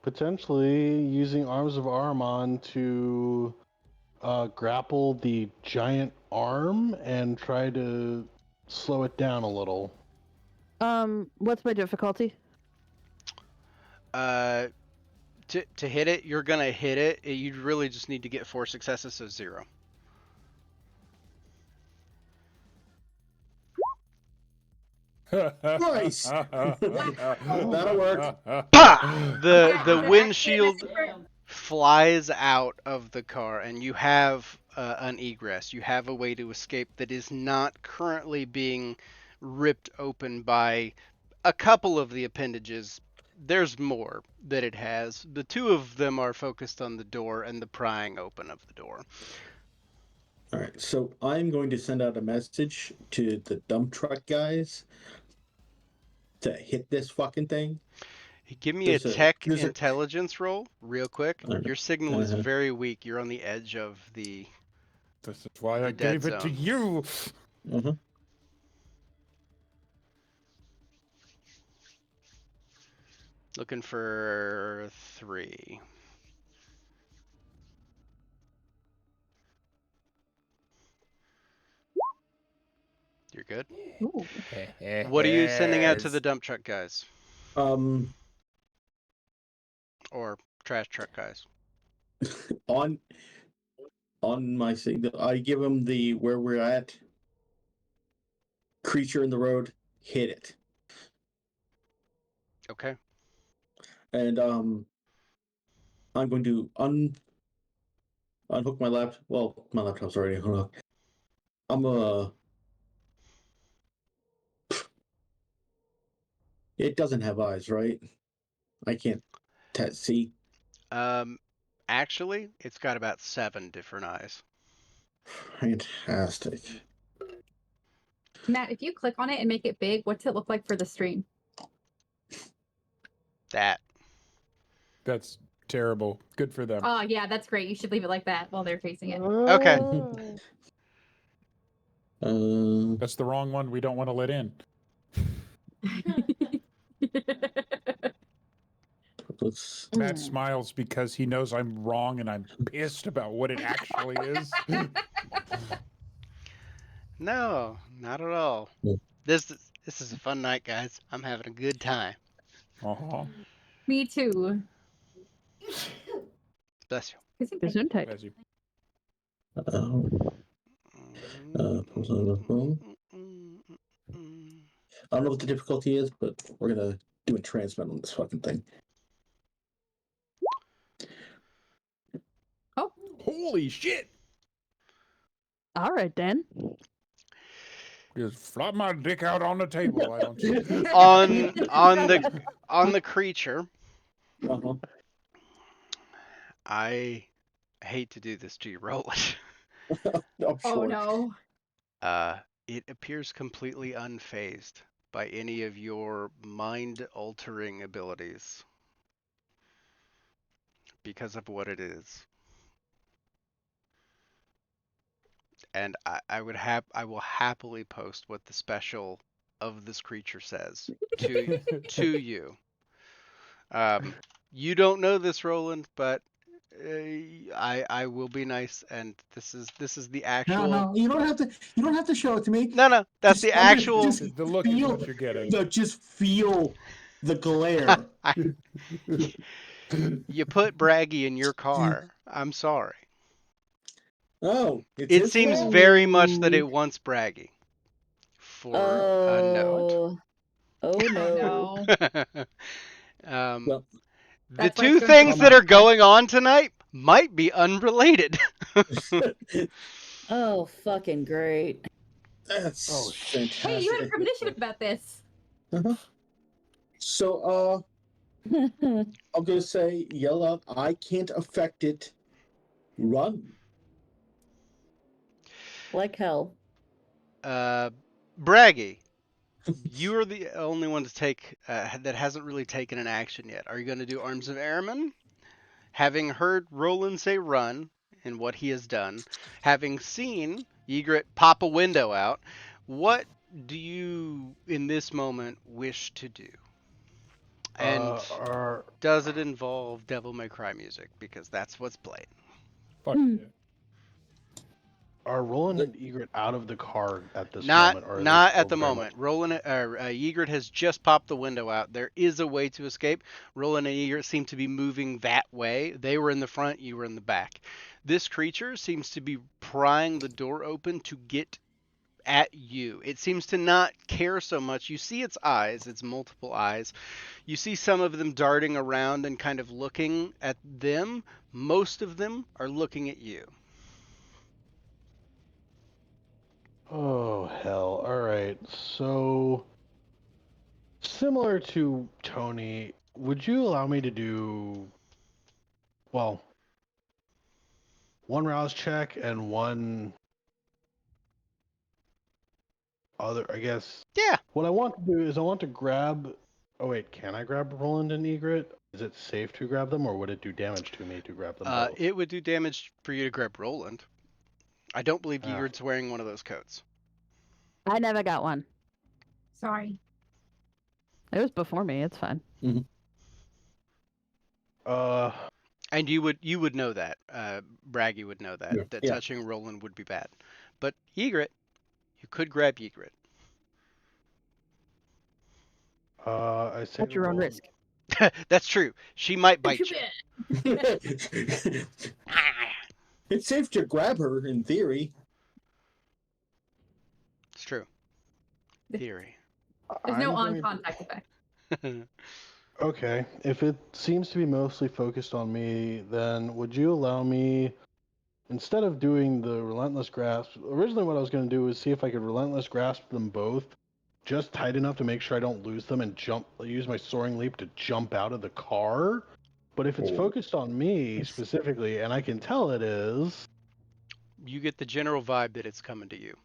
Potentially using Arms of Ahriman to grapple the giant arm and try to slow it down a little. What's my difficulty? To hit it, you're gonna hit it. You really just need to get 4 successes, so 0. Nice. That'll work. Pah! The Yeah, is it actually windshield a message flies out of the car, and you have an egress. You have a way to escape that is not currently being ripped open by a couple of the appendages. There's more that it has. The two of them are focused on the door and the prying open of the door. All right, so I'm going to send out a message to the dump truck guys to hit this fucking thing. Give me a There's tech there's intelligence roll, real quick. Alright. Your signal is Uh-huh. very weak. You're on the edge of the. This is why I The dead gave it to zone. you. Uh-huh. Looking for 3. You're good. Ooh. What are you sending out to the dump truck guys Um, or trash truck guys? on my signal, I give them the where we're at. Creature in the road, hit it, Okay. and I'm going to unhook my laptop. Well, my laptop's already unhooked. It doesn't have eyes, right? I can't see. Actually, it's got about 7 different eyes. Fantastic. Matt, if you click on it and make it big, what's it look like for the stream? That. That's terrible. Good for them. Oh yeah, that's great. You should leave it like that while they're facing it. Okay. That's the wrong one we don't want to let in. Let's. Matt smiles because he knows I'm wrong and I'm pissed about what it actually is. No, not at all. Yeah. This is a fun night, guys. I'm having a good time. Uh-huh. Me too. Bless you. Gesundheit. As you- I don't know what the difficulty is, but we're gonna do a transmit on this fucking thing. Oh, Holy shit! All right then. Just flop my dick out on the table. I don't see. On the creature, Uh-huh. I hate to do this to you, Roland. Oh, oh sure. no. It appears completely unfazed by any of your mind-altering abilities because of what it is. And I will happily post what the special of this creature says to you. You don't know this, Roland, but I will be nice, and this is the actual. No, you don't have to show it to me. No, that's Just the actual. just The look is feel, what you're getting. no, just feel the glare. You put Braggy in your car. I'm sorry. Oh, it's It his seems fault? very much that it wants Braggy. For a note. Oh no. No. Well, The That's why two it's going things to that be are going on tonight might be unrelated. Oh, fucking great. that's Oh, fantastic. Hey, you had a premonition about this. Uh-huh. So, I'm gonna say, yell out, I can't affect it. Run. Like hell. Braggy, you are the only one to take that hasn't really taken an action yet. Are you going to do Arms of Airman? Having heard Roland say run and what he has done, having seen Ygritte pop a window out, what do you in this moment wish to do? And does it involve Devil May Cry music? Because that's what's playing. Fuck yeah. Are Roland and Egret out of the car at this Not moment? Or are they not still at the very moment. much- Roland Ygritte has just popped the window out. There is a way to escape. Roland and Ygritte seem to be moving that way. They were in the front, you were in the back. This creature seems to be prying the door open to get at you. It seems to not care so much. You see its eyes, its multiple eyes. You see some of them darting around and kind of looking at them. Most of them are looking at you. Oh, hell. All right. So, similar to Tony, would you allow me to do, well, one rouse check and one other, I guess? Yeah. What I want to do is I want to grab. Oh, wait, can I grab Roland and Egret? Is it safe to grab them, or would it do damage to me to grab them both? It would do damage for you to grab Roland. I don't believe Ah. Egret's wearing one of those coats. I never got one. Sorry. It was before me. It's fine. And you would know that. Braggy would know that. Yeah. That Yeah. touching Roland would be bad. But Egret, you could grab Egret. I say At to your own Roland- risk. That's true. She might bite you. It's safe to grab her in theory. It's true. Theory. There's no I'm going to- on-contact effect. Okay, if it seems to be mostly focused on me, then would you allow me, instead of doing the relentless grasp, originally what I was going to do was see if I could relentless grasp them both, just tight enough to make sure I don't lose them and use my soaring leap to jump out of the car. But if it's Oh. focused on me specifically, and I can tell it is, You get the general vibe that it's coming to you.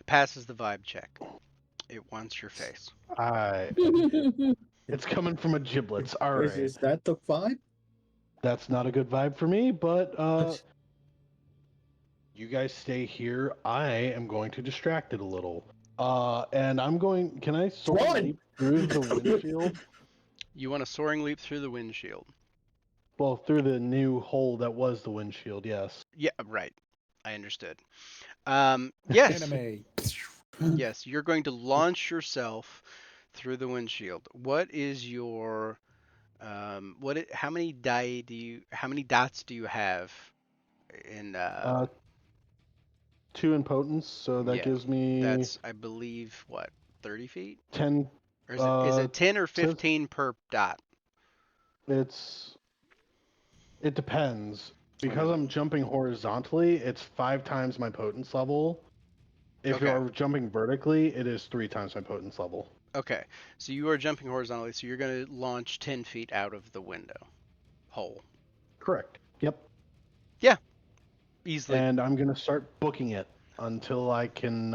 It passes the vibe check. It wants your face. it's coming from a giblets. All Is, right, is that the vibe? that's not a good vibe for me, but you guys stay here. I am going to distract it a little. And I'm going. Can I soar Run! leap through the windshield? You want a soaring leap through the windshield. Well, through the new hole that was the windshield. Yes. Yeah, right. I understood. Yes. Anime. Yes, you're going to launch yourself through the windshield. What is your how many dots do you have in 2 in potence, so that yeah, gives me that's I believe what, 30 feet? 10. Or is it 10 or says- 15 per dot? It depends. Because Okay. I'm jumping horizontally, it's 5 times my potence level. If Okay. you're jumping vertically, it is 3 times my potence level. Okay. So you are jumping horizontally, so you're going to launch 10 feet out of the window hole. Correct. Yep. Easily. And I'm gonna start booking it until I can.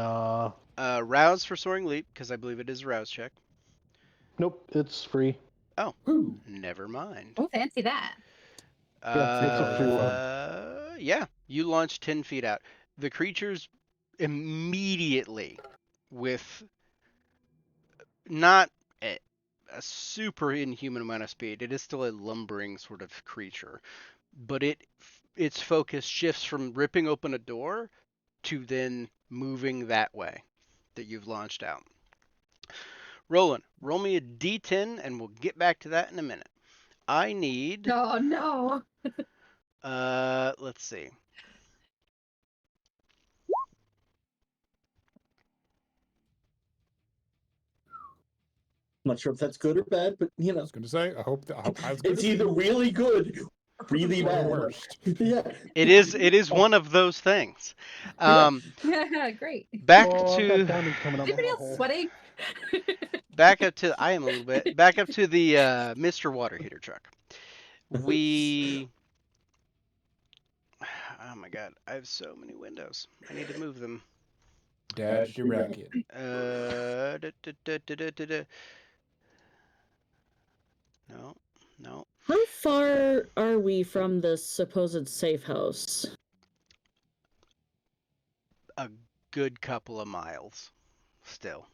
Rouse for soaring leap, because I believe it is a rouse check. Nope, it's free. Woo. Never mind. Oh, fancy that. Yeah, it's a free one. Yeah, you launch 10 feet out. The creatures immediately, with not a super inhuman amount of speed, it is still a lumbering sort of creature, but its focus shifts from ripping open a door to then moving that way that you've launched out. Roland, roll me a d10 and we'll get back to that in a minute. I need Oh no. let's see. I'm not sure if that's good or bad, but I was going to say, I hope that's good. it's either really good or really Or bad. worst. Yeah. It is one of those things. Great. Back Oh, I've got to diamonds coming up Anybody my else hole. sweating? back up to I am a little bit back up to the Mr. Water Heater truck. We oh my god, I have so many windows. I need to move them. Dad's your racket. No. How far are we from the supposed safe house? A good couple of miles still.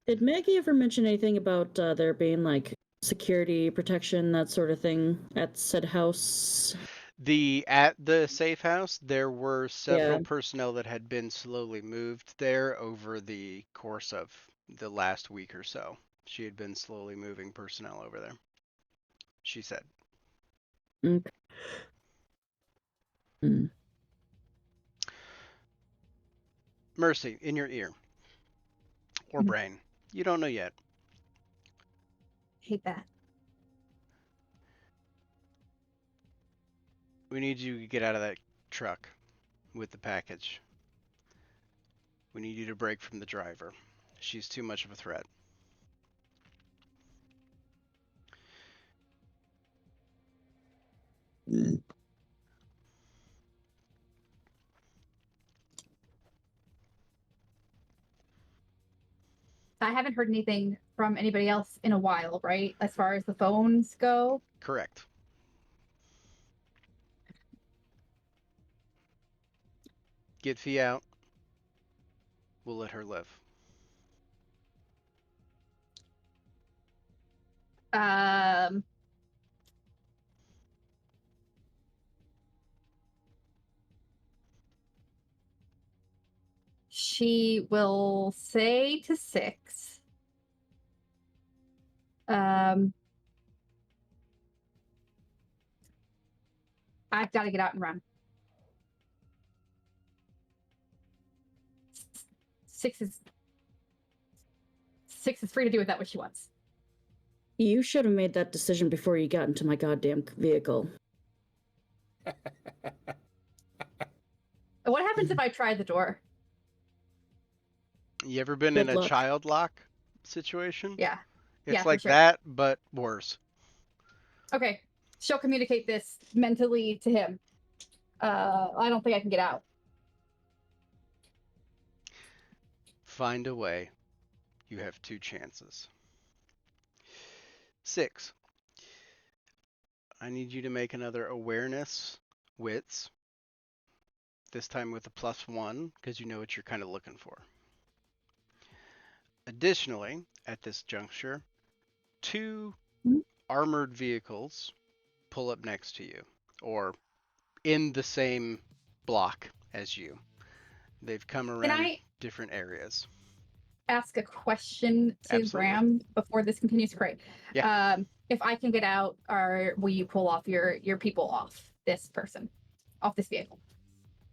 Did Maggie ever mention anything about there being like security protection, that sort of thing at said house? At the safe house, there were several Yeah. personnel that had been slowly moved there over the course of the last week or so. She had been slowly moving personnel over there. She said. Okay. Mercy, in your ear. Or brain. You don't know yet. Hate that. We need you to get out of that truck with the package. We need you to break from the driver. She's too much of a threat. Mm. I haven't heard anything from anybody else in a while, right? As far as the phones go. Correct. Get Fee out. We'll let her live. She will say to 6. I've got to get out and run. 6 is free to do with that what she wants. You should have made that decision before you got into my goddamn vehicle. What happens if I try the door? You ever been Good in a luck. child lock situation? Yeah. It's yeah, for like sure. that, but worse. Okay. She'll communicate this mentally to him. I don't think I can get out. Find a way. You have 2 chances. 6. I need you to make another awareness wits. This time with a +1, because you know what you're kind of looking for. Additionally, at this juncture, 2 armored vehicles pull up next to you, or in the same block as you. They've come around I- different areas. Ask a question to Absolutely. Graham before this continues. Great. Yeah. If I can get out, or will you pull off your people off this person, off this vehicle?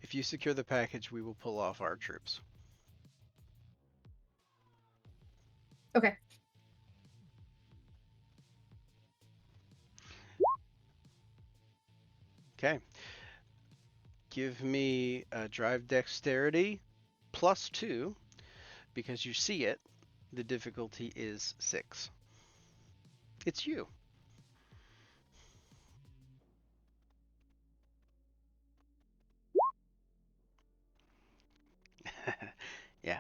If you secure the package, we will pull off our troops. Okay. Okay. Give me a drive dexterity +2, because you see it. The difficulty is 6. It's you. Yeah.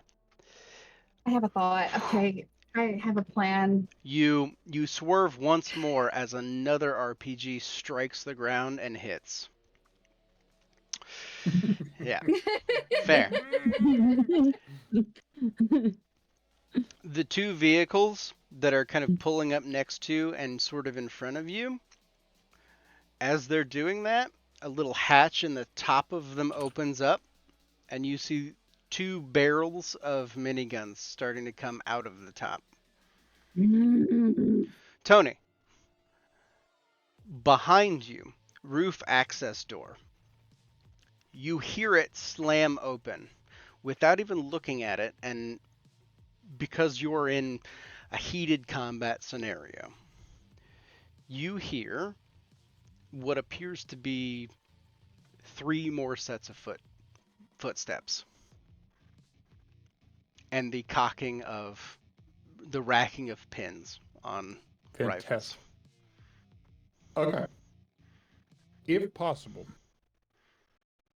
I have a thought. Okay. I have a plan. You swerve once more as another RPG strikes the ground and hits. Yeah. Fair. The 2 vehicles that are kind of pulling up next to and sort of in front of you, as they're doing that, a little hatch in the top of them opens up, and you see 2 barrels of miniguns starting to come out of the top. Tony, behind you, roof access door. You hear it slam open without even looking at it, and because you're in a heated combat scenario, you hear what appears to be 3 more sets of footsteps, and the cocking of the racking of pins on rifles. Fantastic. Okay. If possible,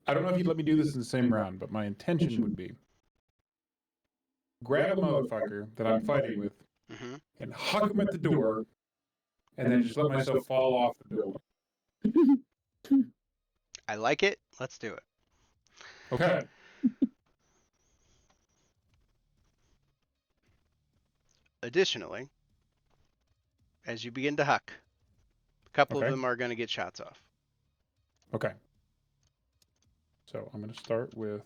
I don't know if you'd let me do this in the same round, but my intention would be grab a motherfucker that I'm fighting with Mm-hmm. and huck him at the door, and then just let myself fall off the building. I like it. Let's do it. Okay. Additionally, as you begin to huck, a couple Okay. of them are going to get shots off. Okay. So I'm going to start with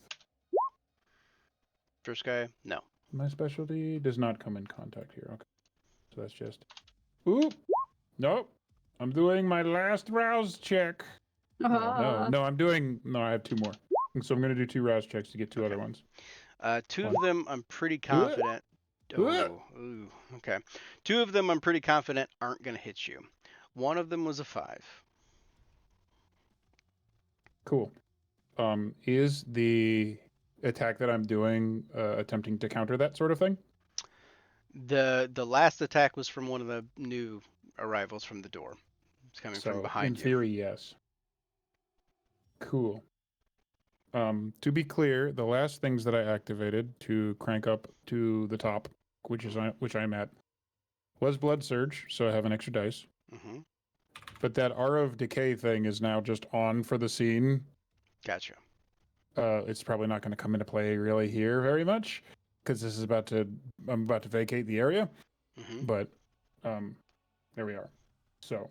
First guy, no. my specialty does not come in contact here. Okay. So that's just. Oop. Nope. I'm doing my last rouse check. No, I'm doing. No, I have 2 more. So I'm going to do 2 rouse checks to get 2 other ones. Two of One. them I'm pretty confident. Oh, ooh, okay. Two of them I'm pretty confident aren't going to hit you. One of them was a 5. Cool. Is the attack that I'm doing attempting to counter that sort of thing? The last attack was from one of the new arrivals from the door. It's coming from So, behind in you. theory, yes. Cool. To be clear, the last things that I activated to crank up to the top, which I'm at, was Blood Surge, so I have an extra dice. Mm-hmm. But that Aura of Decay thing is now just on for the scene. Gotcha. It's probably not going to come into play really here very much, because I'm about to vacate the area. Mm-hmm. But there we are. So,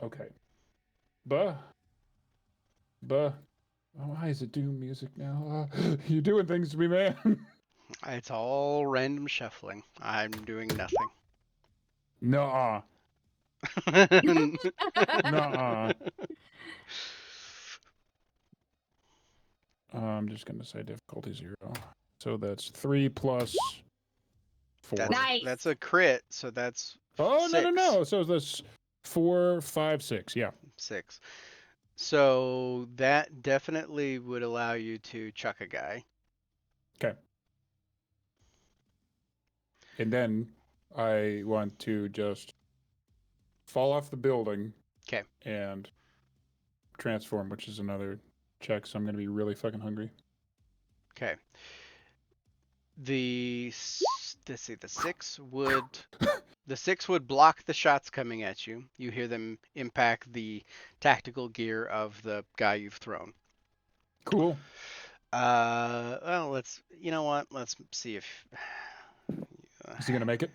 okay. Buh. Oh, why is it doom music now? You're doing things to me, man. It's all random shuffling. I'm doing nothing. Nuh-uh. Nuh-uh. I'm just going to say difficulty 0. So that's 3 plus 4. Nice. That's a crit, so that's Oh, 6. no. So that's 4, 5, 6. Yeah. 6. So that definitely would allow you to chuck a guy. Okay. And then I want to just fall off the building. 'Kay. And transform, which is another check, so I'm going to be really fucking hungry. Okay. Let's see, the 6 would block the shots coming at you. You hear them impact the tactical gear of the guy you've thrown. Cool. Well, let's see if Is he going to make it?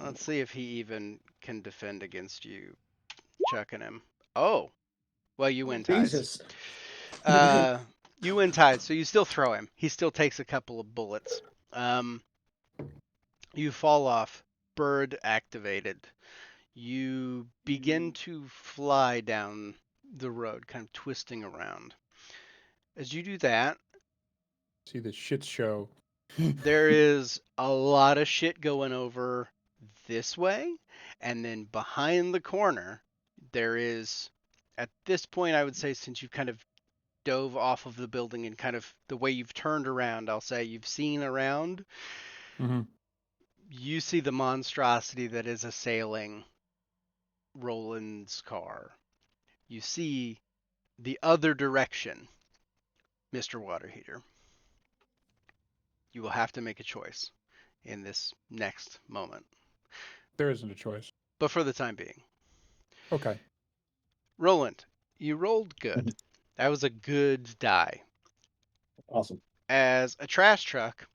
let's see if he even can defend against you chucking him. Oh. Well, you win ties. Jesus. You win ties, so you still throw him. He still takes a couple of bullets. You fall off, bird activated. You begin to fly down the road, kind of twisting around. As you do that, See the shit show. there is a lot of shit going over this way, and then behind the corner, there is, at this point, I would say, since you've kind of dove off of the building and kind of the way you've turned around, I'll say you've seen around, Mm-hmm. you see the monstrosity that is assailing Roland's car. You see the other direction, Mr. Waterheater. You will have to make a choice in this next moment, There isn't a choice. but for the time being. Okay. Roland, you rolled good. That was a good die. Awesome. As a trash truck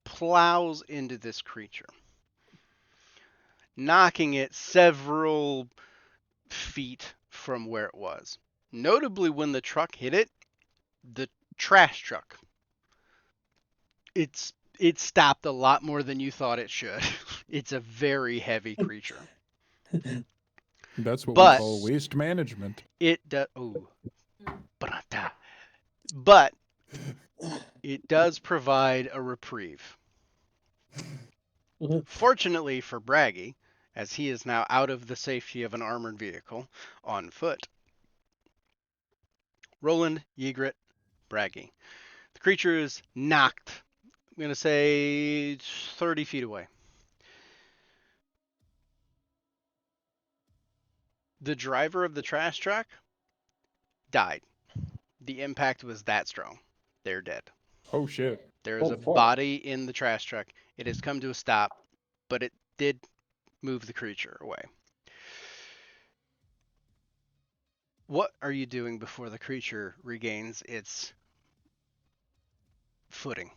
plows into this creature, knocking it several feet from where it was. Notably, when the truck hit it, the trash truck, it stopped a lot more than you thought it should. It's a very heavy creature. That's what But- we call waste management. It does. But it does provide a reprieve. Fortunately for Braggy, as he is now out of the safety of an armored vehicle on foot. Roland, Ygritte, Braggy. The creature is knocked, I'm going to say 30 feet away. The driver of the trash truck died. The impact was that strong. They're dead. Oh shit. There is Oh, a fuck. body in the trash truck. It has come to a stop, but it did move the creature away. What are you doing before the creature regains its footing?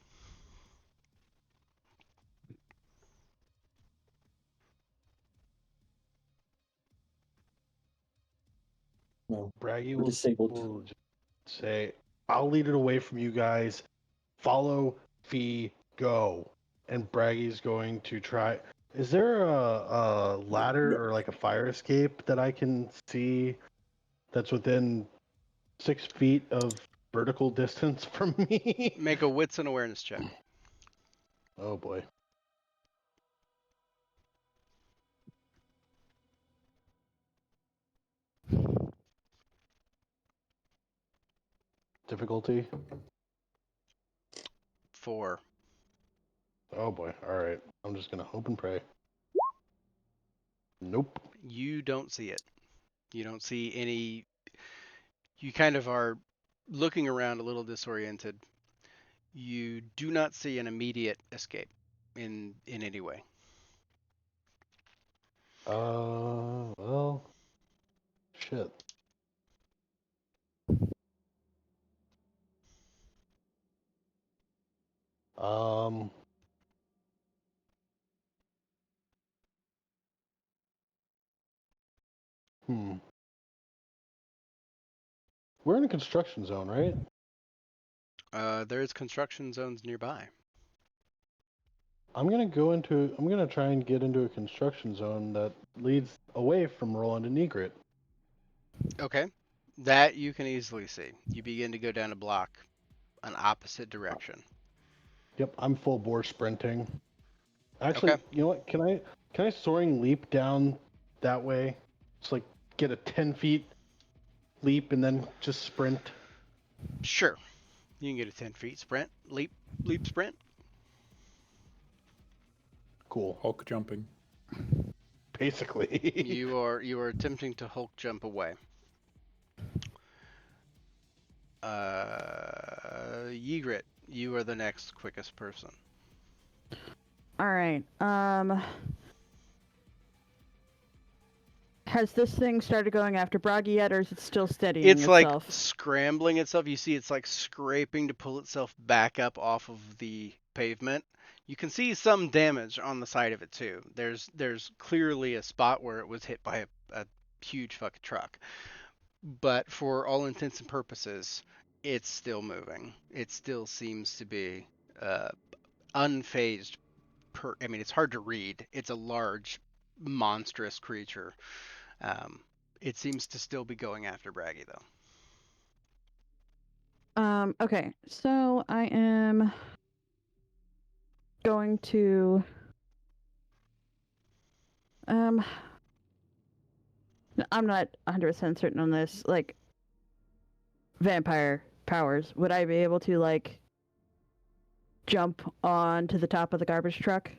No. Braggy We're will, disabled. will just say, I'll lead it away from you guys. Follow, Fee, go. And Braggy's going to try. Is there a ladder or like a fire escape that I can see that's within 6 feet of vertical distance from me. Make a wits and awareness check. Oh boy. Difficulty? 4. Oh boy. Alright. I'm just gonna hope and pray. Nope. You don't see it. You don't see any. You kind of are looking around a little disoriented. You do not see an immediate escape in any way. Well, shit. Um, We're in a construction zone, right? There's construction zones nearby. I'm gonna try and get into a construction zone that leads away from Roland and Egret. Okay. That you can easily see. You begin to go down a block, an opposite direction. Yep, I'm full bore sprinting. Actually, Okay. you know what? Can I soaring leap down that way? It's like get a 10 feet leap and then just sprint. Sure. You can get a 10 feet sprint, leap, sprint. Cool. Hulk jumping. Basically. You are attempting to Hulk jump away. Ygritte, you are the next quickest person. All right. Has this thing started going after Bragi yet, or is it still steadying It's like itself? scrambling itself. You see it's like scraping to pull itself back up off of the pavement. You can see some damage on the side of it too. There's clearly a spot where it was hit by a huge fucking truck. But for all intents and purposes, it's still moving. It still seems to be unfazed. I mean, it's hard to read. It's a large, monstrous creature. It seems to still be going after Bragi, though. Okay, so I am going to I'm not 100% certain on this. Like, vampire powers, would I be able to, like, jump onto the top of the garbage truck?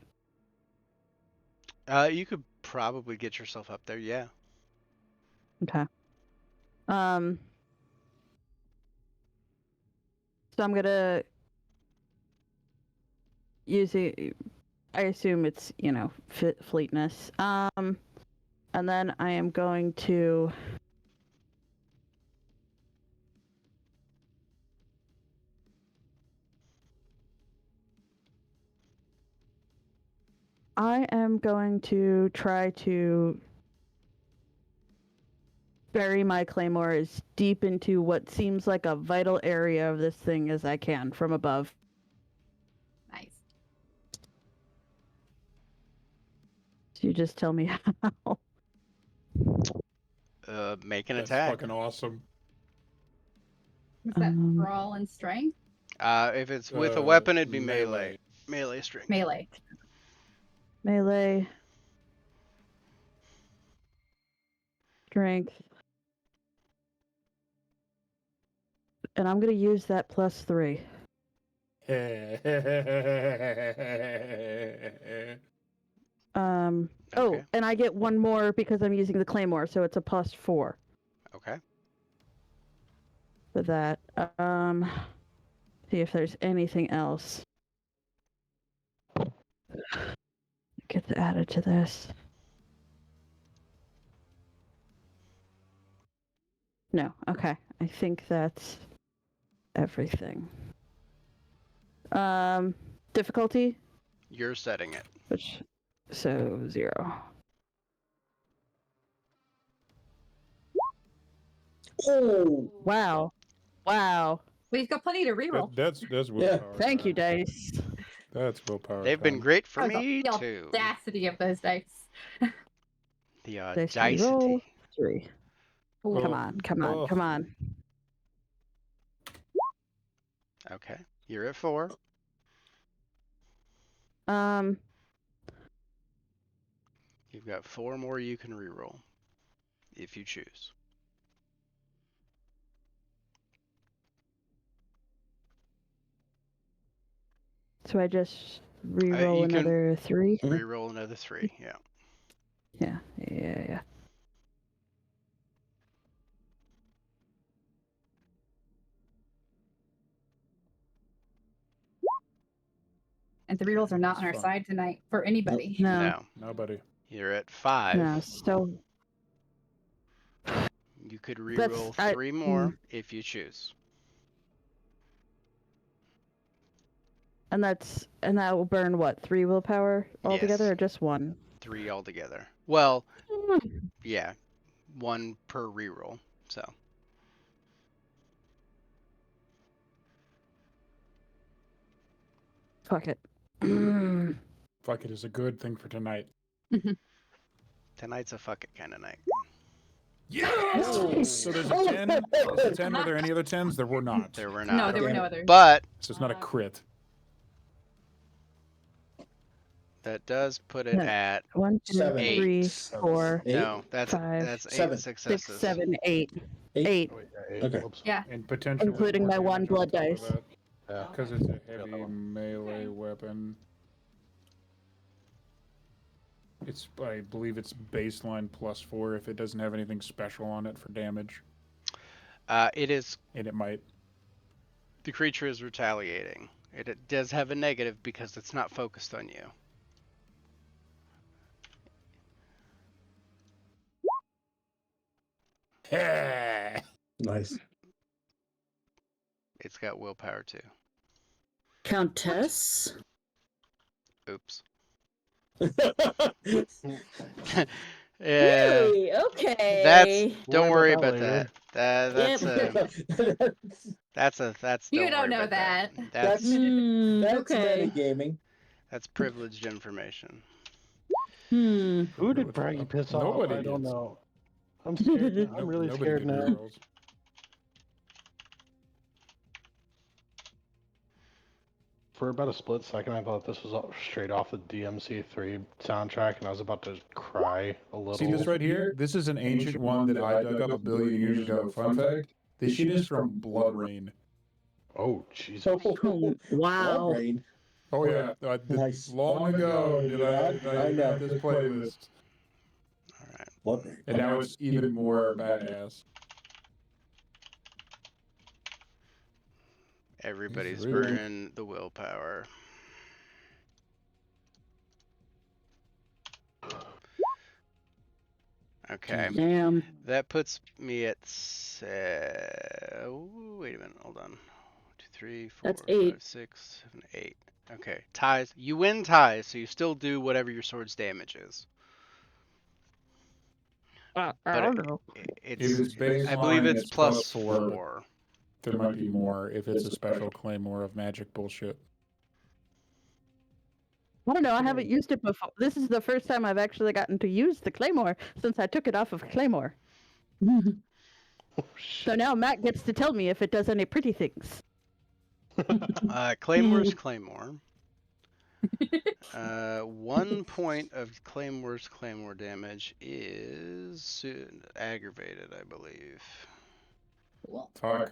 You could probably get yourself up there, yeah. Okay. So I'm gonna use it. I assume it's, fleetness. And then I am going to try to bury my claymore as deep into what seems like a vital area of this thing as I can from above. Nice. So you just tell me how. Make an That's attack. fucking awesome. Is that brawl and strength? If it's with a weapon, it'd be melee. Melee strength. Melee. Melee. Strength. And I'm going to use that +3. Oh, Okay. and I get one more because I'm using the claymore, so it's a +4 Okay. for that. See if there's anything else. Get added to this. No, okay. I think that's everything. Difficulty? You're setting it. So 0. Oh, Wow. Wow. We've got plenty to reroll. That's willpower. Thank you, time. Dice. That's willpower. They've been time. great for That was me, the too. audacity of those dice. The Dice roll. audacity. 3. Ooh. Come on. Oh. Come on. Okay. You're at 4. You've got 4 more you can reroll if you choose. So I just reroll you can- another 3. Reroll another 3. Yeah. Yeah. And the rerolls are not That's on our fun. side tonight for anybody. No. Nobody. You're at 5. No. So You could That's- reroll I- 3 more if you choose. and that will burn what, 3 willpower altogether, Yes. or just 1? 3 altogether. Well, yeah. 1 per reroll. So. Fuck it. Fuck it is a good thing for tonight. Tonight's a fuck it kind of night. Yes! So there's a 10. There's a 10. Were there any other 10s? There were not. There were No, not. there were no others. But So it's not a crit. that does put it No. at 1, 2, 7. 3, 7. 4, Eight? no. That's 5, that's 8 7. successes. 6, 7, 8. Eight. 8. Oh, yeah, 8. Okay. Whoops. Yeah. And potentially Including more my 1 damage on blood top of dice. that, Yeah. because it's a that heavy one. melee weapon. It's, I believe it's baseline +4 if it doesn't have anything special on it for damage. It is. And it might. The creature is retaliating. It does have a negative because it's not focused on you. Nice. It's got willpower too. Countess? Oops. Yeah. Really? Okay. Don't Worry worry about about that that. That's. You Don't don't worry know about that. That's That's okay. metagaming. that's privileged information. Hmm. Who did Braggy piss off? Nobody I don't gets. know. I'm scared. I'm really Nobody scared did now. rerolls. For about a split second, I thought this was straight off the DMC3 soundtrack, and I was about to cry a little. See this right here? This is an ancient one that I dug up a billion years ago. Fun fact: this shit is from Blood Rain. Oh, Jesus. Oh, wow. Blood Rain. Oh yeah, Nice. long ago did I I know. made this playlist, All right. Blood Rain. and now it's even more badass. Everybody's really- burning the willpower. Okay. Damn. That puts me at. Wait a minute. Hold on. 1, 2, 3, 4, That's 5, 8. 6, 7, 8. Okay. Ties. You win ties, so you still do whatever your sword's damage is. I But don't know. If it's baseline, I believe it's plus +4. 4. There might be more if it's a special claymore of magic bullshit. I don't know. I haven't used it before. This is the first time I've actually gotten to use the Claymore since I took it off of Claymore. Oh, So now Matt gets to tell me if it does any pretty things. Claymore's Claymore. 1 point of Claymore's Claymore damage is aggravated, I believe. Cool. Fuck.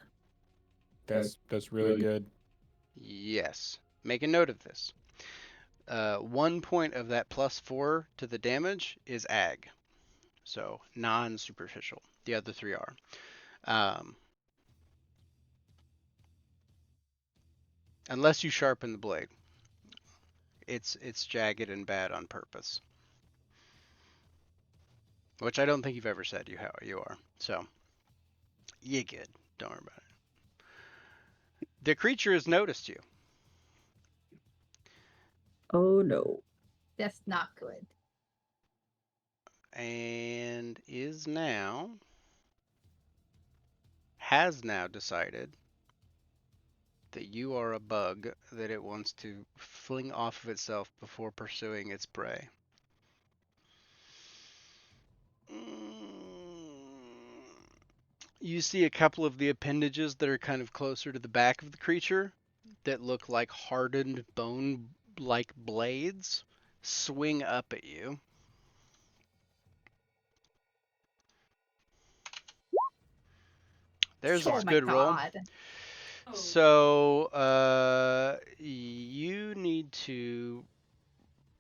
That's really good. Yes. Make a note of this. 1 point of that +4 to the damage is ag. So non-superficial. The other 3 are. Unless you sharpen the blade. It's jagged and bad on purpose. Which I don't think you've ever said you are. So you're good. Don't worry about it. The creature has noticed you. Oh no. That's not good. And has now decided that you are a bug that it wants to fling off of itself before pursuing its prey. You see a couple of the appendages that are kind of closer to the back of the creature that look like hardened bone-like blades swing up at you. There's Oh a my good roll. god. So you need to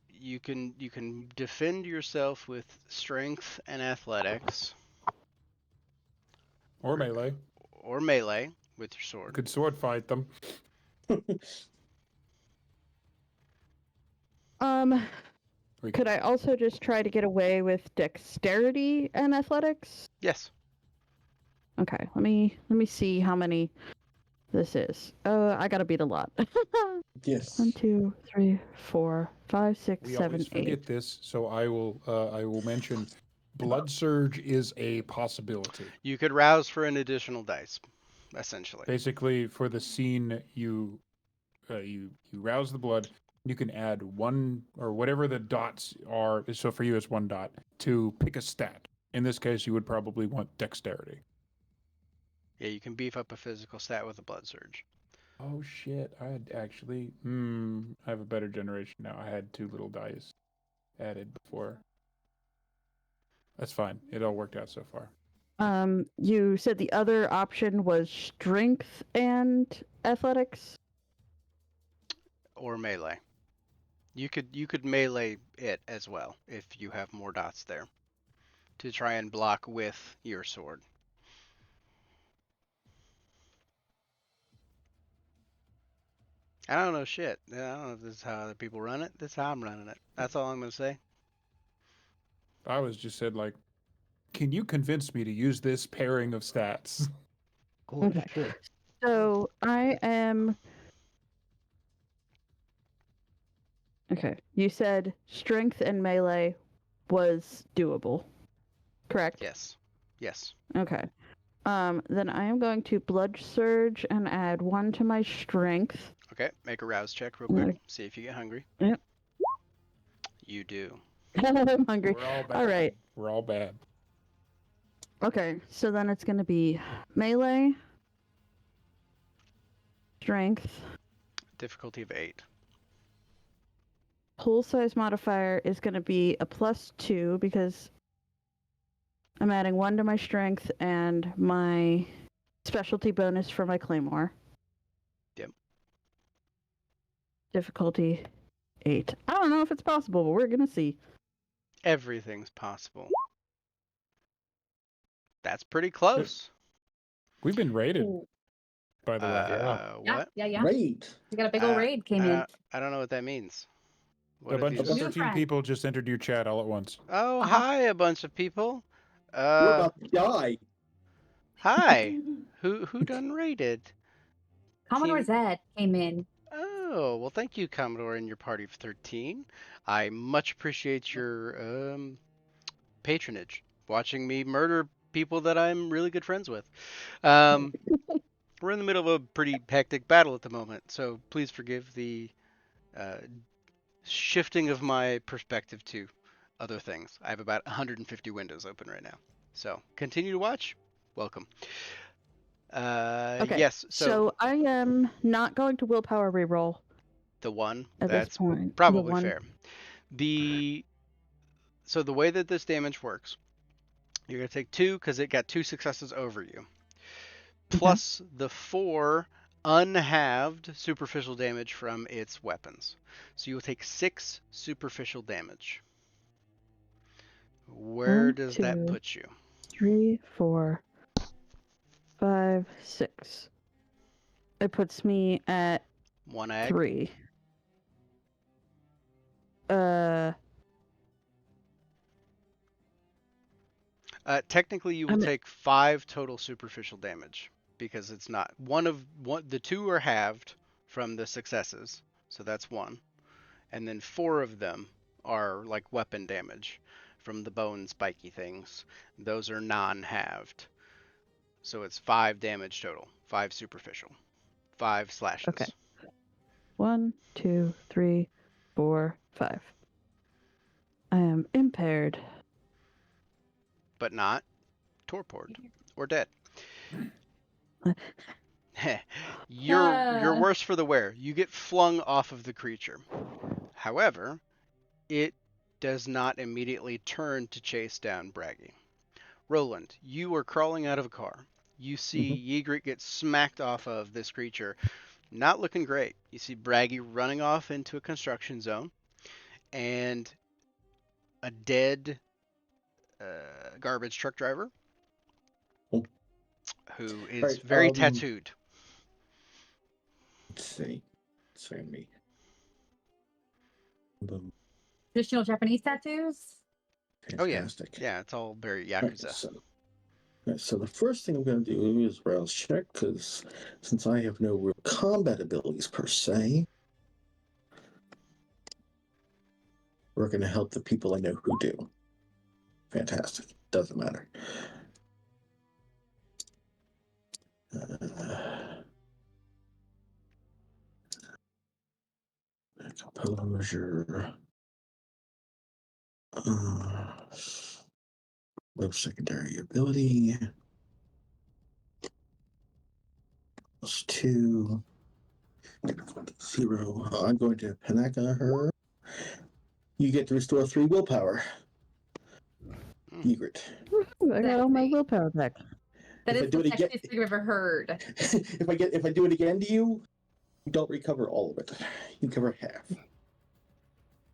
you can defend yourself with strength and athletics Or melee. or melee with your You sword. could sword fight them. Could I also just try to get away with dexterity and athletics? Yes. Okay, let me see how many this is. I gotta beat a lot. Yes. 1, 2, 3, 4, 5, 6, We 7, always forget 8. this, so I will mention blood surge is a possibility. You could rouse for an additional dice, essentially. Basically, for the scene, you rouse the blood. You can add 1 or whatever the dots are. So for you, it's 1 dot to pick a stat. In this case, you would probably want dexterity. Yeah, you can beef up a physical stat with a blood surge. Oh shit! I had actually. I have a better generation now. I had 2 little dice added before. That's fine. It all worked out so far. You said the other option was strength and athletics? Or melee. You could melee it as well if you have more dots there to try and block with your sword. I don't know shit. I don't know if this is how other people run it. This is how I'm running it. That's all I'm gonna say. I was just said like, can you convince me to use this pairing of stats? Oh, Okay. shit. So I am. Okay. You said strength and melee was doable. Correct? Yes. Yes. Okay. Then I am going to blood surge and add 1 to my strength. Okay. Make a rouse check real Okay. quick. See if you get hungry. Yep. You do. I'm hungry. We're all bad. All right. We're all bad. Okay. So then it's going to be melee, strength, Difficulty of 8. pool size modifier is going to be a +2 because I'm adding 1 to my strength and my specialty bonus for my claymore. Yep. Difficulty 8. I don't know if it's possible, but we're going to see. Everything's possible. That's pretty close. We've been raided, by the way. Yeah, What? yeah, yeah. Great. We got a big old raid came in. I don't know what that means. What A are bunch of these? New 13 friend. people just entered your chat all at once. Oh, hi, a bunch of people. We're about to die. Hi. Who done raided? Commodore Team- Zed came in. Oh, well, thank you, Commodore, and your party of 13. I much appreciate your patronage, watching me murder people that I'm really good friends with. We're in the middle of a pretty hectic battle at the moment, so please forgive the shifting of my perspective to other things. I have about 150 windows open right now. So continue to watch. Welcome. Okay. Yes, So I am not going to willpower reroll the one, at that's this point. probably The one. fair. So the way that this damage works, you're going to take 2 because it got 2 successes over you, plus the 4 unhalved superficial damage from its weapons. So you will take 6 superficial damage. Where 1, does 2, that put you? 3, 4, 5, 6. It puts me at 1 ag? 3. Technically, you will take 5 total superficial damage because it's not the 2 are halved from the successes, so that's 1, and then 4 of them are like weapon damage from the bone spiky things. Those are non-halved, so it's 5 damage total, 5 superficial, 5 slashes. Okay. 1, 2, 3, 4, 5. I am impaired. But not torpored or dead. You're worse for the wear. You get flung off of the creature. However, it does not immediately turn to chase down Braggy. Roland, you are crawling out of a car. You see Ygritte get smacked off of this creature. Not looking great. You see Braggy running off into a construction zone, and a dead garbage truck driver who is Right, very tattooed. Let's see. Sorry, me. Boom. Traditional Japanese tattoos. Oh yeah, Fantastic. yeah, it's all very Right, Yakuza. so the first thing I'm going to do is rouse check, because since I have no real combat abilities per se, we're going to help the people I know who do. Fantastic. Doesn't matter. Composure. Low secondary ability. +2. 0. I'm going to Panaka her. You get to restore 3 willpower. Ygritte. I got all my willpower back. That If I is do the it again- sexiest thing I've ever heard. if I do it again to you, you don't recover all of it. You cover half.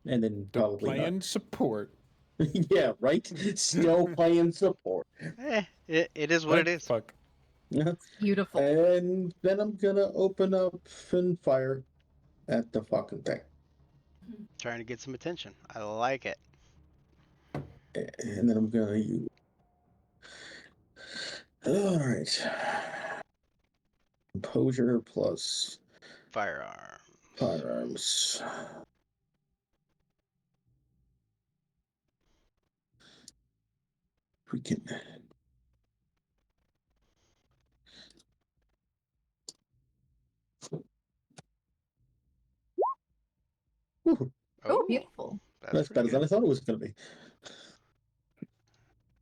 And then Don't probably playing support. not. Yeah, right? Still playing support. It is what it is. Fuck. Beautiful. And then I'm gonna open up and fire at the fucking thing. Trying to get some attention. I like it. And then I'm gonna use. Alright. Composure plus Firearm. firearms. We can. Whew, Oh, beautiful. that's pretty better than good. I thought it was gonna be.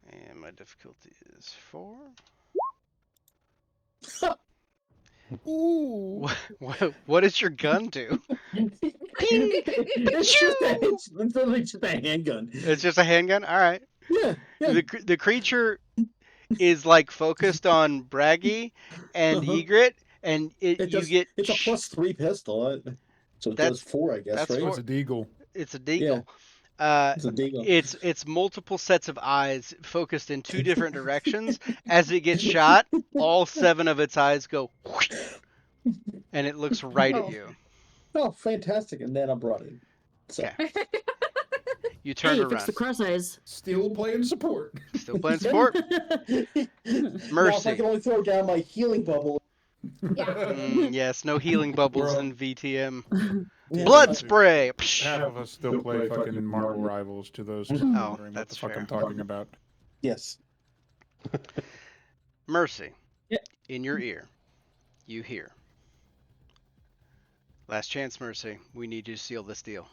And my difficulty is 4. Ooh. What does your gun do? It's literally just a handgun. It's just a handgun? All right. Yeah, yeah. The creature is like focused on Braggy and Uh-huh. Ygritte, and you It's get a +3 pistol, so it does 4, I guess, that's right? four. It's a deagle. It's a deagle. It's a deagle. It's multiple sets of eyes focused in 2 different directions. As it gets shot, all 7 of its eyes go, whoosh, and it looks right at you. Oh, fantastic! And then I brought it. So. Okay. You turn Hey, around. fix the cross eyes. Still playing support. Still playing support. Now, if Mercy. I can only throw down my healing bubble. Yes, no healing bubbles Well- in VTM. Yeah, Blood I- spray. Half of us still play fucking Marvel Rivals, to those wondering what that's the fuck fair. I'm talking about. Yes. Mercy. Yeah. In your ear, you hear. Last chance, Mercy. We need you to seal this deal.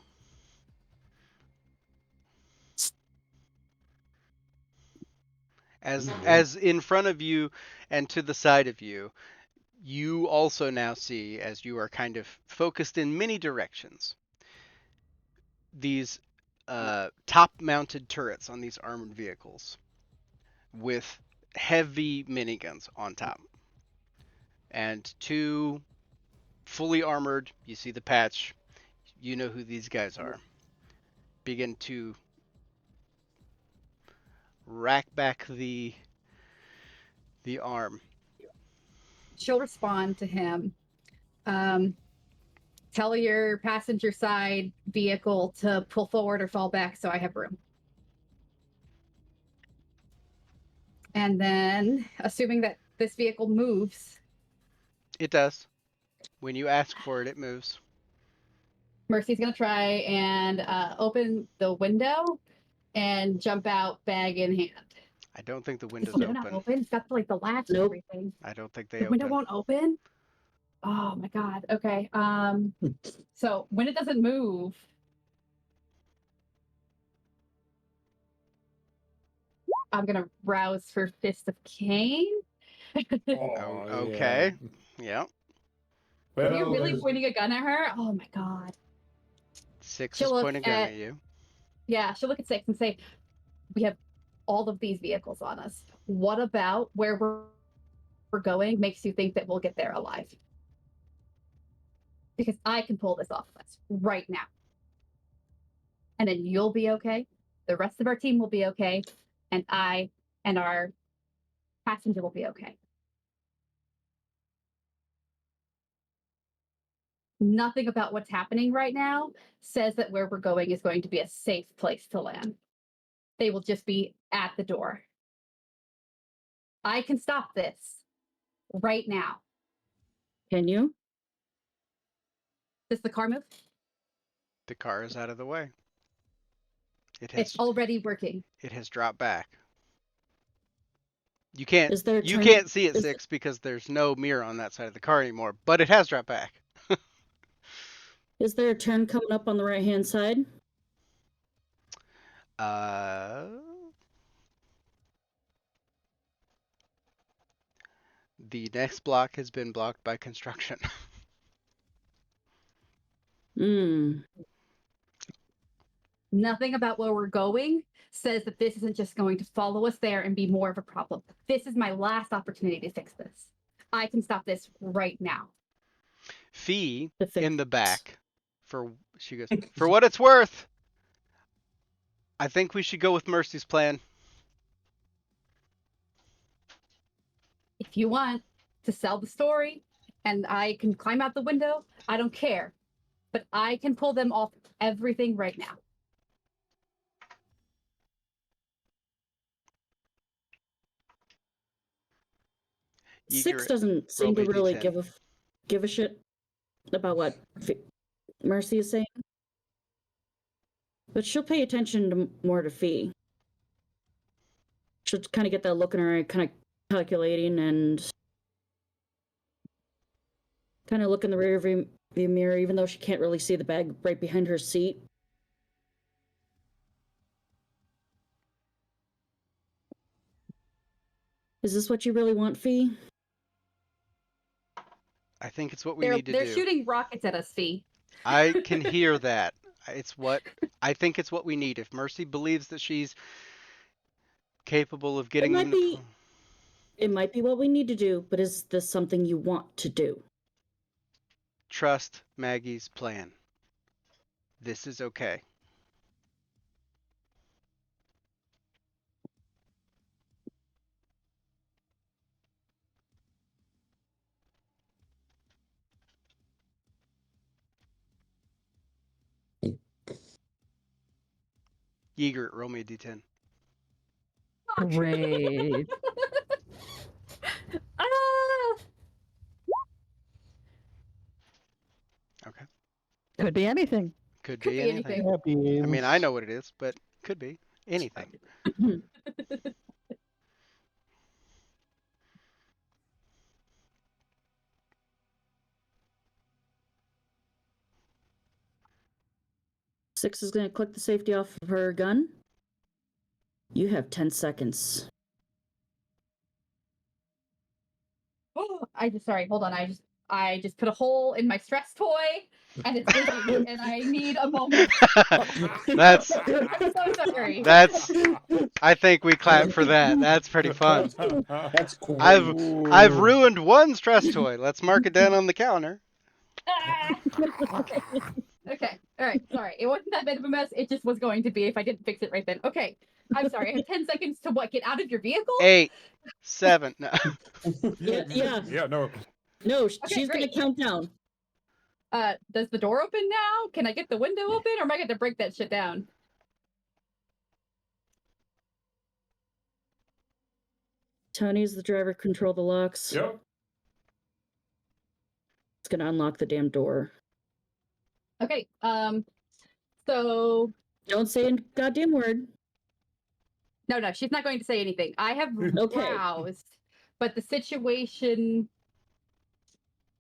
As in front of you and to the side of you, you also now see, as you are kind of focused in many directions, these top-mounted turrets on these armored vehicles with heavy miniguns on top. And 2 fully armored, you see the patch, you know who these guys are, begin to rack back the arm. She'll respond to him. Tell your passenger side vehicle to pull forward or fall back so I have room. And then, assuming that this vehicle moves, It does. When you ask for it, it moves. Mercy's going to try and open the window and jump out, bag in hand. I don't think the Is the window's window not open. open? It's got like the latch and Nope. everything. I don't think they The window open. won't open? Oh my god. Okay. So when it doesn't move, I'm gonna rouse for Fist of Cain. Oh, okay. Yeah. Are you Well, really there's- pointing a gun at her? Oh my god. 6 She'll is look pointing a gun at- at you. Yeah, she'll look at 6 and say, we have all of these vehicles on us. What about where we're going makes you think that we'll get there alive? Because I can pull this off of us right now. And then you'll be okay. The rest of our team will be okay. And I and our passenger will be okay. Nothing about what's happening right now says that where we're going is going to be a safe place to land. They will just be at the door. I can stop this right now. Can you? Does the car move? The car is out of the way. It's already working. It has dropped back. You can't Is there a you turn- can't see it is- 6 because there's no mirror on that side of the car anymore, but it has dropped back. Is there a turn coming up on the right hand side? The next block has been blocked by construction. Hmm. Nothing about where we're going says that this isn't just going to follow us there and be more of a problem. This is my last opportunity to fix this. I can stop this right now. Fee To fix- in the back. She goes, for what it's worth, I think we should go with Mercy's plan. If you want to sell the story and I can climb out the window, I don't care. But I can pull them off everything right now. Six Egret, doesn't seem to me a really D10. give a shit about what Mercy is saying, but she'll pay attention to more to Fee. She'll kind of get that look in her eye, kind of calculating, and kind of look in the rear view mirror, even though she can't really see the bag right behind her seat. Is this what you really want, Fee? I think it's what we need to They're do. shooting rockets at us, Fee. I can hear that. I think it's what we need. If Mercy believes that she's capable of getting might them be- It might be what we need to do, but is this something you want to do? trust Maggie's plan. This is okay. Egret, roll me a D10. Great. Ah! Okay. Could be anything. Could Could be be anything. anything. I mean, I know what it is, but could be anything. Six is going to click the safety off of her gun. You have 10 seconds. Sorry, hold on. I just put a hole in my stress toy and it's busy and I need a moment. That's I'm so sorry. I think we clap for that. That's pretty fun. That's cool. I've ruined one stress toy. Let's mark it down on the counter. Ah! Okay. All right. Sorry. It wasn't that bad of a mess. It just was going to be if I didn't fix it right then. Okay. I'm sorry. I have 10 seconds to what? Get out of your vehicle? 8, 7. No. Yeah. Yeah, no. No, Okay, she's going great. to count down. Does the door open now? Can I get the window open or am I going to break that shit down? Tony's the driver, control the locks. Yep. It's going to unlock the damn door. Okay. So Don't say a goddamn word. no, she's not going to say anything. I have Okay. browsed, but the situation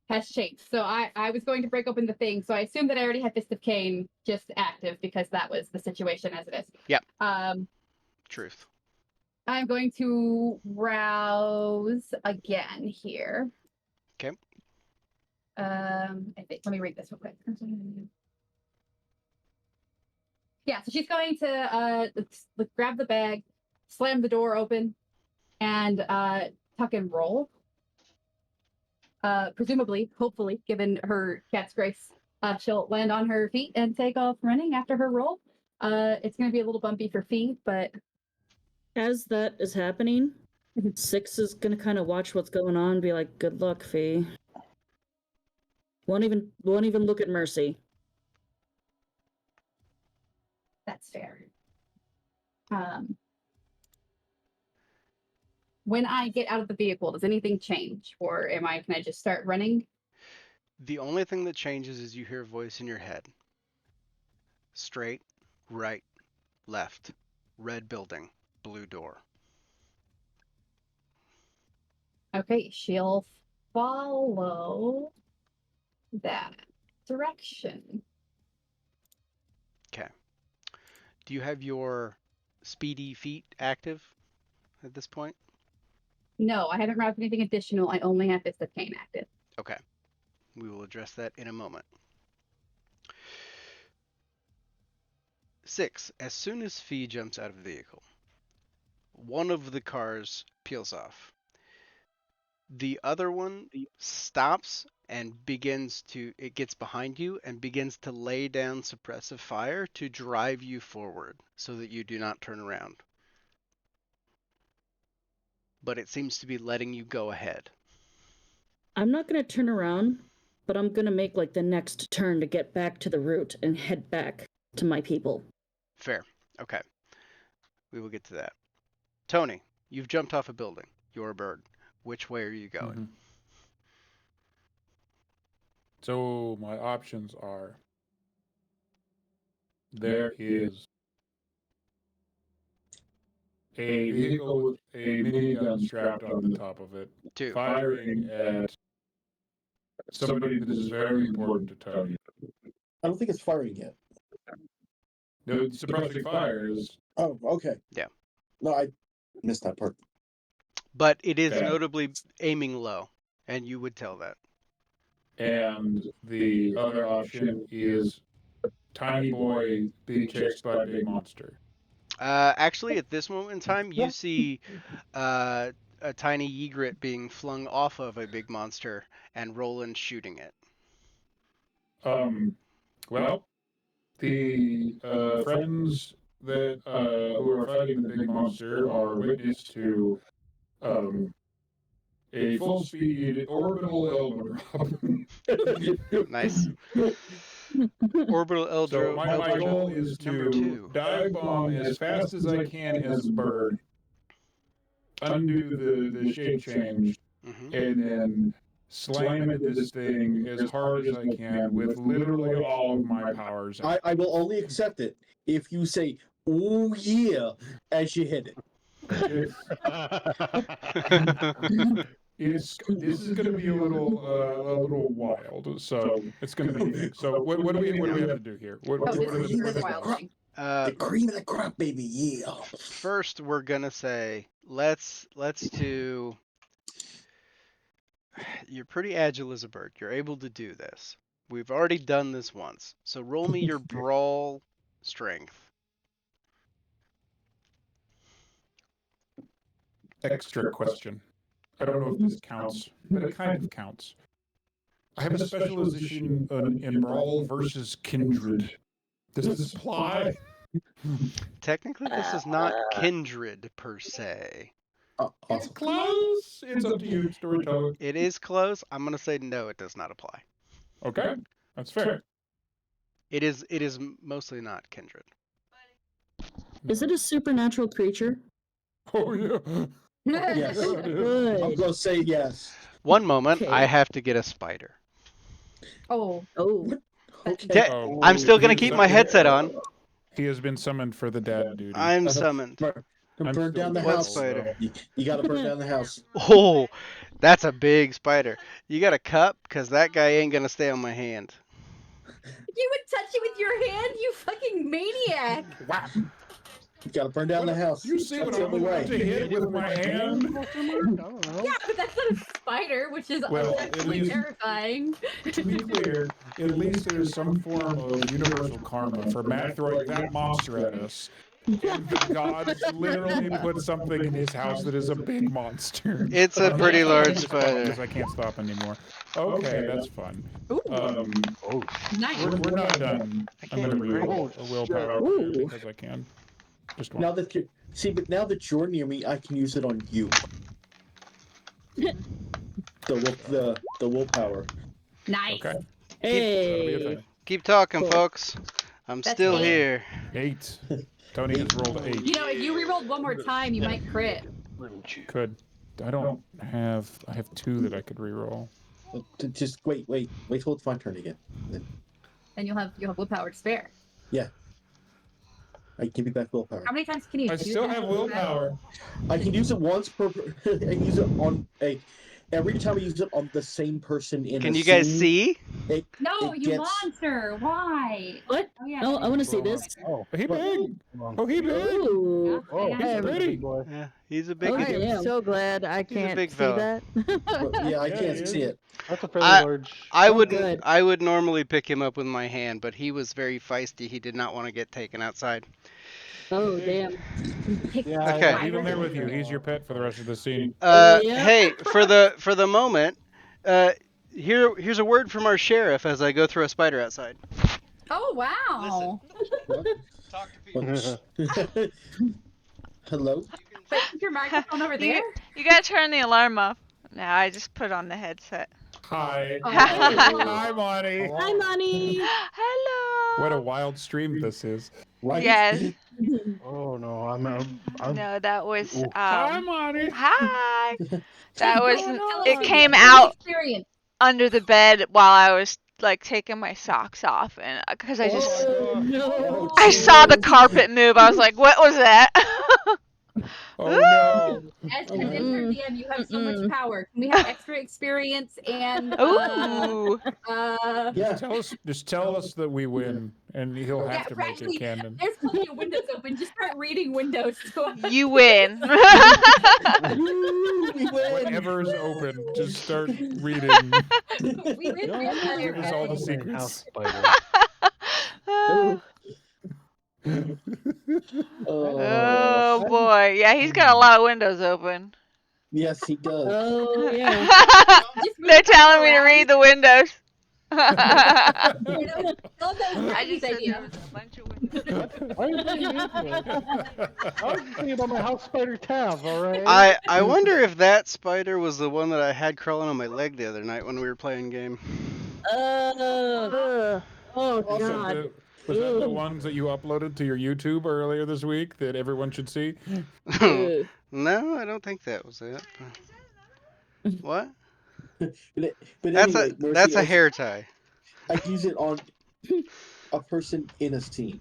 has changed. So I was going to break open the thing. So I assume that I already had Fist of Cain just active because that was the situation as it is. Yep. Um, Truth. I'm going to browse again here. Okay. I think, let me read this real quick. Yeah, so she's going to grab the bag, slam the door open, and tuck and roll. Presumably, hopefully, given her cat's grace, she'll land on her feet and take off running after her roll. It's going to be a little bumpy for feet, but As that is happening, 6 is gonna kind of watch what's going on and be like, "Good luck, Fee." Won't even look at Mercy. that's fair. When I get out of the vehicle, does anything change, or can I just start running? The only thing that changes is you hear a voice in your head. Straight, right, left, red building, blue door. Okay, she'll follow that direction. Okay. Do you have your speedy feet active at this point? No, I haven't grabbed anything additional. I only have Fist of Cain active. Okay. We will address that in a moment. 6. As soon as Fee jumps out of the vehicle, one of the cars peels off. The other one stops and it gets behind you and begins to lay down suppressive fire to drive you forward so that you do not turn around. But it seems to be letting you go ahead. I'm not gonna turn around, but I'm gonna make like the next turn to get back to the route and head back to my people. Fair. Okay. We will get to that. Tony, you've jumped off a building. You're a bird. Which way are you going? Mhm. So my options are there is a vehicle with a minigun strapped on the top of it, 2. firing at somebody that is very important to Tony. I don't think it's firing yet. No, suppressing fire is Oh, okay. Yeah. No, I missed that part. But it is Bad. notably aiming low, and you would tell that. and the other option is tiny boy being chased by a big monster. Actually, at this moment in time, you see a tiny egret being flung off of a big monster and Roland shooting it. Well, the friends that who are fighting the big monster are witness to a full-speed orbital elbow drop. Nice. Orbital So Eldro. my goal is number to 2. dive bomb as fast as I can as a bird, undo the shape change, Mm-hmm. and then slam into this thing as hard as I can with literally all of my powers. I will only accept it if you say, "Oh yeah," as you hit it. This is going to be a little wild, so it's going to be. So what do we have to do here? What Oh, are this is the the wild thing. The cream of the crop, baby, yeah. First, we're gonna say let's do. You're pretty agile as a bird. You're able to do this. We've already done this once. So roll me your brawl strength. extra question? I don't know if this counts, but it kind of counts. I have a specialization in Brawl versus Kindred. Does this apply? Technically, this is not kindred per se. It's close. It's up to you, storyteller. It is close. I'm gonna say no. It does not apply. Okay, that's fair. It is mostly not kindred. Is it a supernatural creature? Oh yeah. Yes. I'm Good. gonna say yes. One moment, Okay. I have to get a spider. Oh, Oh, Okay. Oh, I'm still gonna he's keep up my there. headset on. He has been summoned for the dad duty. I'm summoned. Burn down the What house. spider? You gotta burn down the house. Oh, that's a big spider. You got a cup? Because that guy ain't gonna stay on my hand. you would touch it with your hand, you fucking maniac! You gotta burn down the house. You see That's what the I'm only about way. to hit with my hand? I don't know. Yeah, but that's not a spider, which is Well, at absolutely least- terrifying. To be clear, at least there is some form of universal karma for Matt throwing that monster at us. And the gods literally put something in his house that is a big monster. It's a pretty large Because spider. I can't stop anymore. Okay, that's fun. Ooh, Oh, nice. We're not done. I I'm gonna can't even reroll breathe. a willpower Ooh. because I can. Just one. Now that you see, but now that you're near me, I can use it on you. The willpower. Nice. Okay. That'll be a Hey. thing. Keep talking, Cool. folks. I'm That's still eight. here. 8. Tony has rolled 8. You know, if you rerolled one more time, you might crit. Could. I don't have. I have 2 that I could reroll. Just wait till it's my turn again. Then you'll have willpower to spare. I give you back willpower. How many times can you I do still that? have willpower. I can use it once per. I can use it on a. Every time I use it on the same person in. Can a you guys scene, see? No, It you gets- monster! Why? What? Oh yeah. Oh, I want to see this. Oh, He big. Oh, he big. Ooh. oh, Yeah, he's a pretty. big boy. Yeah, he's a big Oh, I dude. yeah. am so glad I He's a can't big see fella. that. But, yeah, I Yeah, can't he see is. it. That's a fairly I- large. I Oh, wouldn't. good. I would normally pick him up with my hand, but he was very feisty. He did not want to get taken outside. Oh, damn. Yeah, Okay. Leave him there with you. He's your pet for the rest of the scene. Yeah. Hey, for the moment, here's a word from our sheriff as I go through a spider outside. Oh wow. Talk to What? Hello. But keep your microphone over there. You gotta turn the alarm off. No, I just put on the headset. Hi. Oh. Hi, Monty. Hi, Money. Hello. What a wild stream this is. Right? Yes. Oh no, I'm No, that was Ooh. Hi, Monty. Hi. That was Tell us it your came out Experience. under the bed while I was like taking my socks off, and because I just Oh, no. I saw the carpet move. I was like, what was that? Oh no. As an intern DM, you have so much power. Can we have extra experience and Ooh. Yeah. Just tell us that we win, and he'll have Yeah, to make actually, it canon. there's plenty of windows open. Just start reading windows. You win. Woo, we win. Whatever's open, just start reading. We win. Give us all the House secrets. spider. Oh boy, yeah, he's got a lot of windows open. Yes, he does. Oh, yeah. They're telling me to read the windows. I I just said there was a bunch of windows. Why are you thinking into it? I was thinking about my house spider tab. All right. I wonder if that spider was the one that I had crawling on my leg the other night when we were playing game. Ugh. Oh, Was God. that the ones that you uploaded to your YouTube earlier this week that everyone should see? Ugh. No, I don't think that was it. What? But That's anyway, Mercy, that's a I- hair tie. I use it on a person in a scene.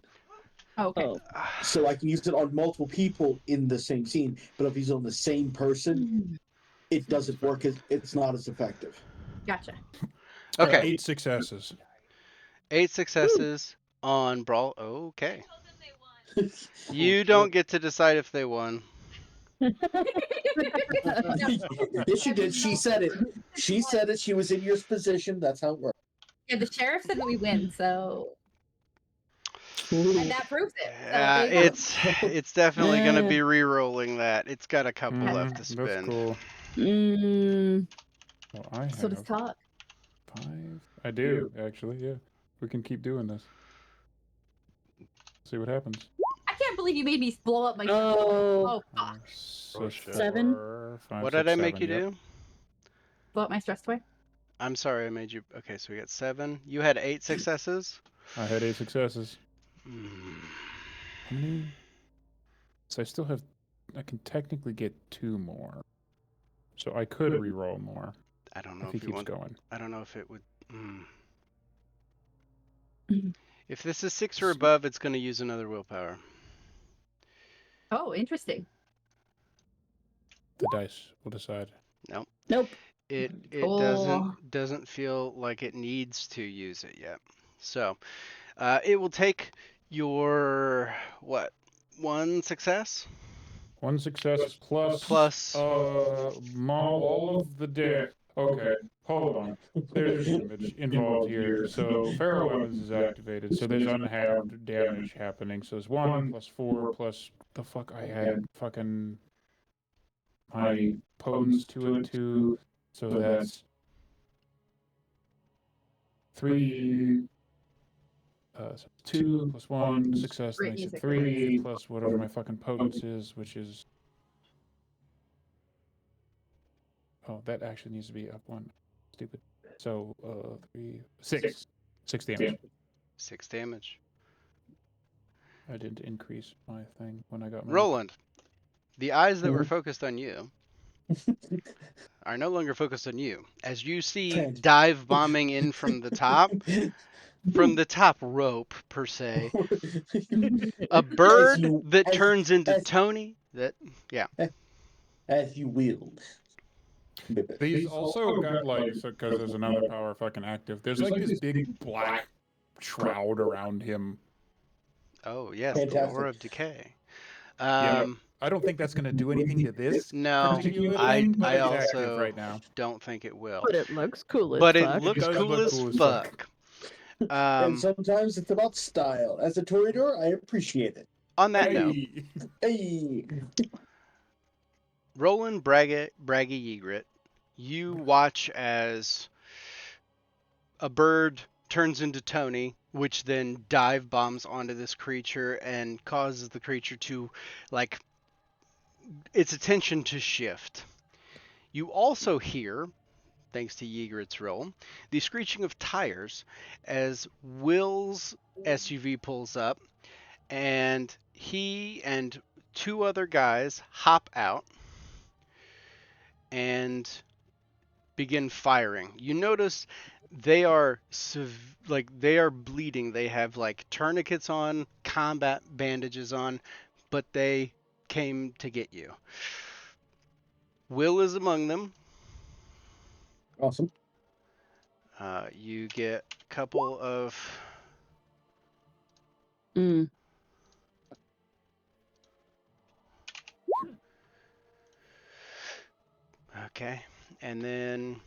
Okay. Oh. So I can use it on multiple people in the same scene, but if he's on the same person, it doesn't work. It's not as effective. Gotcha. Okay, 8 successes. 8 successes on Brawl. Okay. You don't get to decide if they won. Yes, you did. She said it. She said it. She was in your position. That's how it works. Yeah, the sheriff said that we win, so and that proves it. So there you go. It's definitely gonna be re-rolling that. It's got a couple left to That's spend. cool. Mm. Well, I have So does talk. 5. I do, actually, yeah. We can keep doing this. See what happens. I can't believe you made me blow up my. Oh. fuck! So shit. 7? 4, 5, What 6, did I make 7, you yep. do? Blow up my stress toy. I'm sorry, I made you. Okay, so we got 7. You had 8 successes. I had 8 successes. Hmm. How many? So I still have. I can technically get 2 more. So I could re-roll more I don't know if he if you keeps want. going. I don't know if it would. Mhm. If this is 6 or above, it's going to use another willpower. Oh, interesting. The dice will decide. Nope. It Oh. doesn't feel like it needs to use it yet. So, it will take your 1 success. 1 success plus Plus- all of the Okay, hold on. There's damage involved here. So Feral Weapons is activated, so there's unhalved damage happening. So it's 1 plus 4 plus the fuck I had fucking my potence to it too. So that's 3 so 2 plus 1 success Great makes it music. 3 plus whatever my fucking potence is, which is that actually needs to be up 1. Stupid. So 6 damage. 6 damage. I didn't increase my thing when I got my Roland, the eyes that were focused on you are no longer focused on you. As you see dive bombing in from the top rope, per se, a bird that turns into Tony. As you will. These also got because there's another power fucking active. There's like this big black shroud around him. Oh yes, the Fantastic. Aura of Decay. Yeah, I don't think that's gonna do anything to this. No, particular I thing, but it's active also right now. don't think it will. But it looks cool as But it fuck. looks does cool look as cool as fuck. fuck. And sometimes it's about style. As a Toreador, I appreciate it. On that note, Hey. Roland Braggy Ygritte, you watch as a bird turns into Tony, which then dive bombs onto this creature and causes the creature to, its attention to shift. You also hear, thanks to Ygritte's roll, the screeching of tires as Will's SUV pulls up, and he and 2 other guys hop out and begin firing. You notice they are they are bleeding. They have tourniquets on, combat bandages on, but they came to get you. Will is among them. Awesome. You get a couple of Okay, and then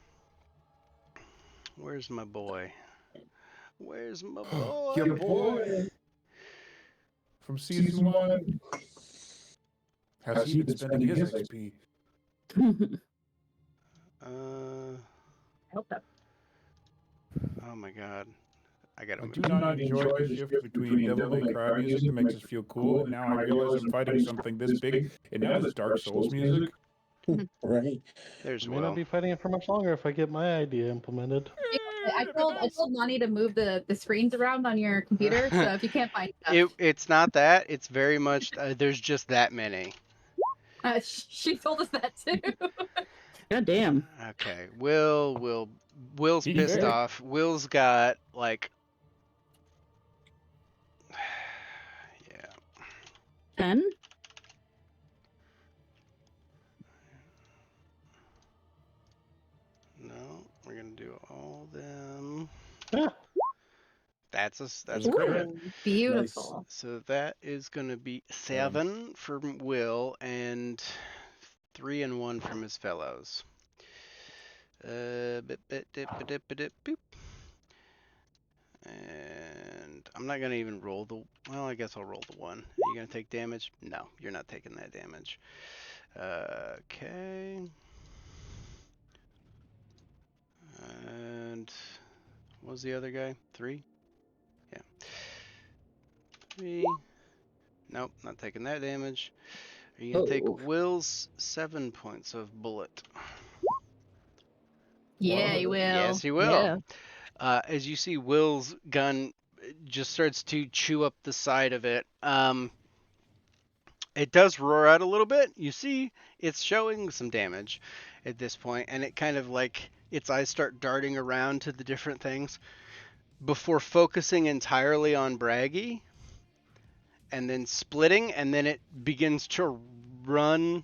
where's my boy? Where's my boy? Your boy from season 1. How's he been spending his XP? Help that. Oh my god. I gotta I move. do not enjoy the shift between Devil May Cry music that makes us feel cool, and now I realize I'm fighting something this big, and now there's Dark Souls music. Right. There's I may not Will. be fighting it for much longer if I get my idea implemented. I told Lonnie to move the screens around on your computer, so if you can't find stuff. It's not that. It's very much, there's just that many. She told us that too. God damn. Okay, Will's He's pissed very- off. Will's got, yeah. 10? No, we're gonna do all them. Yeah. That's That's a great. crit. Beautiful. So that is gonna be 7 from Will and 3 and 1 from his fellows. Boop. And I'm not gonna even roll well, I guess I'll roll the 1. Are you gonna take damage? No, you're not taking that damage. Okay. And what was the other guy? 3? Yeah. 3. Nope, not taking that damage. Are you gonna take Will's 7 points of bullet? Yeah, you will. Yes, he will. Yeah. As you see, Will's gun just starts to chew up the side of it. It does roar out a little bit. You see, it's showing some damage at this point, and it kind of its eyes start darting around to the different things before focusing entirely on Braggy, and then splitting, and then it begins to run,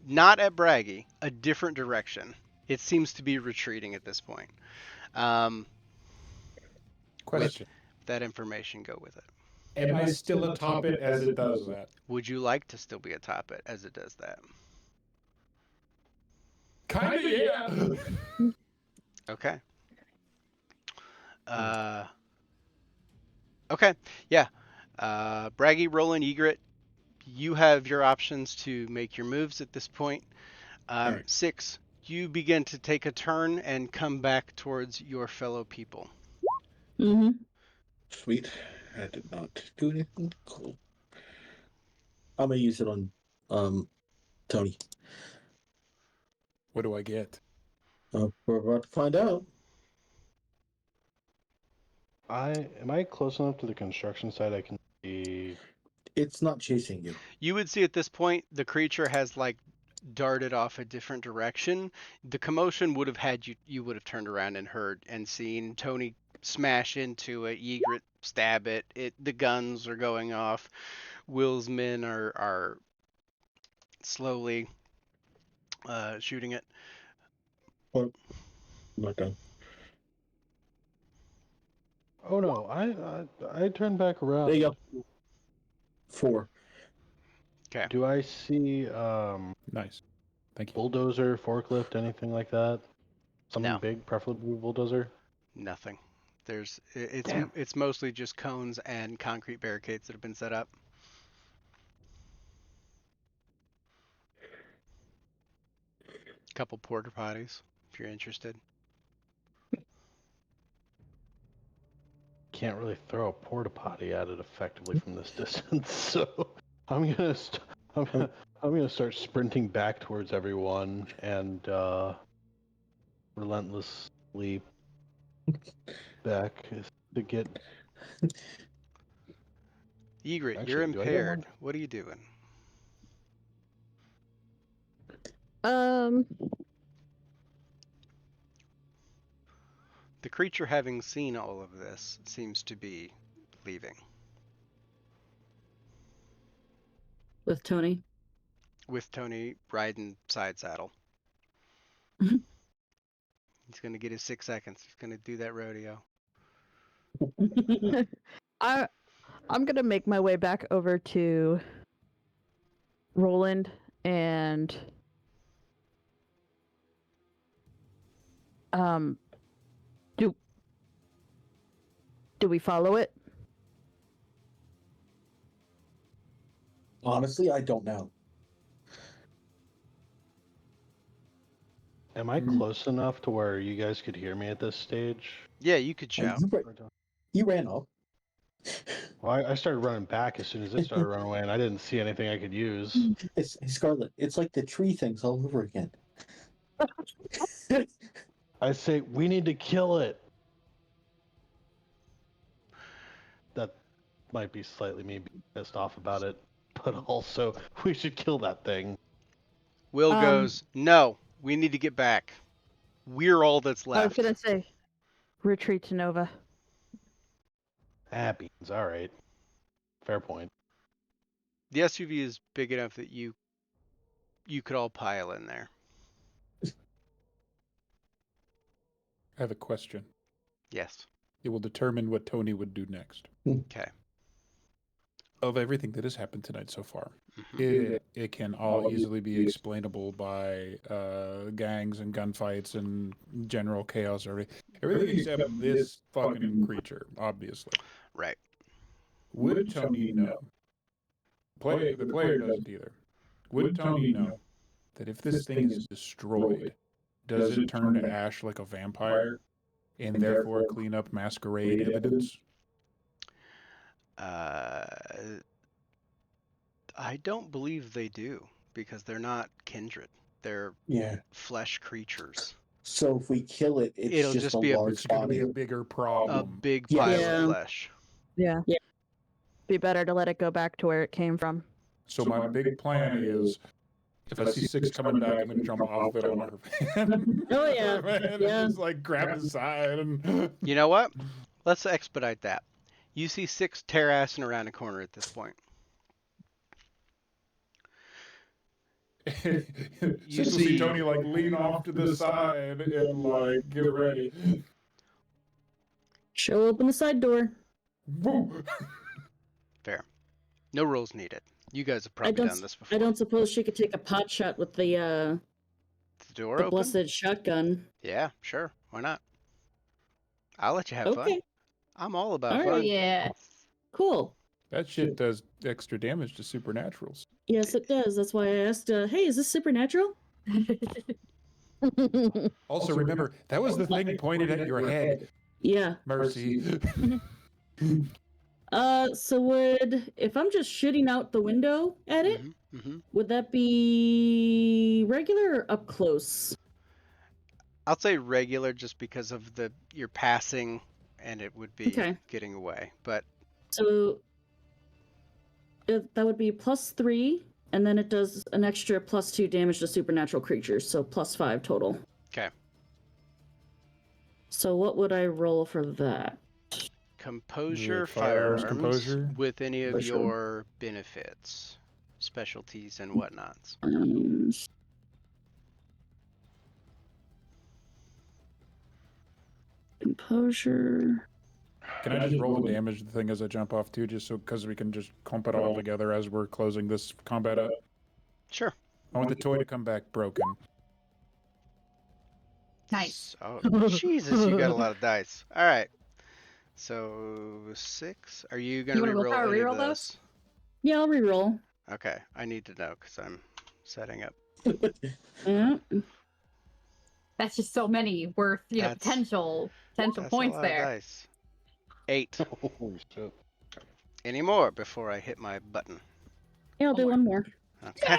not at Braggy, a different direction. It seems to be retreating at this point. Question. That information, go with it. Am I still atop it as it does that? Would you like to still be atop it as it does that? Kinda, yeah. Okay. Okay, yeah. Braggy, Roland, Egret, you have your options to make your moves at this point. Alright. 6, you begin to take a turn and come back towards your fellow people. Mm-hmm. Sweet. I did not do anything. Cool. I'm gonna use it on Tony. What do I get? We're about to find out. Am I close enough to the construction site I can see? It's not chasing you. You would see at this point the creature has like darted off a different direction. The commotion would have had you would have turned around and heard and seen Tony smash into it, Egret stab it. The guns are going off. Will's men are slowly shooting it. I'm not done. Oh no, I turned back around. There you go. 4. Okay. Do I see Nice. Thank you. bulldozer, forklift, anything like that? Something No. big, preferably bulldozer. Nothing. It's Damn. it's mostly just cones and concrete barricades that have been set up. Couple porta potties if you're interested. Can't really throw a porta potty at it effectively from this distance, so I'm gonna start sprinting back towards everyone and relentlessly back to get. Egret, Actually, you're do I get impaired. one? What are you doing? The creature, having seen all of this, seems to be leaving. With Tony. With Tony riding side saddle. Mhm. He's gonna get his 6 seconds. He's gonna do that rodeo. I'm gonna make my way back over to Roland and do we follow it? Honestly, I don't know. Am I close enough to where you guys could hear me at this stage? Yeah, you could shout. You ran off. Well, I started running back as soon as it started running away, and I didn't see anything I could use. It's Scarlet. It's like the tree things all over again. I say we need to kill it. That might be slightly me being pissed off about it, but also we should kill that thing. Will goes, no, we need to get back. We're all that's I was left. gonna say, retreat to Nova. Ah, beans. All right. Fair point. The SUV is big enough that you could all pile in there. I have a question. Yes. It will determine what Tony would do next. Okay. Of everything that has happened tonight so far, Mhm. it can all easily be explainable by gangs and gunfights and general chaos or everything except this fucking creature, obviously. Right. Would Tony know? The player doesn't either. Would Tony know that if this thing is destroyed, does it turn to ash like a vampire and therefore clean up masquerade evidence? I don't believe they do because they're not kindred. They're flesh creatures. So if we kill it, It'll just just a be a- large It's going to be body. a bigger A problem. big Yes. pile Yeah. of flesh. Yeah. Yeah. Be better to let it go back to where it came from. So my big plan is, if I see 6 coming back, I'm going to jump off it on her van. Oh, yeah. And Yeah. just like grab his side and. You know what? Let's expedite that. You see 6 tear-assing around a corner at this point. You see Tony like lean off to the side and like get ready. She'll open the side door. Woo! Fair. No rules needed. You guys have probably done this before. I don't suppose she could take a pot shot with the The door open? blessed shotgun. Yeah, sure. Why not? I'll let you have fun. Okay. I'm all about All fun. right. Yeah. Cool. That shit does extra damage to supernaturals. Yes, it does. That's why I asked, hey, is this supernatural? Also, remember, that was the thing pointed at your head. Yeah. Mercy. So if I'm just shooting out the window at it, Mm-hmm. would that be regular or up close? I'll say regular just because of you're passing and it would be Okay. getting away. But So that would be +3, and then it does an extra +2 damage to supernatural creatures, so +5 total. okay. So what would I roll for that? Composure firearms firearms composure? with any of Composure. your benefits, specialties and whatnots. Composure. Can I just roll the damage the thing as I jump off too, just so because we can just clump it all together as we're closing this combat up? Sure. I want the toy to come back broken. Nice. Oh, Jesus, you got a lot of dice. All right. So 6. Are you gonna You wanna reroll willpower any of reroll those? those? Yeah, I'll reroll. Okay, I need to know because I'm setting up. Yeah. That's just so many worth, That's- potential That's points a lot there. Of dice. 8. Holy shit. Any more before I hit my button? Yeah, I'll do one more. Okay.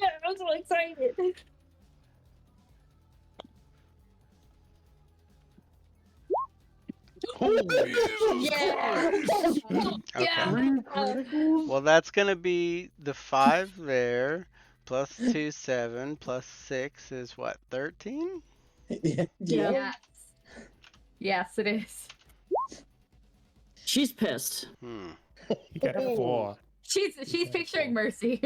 Yeah, I'm so excited. Yeah. Okay. Well, that's gonna be the 5 there, plus 2, 7, plus 6 is what, 13? Yeah. Yes. Yes, it is. She's pissed. You got 4. She's picturing Mercy.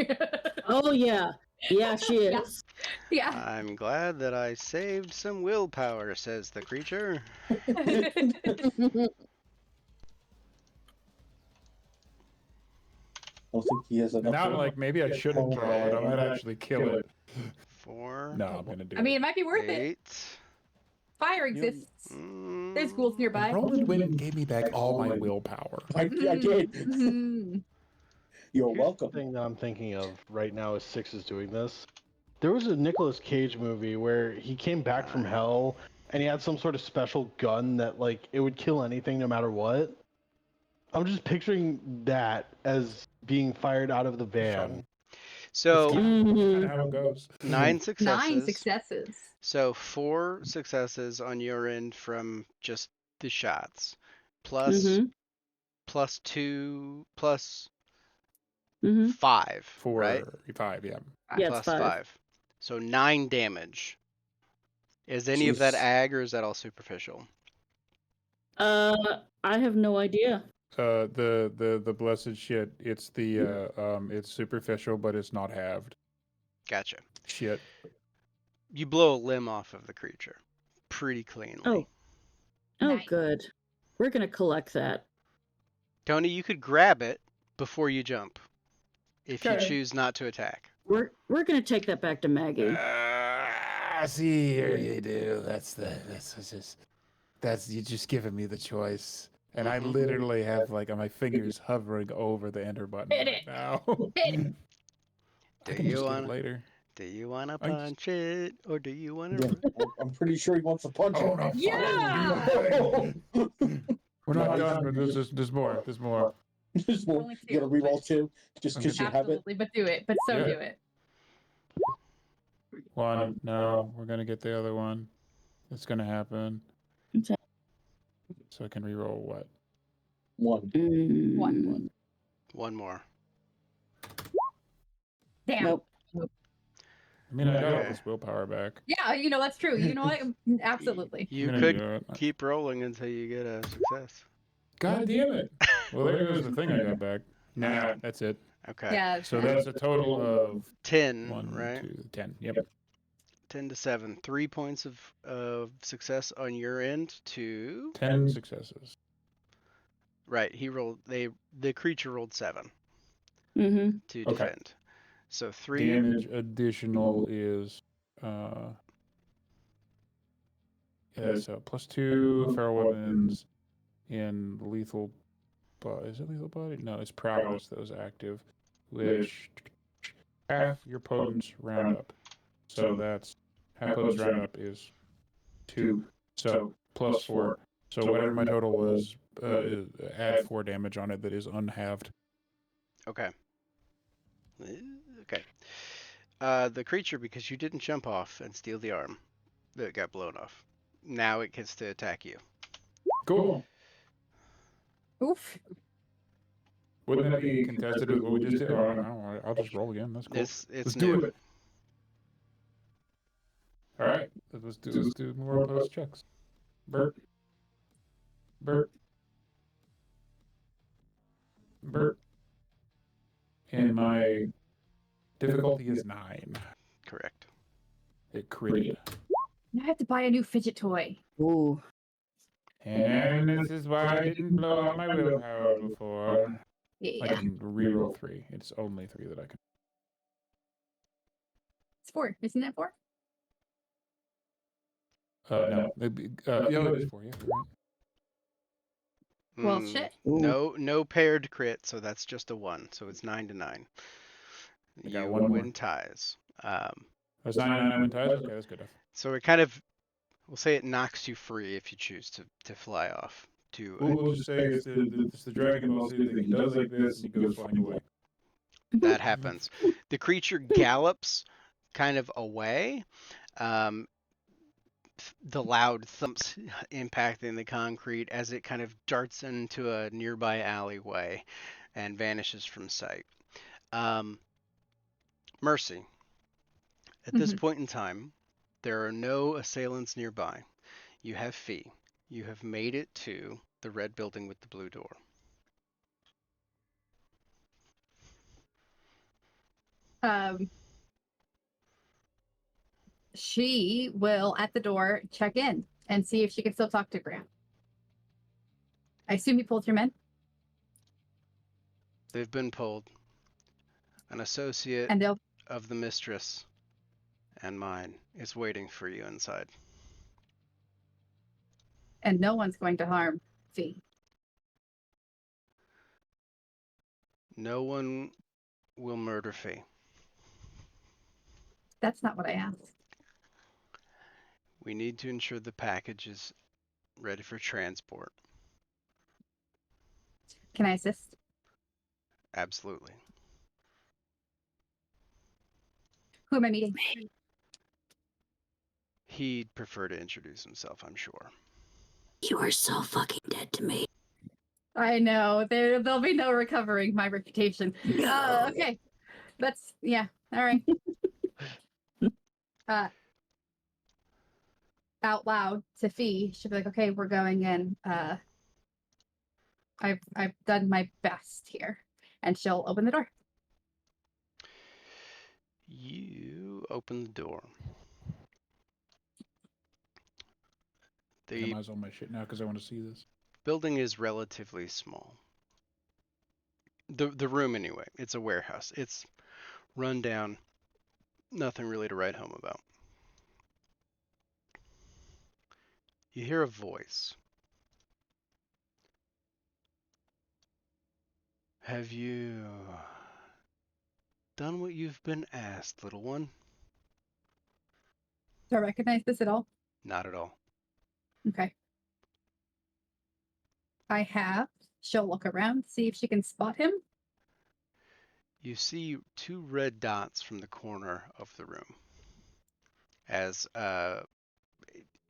Oh yeah. Yeah, she Yeah. is. Yeah. I'm glad that I saved some willpower, says the creature. I don't think he has enough. Now I'm like, maybe I shouldn't draw it. I might actually kill it. 4. No, I'm gonna do I mean, it might be worth it. 8. Fire exists. There's ghouls it. nearby. Roland Wind gave me back all my willpower. I did. Mhm. You're Here's welcome. The thing that I'm thinking of right now is 6 is doing this. There was a Nicolas Cage movie where he came back from hell and he had some sort of special gun that it would kill anything no matter what. I'm just picturing that as being fired out of the van. So Mhm. How it goes. 9 successes. 9 successes. So 4 successes on your end from just the shots, plus Mhm. plus 2 plus Mhm. 5, 4, right? 5, yeah. Yeah, Plus it's 5. So 9 damage. Is any of that Jeez. ag or is that all superficial? I have no idea. The blessed shit. It's it's superficial, but it's not halved. Gotcha. Shit. You blow a limb off of the creature pretty cleanly. Oh. Oh, Nice. good. We're gonna collect that. Tony, you could grab it before you jump if you Okay. choose not to attack. We're gonna take that back to Maggie. See, here you do. That's you just giving me the choice. And I Mhm. literally have my fingers hovering over the enter button Hit right it. now. Hit it. I Do can you just do it wanna- later. Do you want to I'm- punch it or do you want Yeah, to? I'm pretty sure he wants to punch Oh, him. no. Yeah! We're not done, but there's more. There's more. There's more. Only You gotta two, reroll 2 just because you have it. Absolutely, but do it. But so Yeah. do it. One. No, we're gonna get the other one. It's gonna happen. Okay. So I can reroll what? 1. One. One more. Damn. Nope. I mean, I got all Okay. this willpower back. Yeah, that's true. You know what? Absolutely. You I'm gonna could do it. keep rolling until you get a success. God damn it! Well, there goes the thing I got back. Nah, that's it. Okay. Yeah. So that's a total of 10, 1, right? 2, 10. Yep. 10 to 7. 3 points of success on your end to 10 successes. Right. The creature rolled 7 Mm-hmm. to Okay. defend. So 3. Damage additional is so +2 feral weapons in lethal. Is it lethal body? No, it's prowess that was active, which half your potence roundup. So that's half potence roundup is 2. So +4. So whatever my total was, add 4 damage on it that is unhalved. Okay. Okay. The creature, because you didn't jump off and steal the arm, that got blown off. Now it gets to attack you. Cool. Oof. Wouldn't that be contested with what we just did? Oh, I don't know. I'll just roll again. That's cool. It's Let's new. do it. All right. Let's do more post checks. Bert. And my difficulty is 9. Correct. It critted. Now I have to buy a new fidget toy. Ooh. And this is why I didn't blow out my willpower before. I Yeah. can reroll 3. It's only 3 that I can. It's 4. Isn't it 4? No. Yeah, it is 4. Yeah, you're right. Well, shit. No paired crit, so that's just a 1. So it's 9 to 9. I got You one more. win ties. That's 9 and 9 win ties? Okay, that's good enough. So it kind of, we'll say it knocks you free if you choose to fly off. We'll just say it's the Dragon Ball Z thing. He does like this, and he goes flying away. That happens. The creature gallops kind of away. The loud thumps impacting the concrete as it kind of darts into a nearby alleyway and vanishes from sight. Mercy. At this point in time, there are no assailants nearby. You have Fee. You have made it to the red building with the blue door. She will, at the door, check in and see if she can still talk to Graham. I assume you pulled your men? They've been pulled. An associate And they'll of the mistress and mine is waiting for you inside. and no one's going to harm Fee. No one will murder Fee. That's not what I asked. We need to ensure the package is ready for transport. Can I assist? Absolutely. Who am I meeting? He'd prefer to introduce himself, I'm sure. You are so fucking dead to me. I know. There'll be no recovering my reputation. No. Okay. That's yeah. All right. Out loud to Fee, she'll be like, "Okay, we're going in. I've done my best here," and she'll open the door. You open the door. I might as well my shit now because I want to see this. Building is relatively small. The room anyway. It's a warehouse. It's run down. Nothing really to write home about. You hear a voice. Have you done what you've been asked, little one? Do I recognize this at all? Not at all. Okay. I have. She'll look around, see if she can spot him. You see 2 red dots from the corner of the room as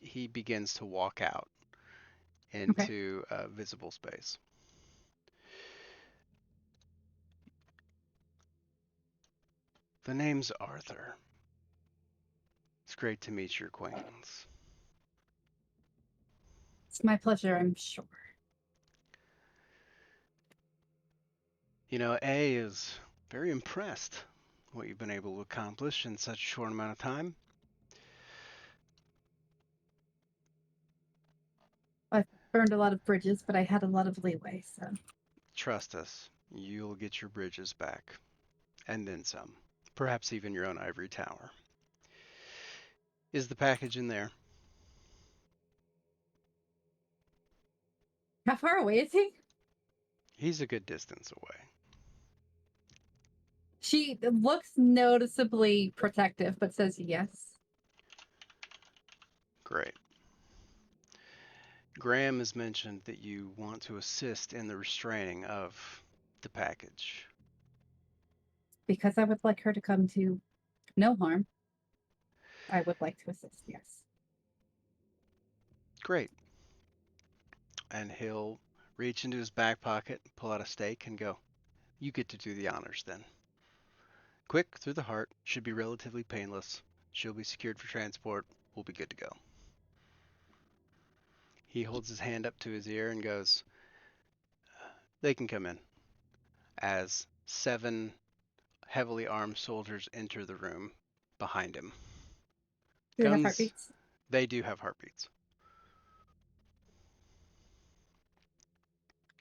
he begins to walk out into visible space. The name's Arthur. It's great to meet your acquaintance. It's my pleasure, I'm sure. You know, A is very impressed what you've been able to accomplish in such a short amount of time. burned a lot of bridges, but I had a lot of leeway, so. Trust us, you'll get your bridges back. And then some. Perhaps even your own ivory tower. Is the package in there? How far away is he? He's a good distance away. She looks noticeably protective, but says yes. Great. Graham has mentioned that you want to assist in the restraining of the package. Because I would like her to come to no harm. I would like to assist, yes. Great. And he'll reach into his back pocket, pull out a stake, and go, you get to do the honors then. Quick, through the heart, should be relatively painless. She'll be secured for transport. We'll be good to go. He holds his hand up to his ear and goes, they can come in. As 7 heavily armed soldiers enter the room behind him. Do they have Guns- heartbeats? They do have heartbeats.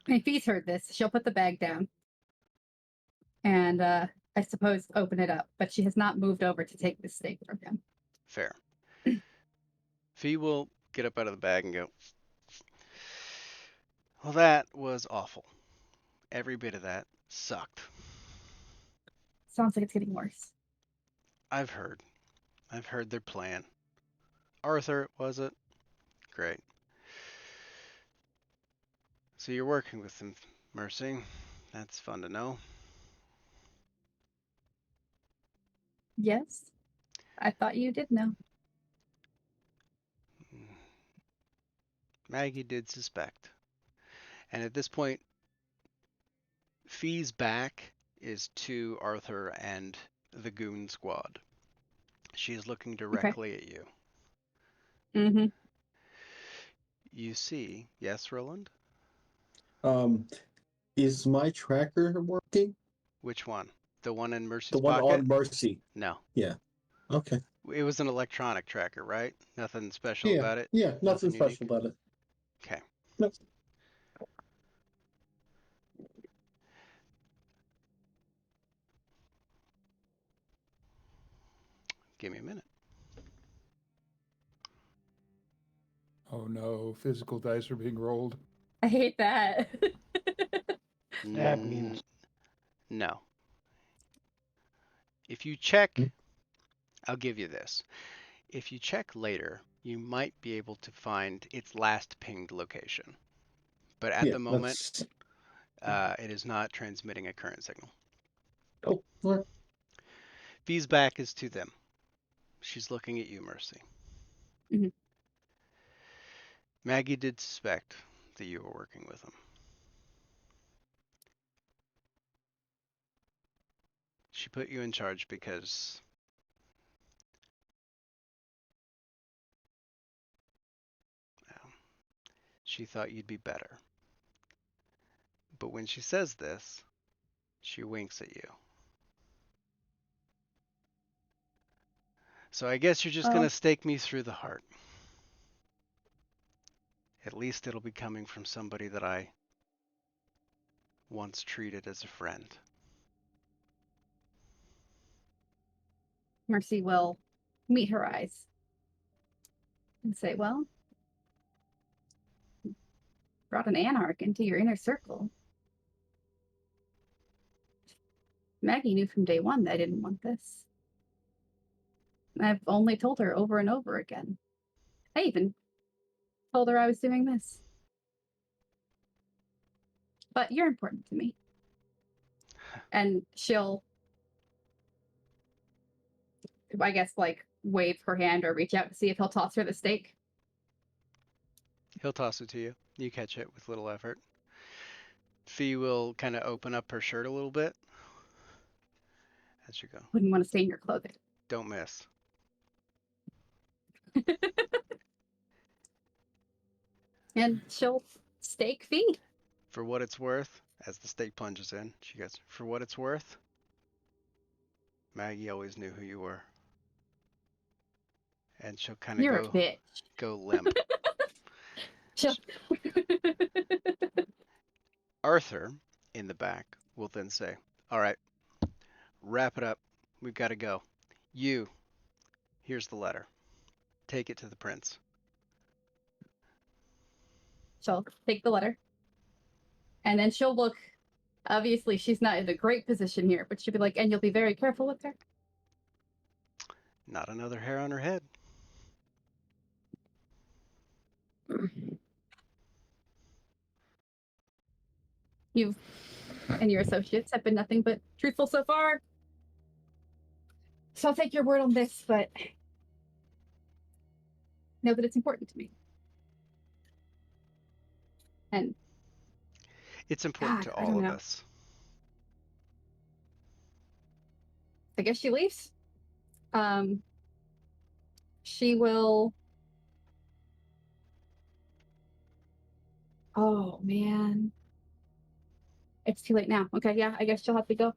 If he's heard this, she'll put the bag down. And I suppose open it up. But she has not moved over to take the stake from him. Fair. Fee will get up out of the bag and go, well, that was awful. Every bit of that sucked. Sounds like it's getting worse. I've heard their plan. Arthur, was it? Great. So you're working with them, Mercy. That's fun to know. Yes. I thought you did know. Maggie did suspect. And at this point, Fee's back is to Arthur and the goon squad. She is looking directly at you. Mm-hmm. You see, yes, Roland? Is my tracker working? Which one? The one in Mercy's The one pocket? on Mercy. No. Yeah. Okay. It was an electronic tracker, right? Nothing special Yeah. about it? Yeah. Nothing Nothing special unique? about it. Okay. Nope. Give me a minute. Oh no, physical dice are being rolled. I hate that. That means No. If you check, I'll give you this. If you check later, you might be able to find its last pinged location. But at the moment, it is not transmitting a current signal. Oh, all right. Fee's back is to them. She's looking at you, Mercy. Mhm. Maggie did suspect that you were working with him. She put you in charge because she thought you'd be better. But when she says this, she winks at you. So I guess you're just going to stake me through the heart. At least it'll be coming from somebody that I once treated as a friend. Mercy will meet her eyes and say, well, brought an anarch into your inner circle. Maggie knew from day one that I didn't want this. I've only told her over and over again. I even told her I was doing this. But you're important to me. And she'll, I guess, like, wave her hand or reach out to see if he'll toss her the stake. He'll toss it to you. You catch it with little effort. Fee will kind of open up her shirt a little bit as you go. Wouldn't want to stain your clothing. Don't miss. And she'll stake Fee. For what it's worth, as the stake plunges in, she goes, for what it's worth, Maggie always knew who you were. And she'll kind You're of a bitch. go limp. Chill. Arthur, in the back, will then say, "All right, wrap it up. We've got to go. You, here's the letter. Take it to the prince." She'll take the letter. And then she'll look. Obviously, she's not in a great position here, but she'll be like, and you'll be very careful with her. Not another hair on her head. You and your associates have been nothing but truthful so far. So I'll take your word on this, but know that it's important to me. And It's important God, to I all don't of know. us. I guess she leaves. She will. Oh man, it's too late now. Okay, yeah, I guess she'll have to go.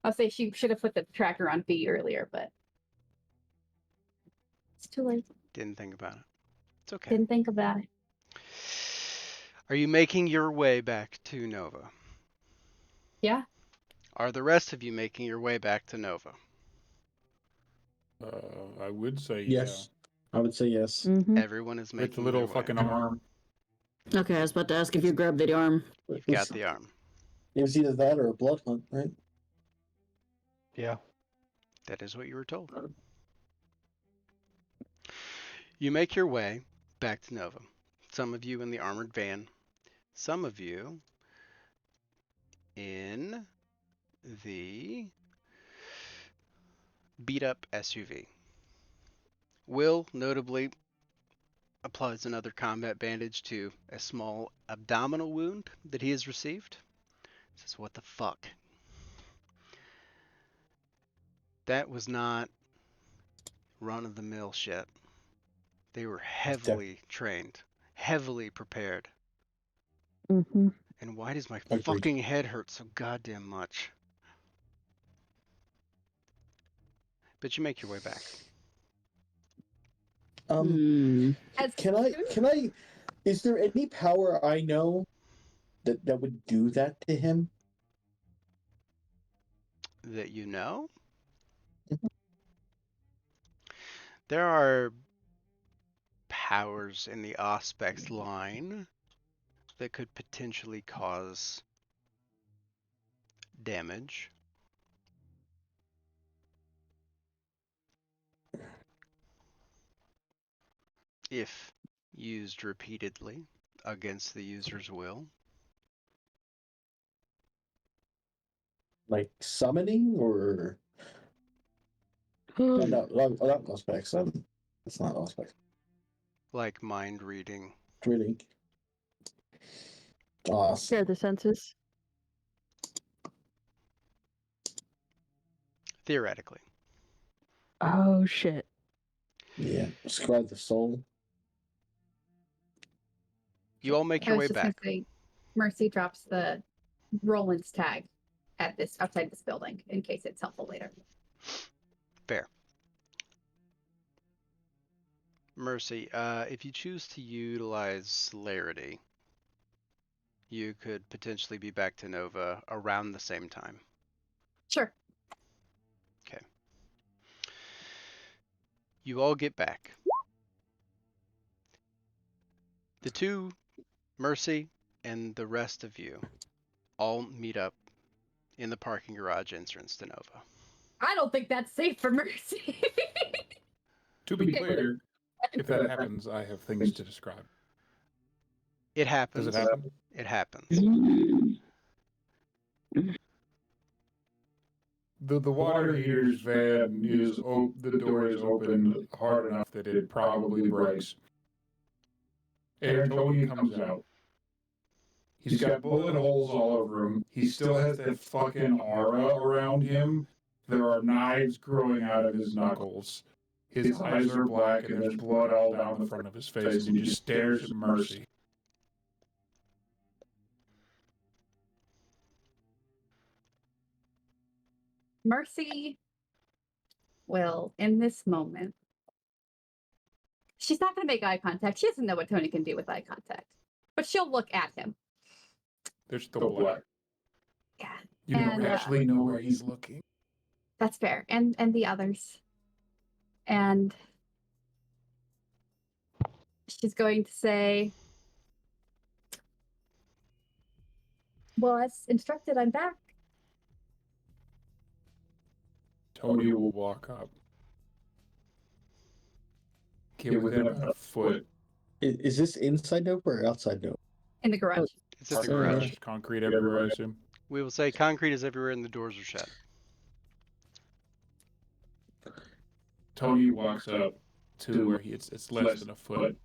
I'll say she should have put the tracker on B earlier, but it's too late. Didn't think about it. It's okay. Didn't think about it. Are you making your way back to Nova? Yeah. Are the rest of you making your way back to Nova? I would say Yes. I would say yes. Mm-hmm. Everyone is yeah. With the making little their way. fucking arm. Okay, I was about to ask if you grabbed the arm. You've got the arm. It was either that or a blood hunt, right? Yeah. That is what you were told. You make your way back to Nova. Some of you in the armored van. Some of you in the beat-up SUV. Will notably applies another combat bandage to a small abdominal wound that he has received. Says, "What the fuck? That was not run-of-the-mill shit. They were heavily trained, heavily prepared. Mm-hmm. And why does my Agreed. fucking head hurt so goddamn much?" But you make your way back. As Can I is there any power I know that would do that to him? That you know? Mhm. There are powers in the Auspex line that could potentially cause damage. If used repeatedly against the user's will. Like summoning or no, not Auspex. It's not Auspex. Like mind reading. Really. Share the senses. Theoretically. Oh shit. Yeah. Scribe the soul. You all make I your was way just gonna back. say, Mercy drops the Roland's tag at this outside this building in case it's helpful later. Fair. Mercy, if you choose to utilize celerity, you could potentially be back to Nova around the same time. Sure. Okay. You all get back. The two, Mercy and the rest of you, all meet up in the parking garage entrance to Nova. I don't think that's safe for Mercy. To be clear, if that happens, I have things to describe. It happens. Does it happen? It happens. The water heater's van is the door is open hard enough that it probably breaks. Antonian comes out. He's got bullet holes all over him. He still has that fucking aura around him. There are knives growing out of his knuckles. His eyes are black and there's blood all down the front of his face, and he just stares at Mercy. Mercy will, in this moment, She's not going to make eye contact. She doesn't know what Tony can do with eye contact. But she'll look at him. There's still black. Yeah. You don't And, actually know where he's looking. That's fair. And the others. And she's going to say, well, as instructed, I'm back. Tony will walk up. Get within about a foot. Is this inside Nova or outside Nova? In the garage. It's at the So- garage. There's concrete everywhere, I assume. We will say concrete is everywhere and the doors are shut. Tony walks up to where it's less than a foot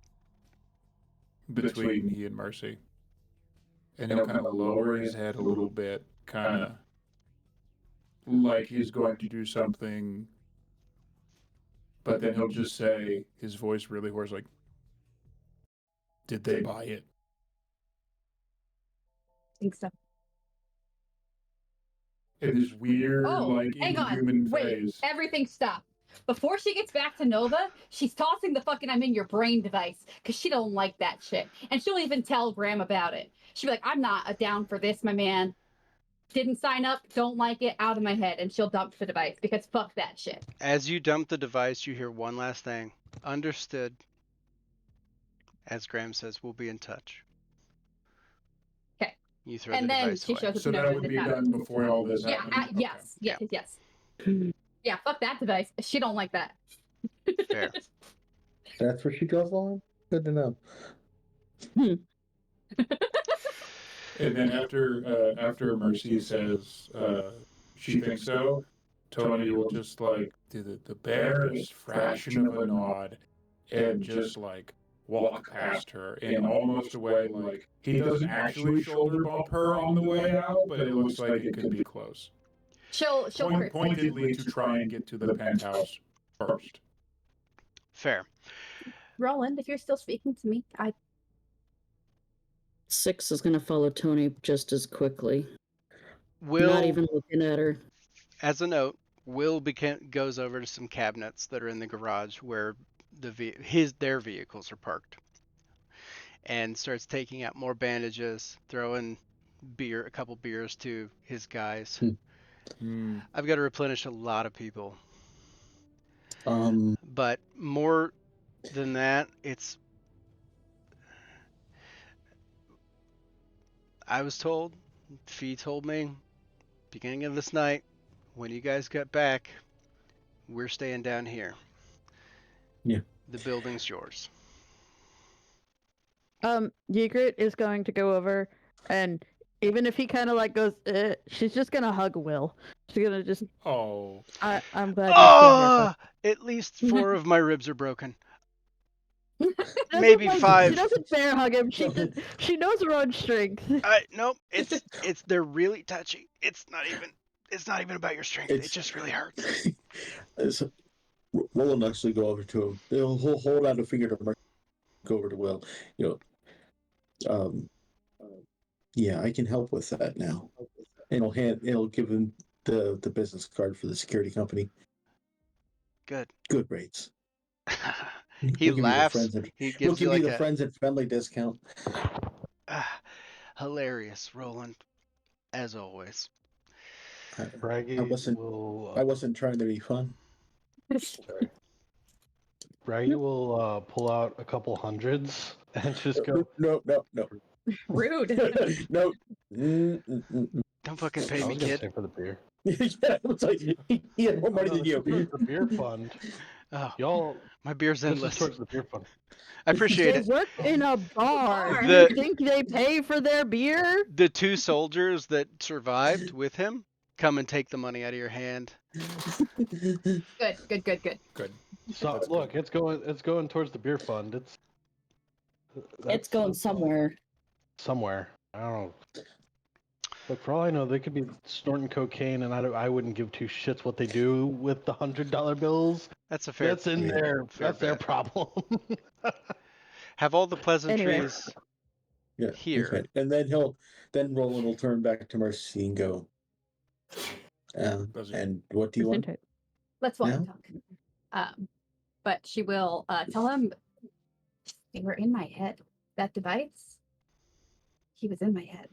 between he and Mercy. And he'll kind of lower his head a little bit, kind of like he's going to do something, but then he'll just say, his voice really hoarse, like, did they buy it? I think so. In this weird, like, hang on. inhuman Wait, phase. everything stop. Before she gets back to Nova, she's tossing the fucking I'm in your brain device because she don't like that shit. And she'll even tell Graham about it. She'll be like, I'm not down for this, my man. Didn't sign up, don't like it, out of my head. And she'll dump the device because fuck that shit. As you dump the device, you hear one last thing. Understood. As Graham says, we'll be in touch. Okay. You throw And the then device she away. shows up So to that Nova would and be it's done before all this Yeah, happened? yes. Yeah, fuck that device. She don't like that. Fair. That's where she draws the line? Good to know. And then after Mercy says she thinks so, Tony will just like do the barest fraction of a nod and just like walk past her in almost a way like he doesn't actually shoulder bump her on the way out, but it looks like it could be close. She'll Pointedly to try and get to the penthouse first. Fair. Roland, if you're still speaking to me, I 6 is gonna follow Tony just as quickly. Will, Not even looking at her. as a note, Will goes over to some cabinets that are in the garage where their vehicles are parked, and starts taking out more bandages, throwing a couple beers to his guys. I've got to replenish a lot of people, but more than that, I was told, Fee told me, beginning of this night, when you guys get back, we're staying down here. Yeah. The building's yours. Ygritte is going to go over, and even if he kind of like goes, she's just gonna hug Will. She's gonna just. Oh. I'm glad you're still here. At least 4 of my ribs are broken. She doesn't Maybe like- 5. She doesn't bear hug him. She knows her own strength. Nope. They're really touchy. It's not even about your strength. It It's- just really hurts. So, Roland actually go over to him. He'll hold out a finger to Mercy. Go over to Will. Yeah, I can help with that now. And he'll give him the business card for the security company. Good. Good rates. He We'll give you the laughs. friends and- He We'll gives you give you like the friends and family discount. hilarious, Roland, as always. Braggy I wasn't- will. I wasn't trying to be fun. Sorry. Braggy will pull out a couple hundreds and just go. No. rude. No. Don't fucking I pay me, was gonna kid. say for the beer. Yeah, it's like he had more money No, than you. it's towards the beer fund. Oh, Y'all, my beer's this is endless. towards the beer fund. I appreciate They it. work in a bar. Do The- you think they pay for their beer? The 2 soldiers that survived with him come and take the money out of your hand. Good. Good. So That's look, it's going towards the beer fund. It's That's going somewhere. somewhere. I don't know. Look, for all I know, they could be snorting cocaine, and I wouldn't give 2 shits what they do with the $100 bills. That's a fair. That's in there. fair That's their bet. problem. Have all the pleasantries Yeah. here. Okay. And then Roland will turn back to Mercy and go. Does he? And what do you want? Let's walk Yeah. and talk. But she will tell him They were in my head. That device, he was in my head.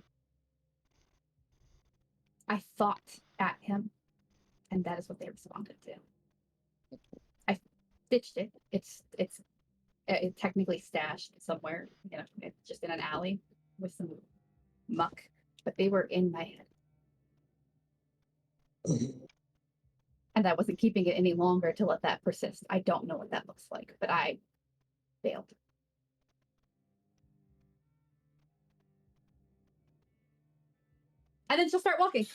I thought at him, and that is what they responded to. I stitched it. It's technically stashed somewhere, it's just in an alley with some muck, but they were in my head. And I wasn't keeping it any longer to let that persist. I don't know what that looks like, but I failed. And then she'll start walking.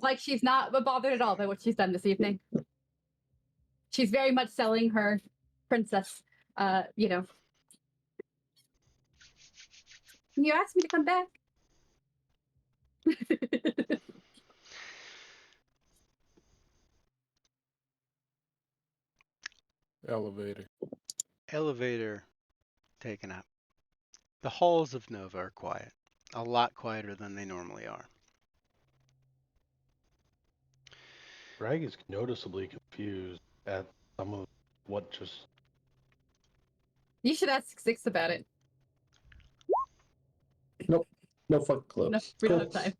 Like she's not bothered at all by what she's done this evening. She's very much selling her princess, You asked me to come back. Elevator. Elevator taken up. The halls of Nova are quiet. A lot quieter than they normally are. Greg is noticeably confused at some of what just. You should ask Six about it. Nope. No fucking clue. No, we don't have time.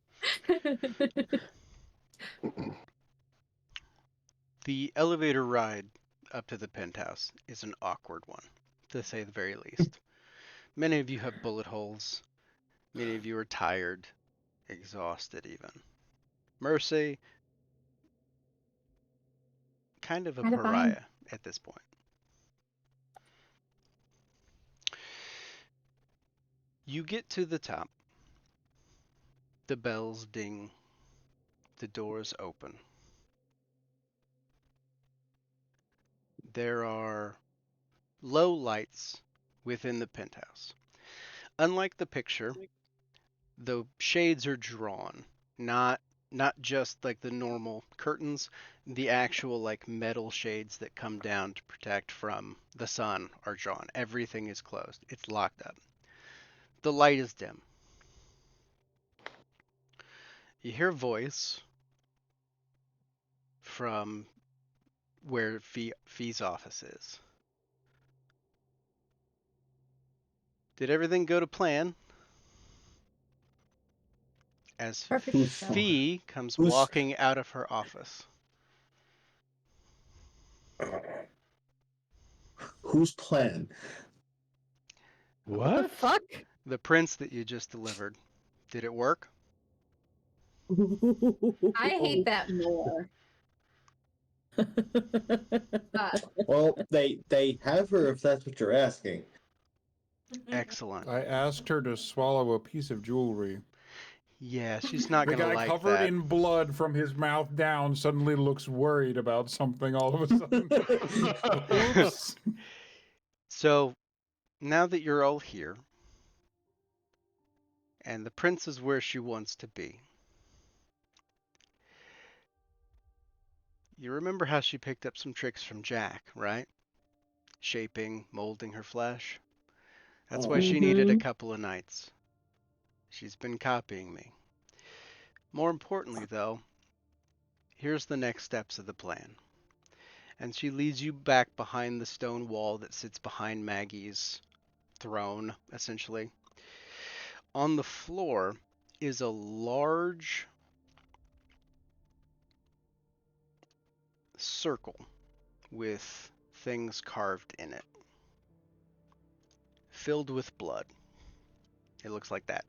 The elevator ride up to the penthouse is an awkward one, to say the very least. Many of you have bullet holes. Many of you are tired, exhausted even. Mercy, kind of a pariah at this point. You get to the top. The bells ding. The doors open. There are low lights within the penthouse. Unlike the picture, the shades are drawn, not just like the normal curtains, the actual like metal shades that come down to protect from the sun are drawn. Everything is closed. It's locked up. The light is dim. You hear a voice from where Fee's office is. Did everything go to plan? As Fee comes walking out of her office. Whose plan? What the fuck? The prince that you just delivered. Did it work? I hate that more. Well, they have her if that's what you're asking. Excellent. I asked her to swallow a piece of jewelry. Yeah, she's not The gonna guy like covered that. in blood from his mouth down suddenly looks worried about something all of a sudden. Oops. So, now that you're all here, and the prince is where she wants to be, you remember how she picked up some tricks from Jack, right? Shaping, molding her flesh. That's why she needed a couple of nights. She's been copying me. More importantly, though, here's the next steps of the plan. And she leads you back behind the stone wall that sits behind Maggie's throne, essentially. On the floor is a large circle with things carved in it, filled with blood. It looks like that.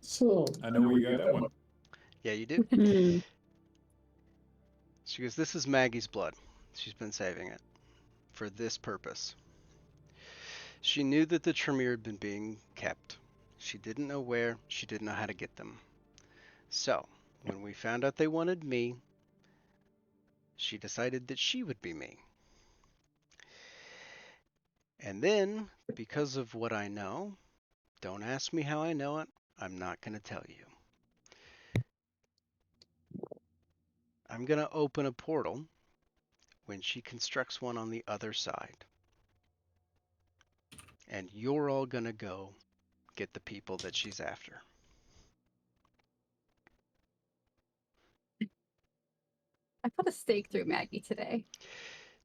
So I know where you got that one. Yeah, you do? Hmm. She goes, this is Maggie's blood. She's been saving it for this purpose. She knew that the Tremere had been being kept. She didn't know where. She didn't know how to get them. So, when we found out they wanted me, she decided that she would be me. And then, because of what I know, don't ask me how I know it, I'm not going to tell you. I'm going to open a portal when she constructs one on the other side. And you're all going to go get the people that she's after. I put a stake through Maggie today.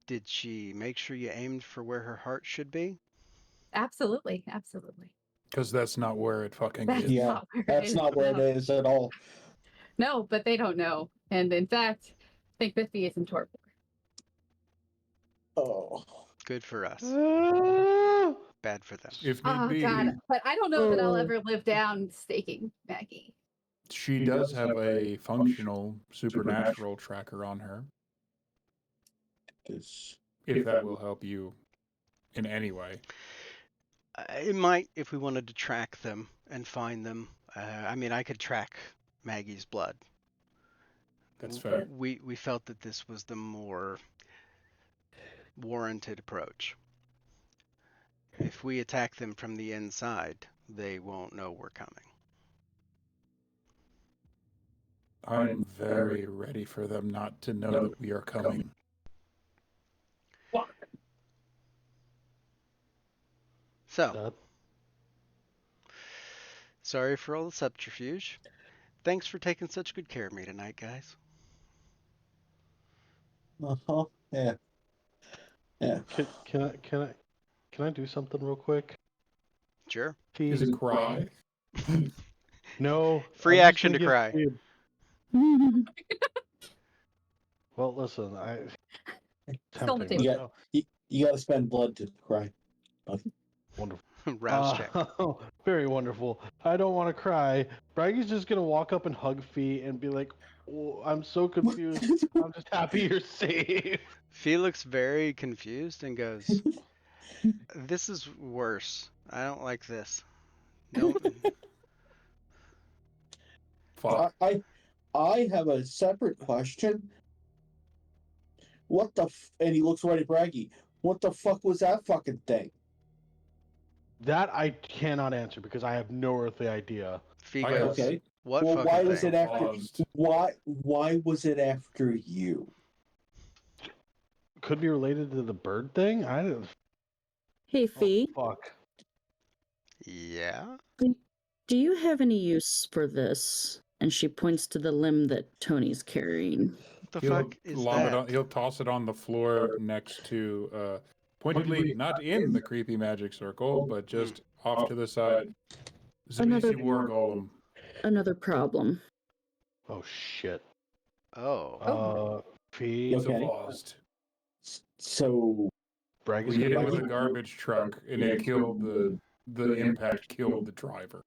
Did she make sure you aimed for where her heart should be? Absolutely, absolutely. Because that's not where it fucking That's is. Yeah, not where that's not where it no. is at all. No, but they don't know. And in fact, I think Biffy is in Torpor. Oh, Good for us. Bad for them. If need Oh be, god. But I don't know that I'll Oh. ever live down staking Maggie. she does have a functional supernatural tracker on her, this. if that will help you in any way. It might if we wanted to track them and find them. I mean, I could track Maggie's blood. That's fair. We felt that this was the more warranted approach. If we attack them from the inside, they won't know we're coming. I'm very ready for them not to know that we are coming. So, sorry for all the subterfuge. Thanks for taking such good care of me tonight, guys. Uh-huh. Yeah. Yeah. Can I do something real quick? Sure. Is it cry? No. Free I'm just action gonna to give cry. Fee- Well, listen, Still on the tempting, table. Yeah. You got to spend blood to cry. Wonderful. Rouse check. Very wonderful. I don't want to cry. Braggy's just gonna walk up and hug Fee and be like, oh, "I'm so confused. I'm just happy you're safe." Fee looks very confused and goes, "This is worse. I don't like this. No." Fuck. I have a separate question. What the and he looks right at Braggy. What the fuck was that fucking thing? That I cannot answer because I have no earthly idea. Fee I goes, Okay. "What Well, fucking why thing?" was it after? Paused. Why was it after you? Could be related to the bird thing. I don't. Hey, Oh, Fee, fuck. Yeah? do you have any use for this? And she points to the limb that Tony's carrying. What the He'll fuck is lob it that? on, he'll toss it on the floor next to, pointedly not in the creepy magic circle, but just off to the side. Another- Zabisi War Golem. Another problem. Oh shit. Oh. Fee. It's Okay. evolved. So Braggy's We hit it gonna with a garbage truck, and it killed the impact killed the driver.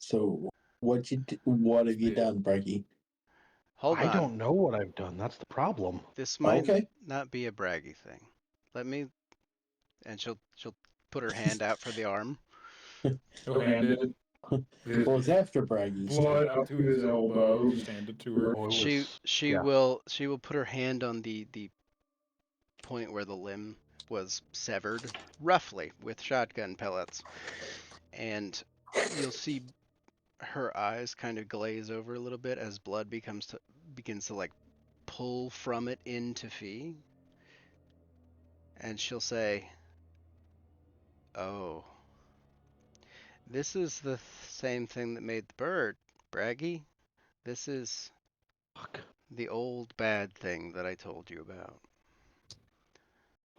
So what have you done, Braggy? Hold on. I don't know what I've done. That's the problem. This might Okay. not be a braggy thing. Let me. And she'll put her hand out for the arm. He'll hand it. Well, it's after Braggy. Blood up to his elbow. Just hand it to her. Oh, it She was- she yeah. will put her hand on the point where the limb was severed, roughly with shotgun pellets, and you'll see her eyes kind of glaze over a little bit as blood begins to like pull from it into Fee, and she'll say, "Oh, this is the same thing that made the bird, Braggy. This is Fuck. the old bad thing that I told you about."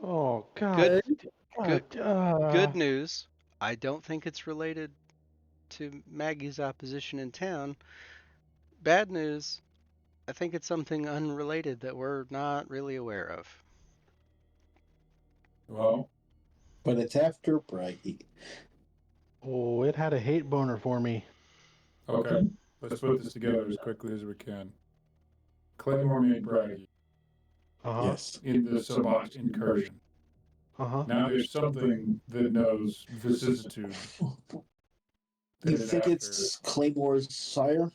Oh god. Good- God, Good news. I don't think it's related to Maggie's opposition in town. Bad news. I think it's something unrelated that we're not really aware of. Well, But it's after Braggy. Oh, it had a hate boner for me. okay. Let's put this together as quickly as we can. Claymore made Braggy Uh-huh. Yes. in the Sabat incursion. Uh-huh. Now there's something that knows vicissitude. You That is think after. it's Claymore's sire?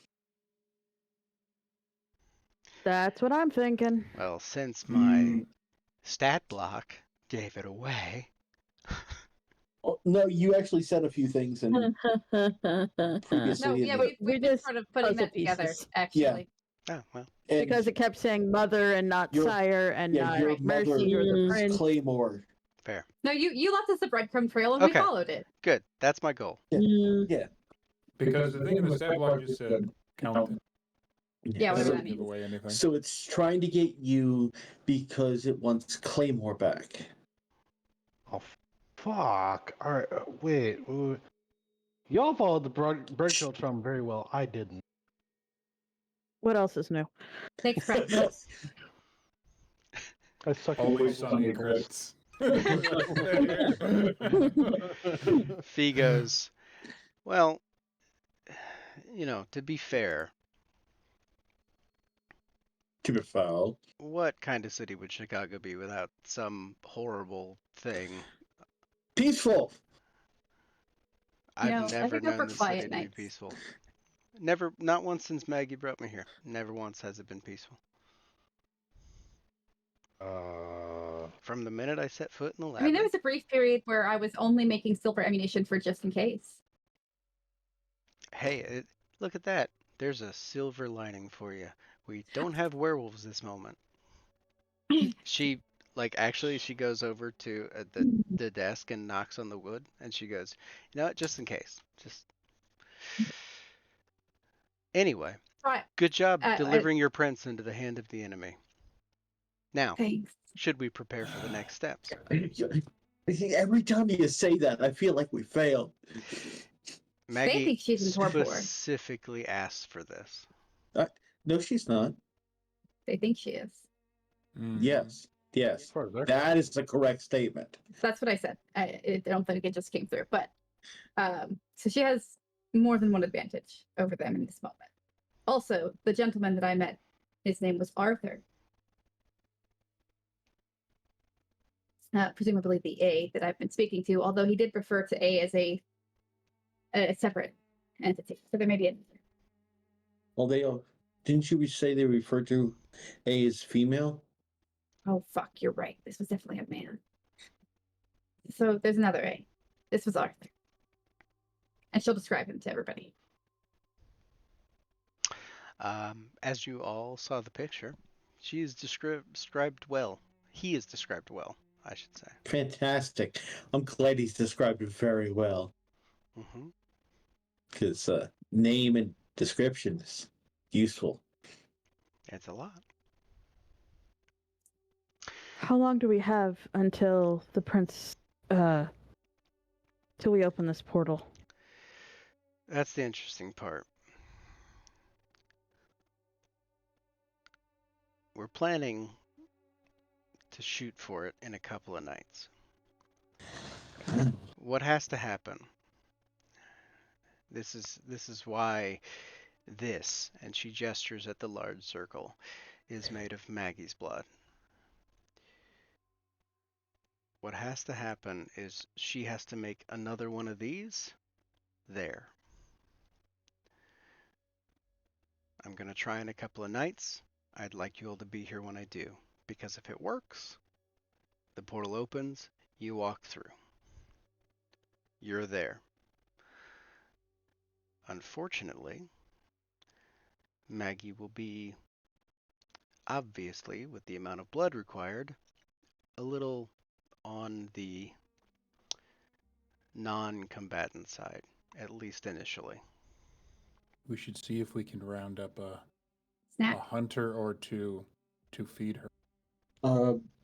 That's what I'm thinking. Well, since my Mm, stat block gave it away. Oh, no, you actually said a few things in previously. No, in yeah, the- we've been just sort of putting puzzle that together, pieces. actually. Oh, well. and Because it kept saying mother and not Your- sire and yeah, not your mother mercy or the is prince. Claymore. Fair. No, you left us a breadcrumb trail and we Okay. followed it. Good. That's my goal. Mm, because the thing in the stat block just said count it. Yeah, That whatever doesn't that give means. away anything. So it's trying to get you because it wants Claymore back. Oh, Fuck. All right. Wait. Y'all followed the Bergkill Trump very well. I didn't. What else is new? Thanks, practice. I suck. Always Sunny credits. Fee goes, well, to be fair, To be foul. what kind of city would Chicago be without some horrible thing? Peaceful. I've I never could go for known the city quiet to be nights. peaceful. Never, not once since Maggie brought me here. Never once has it been peaceful. From the minute I set foot in the lab. I mean, there was a brief period where I was only making silver ammunition for just in case. Hey, look at that. There's a silver lining for you. We don't have werewolves this moment. She, actually, she goes over to the desk and knocks on the wood, and she goes, you know what, just in case. Anyway, Right. good job delivering your prince into the hand of the enemy. Now, Thanks. should we prepare for the next steps? Every time you say that, I feel like we failed. Maggie think she's in torpor. specifically asked for this. No, she's not. They think she is. Yes. As far as they're That is the correct statement. That's what I said. I don't think it just came through. But so she has more than one advantage over them in this moment. Also, the gentleman that I met, his name was Arthur. Presumably the A that I've been speaking to, although he did refer to A as a separate entity. So there may be another. Well, didn't you say they referred to A as female? Oh, fuck, you're right. This was definitely a man. So there's another A. This was Arthur. And she'll describe him to everybody. As you all saw the picture, she is described well. He is described well, I should say. Fantastic. I'm glad he's described it very well. Mm-hmm. Because name and description is useful. It's a lot. How long do we have until the prince, till we open this portal? That's the interesting part. We're planning to shoot for it in a couple of nights. What has to happen? This is why this, and she gestures at the large circle, is made of Maggie's blood. What has to happen is she has to make another one of these there. I'm going to try in a couple of nights. I'd like you all to be here when I do, because if it works, the portal opens, you walk through. You're there. Unfortunately, Maggie will be, obviously, with the amount of blood required, a little on the non-combatant side, at least initially. We should see if we can round up a Snap. hunter or two to feed her.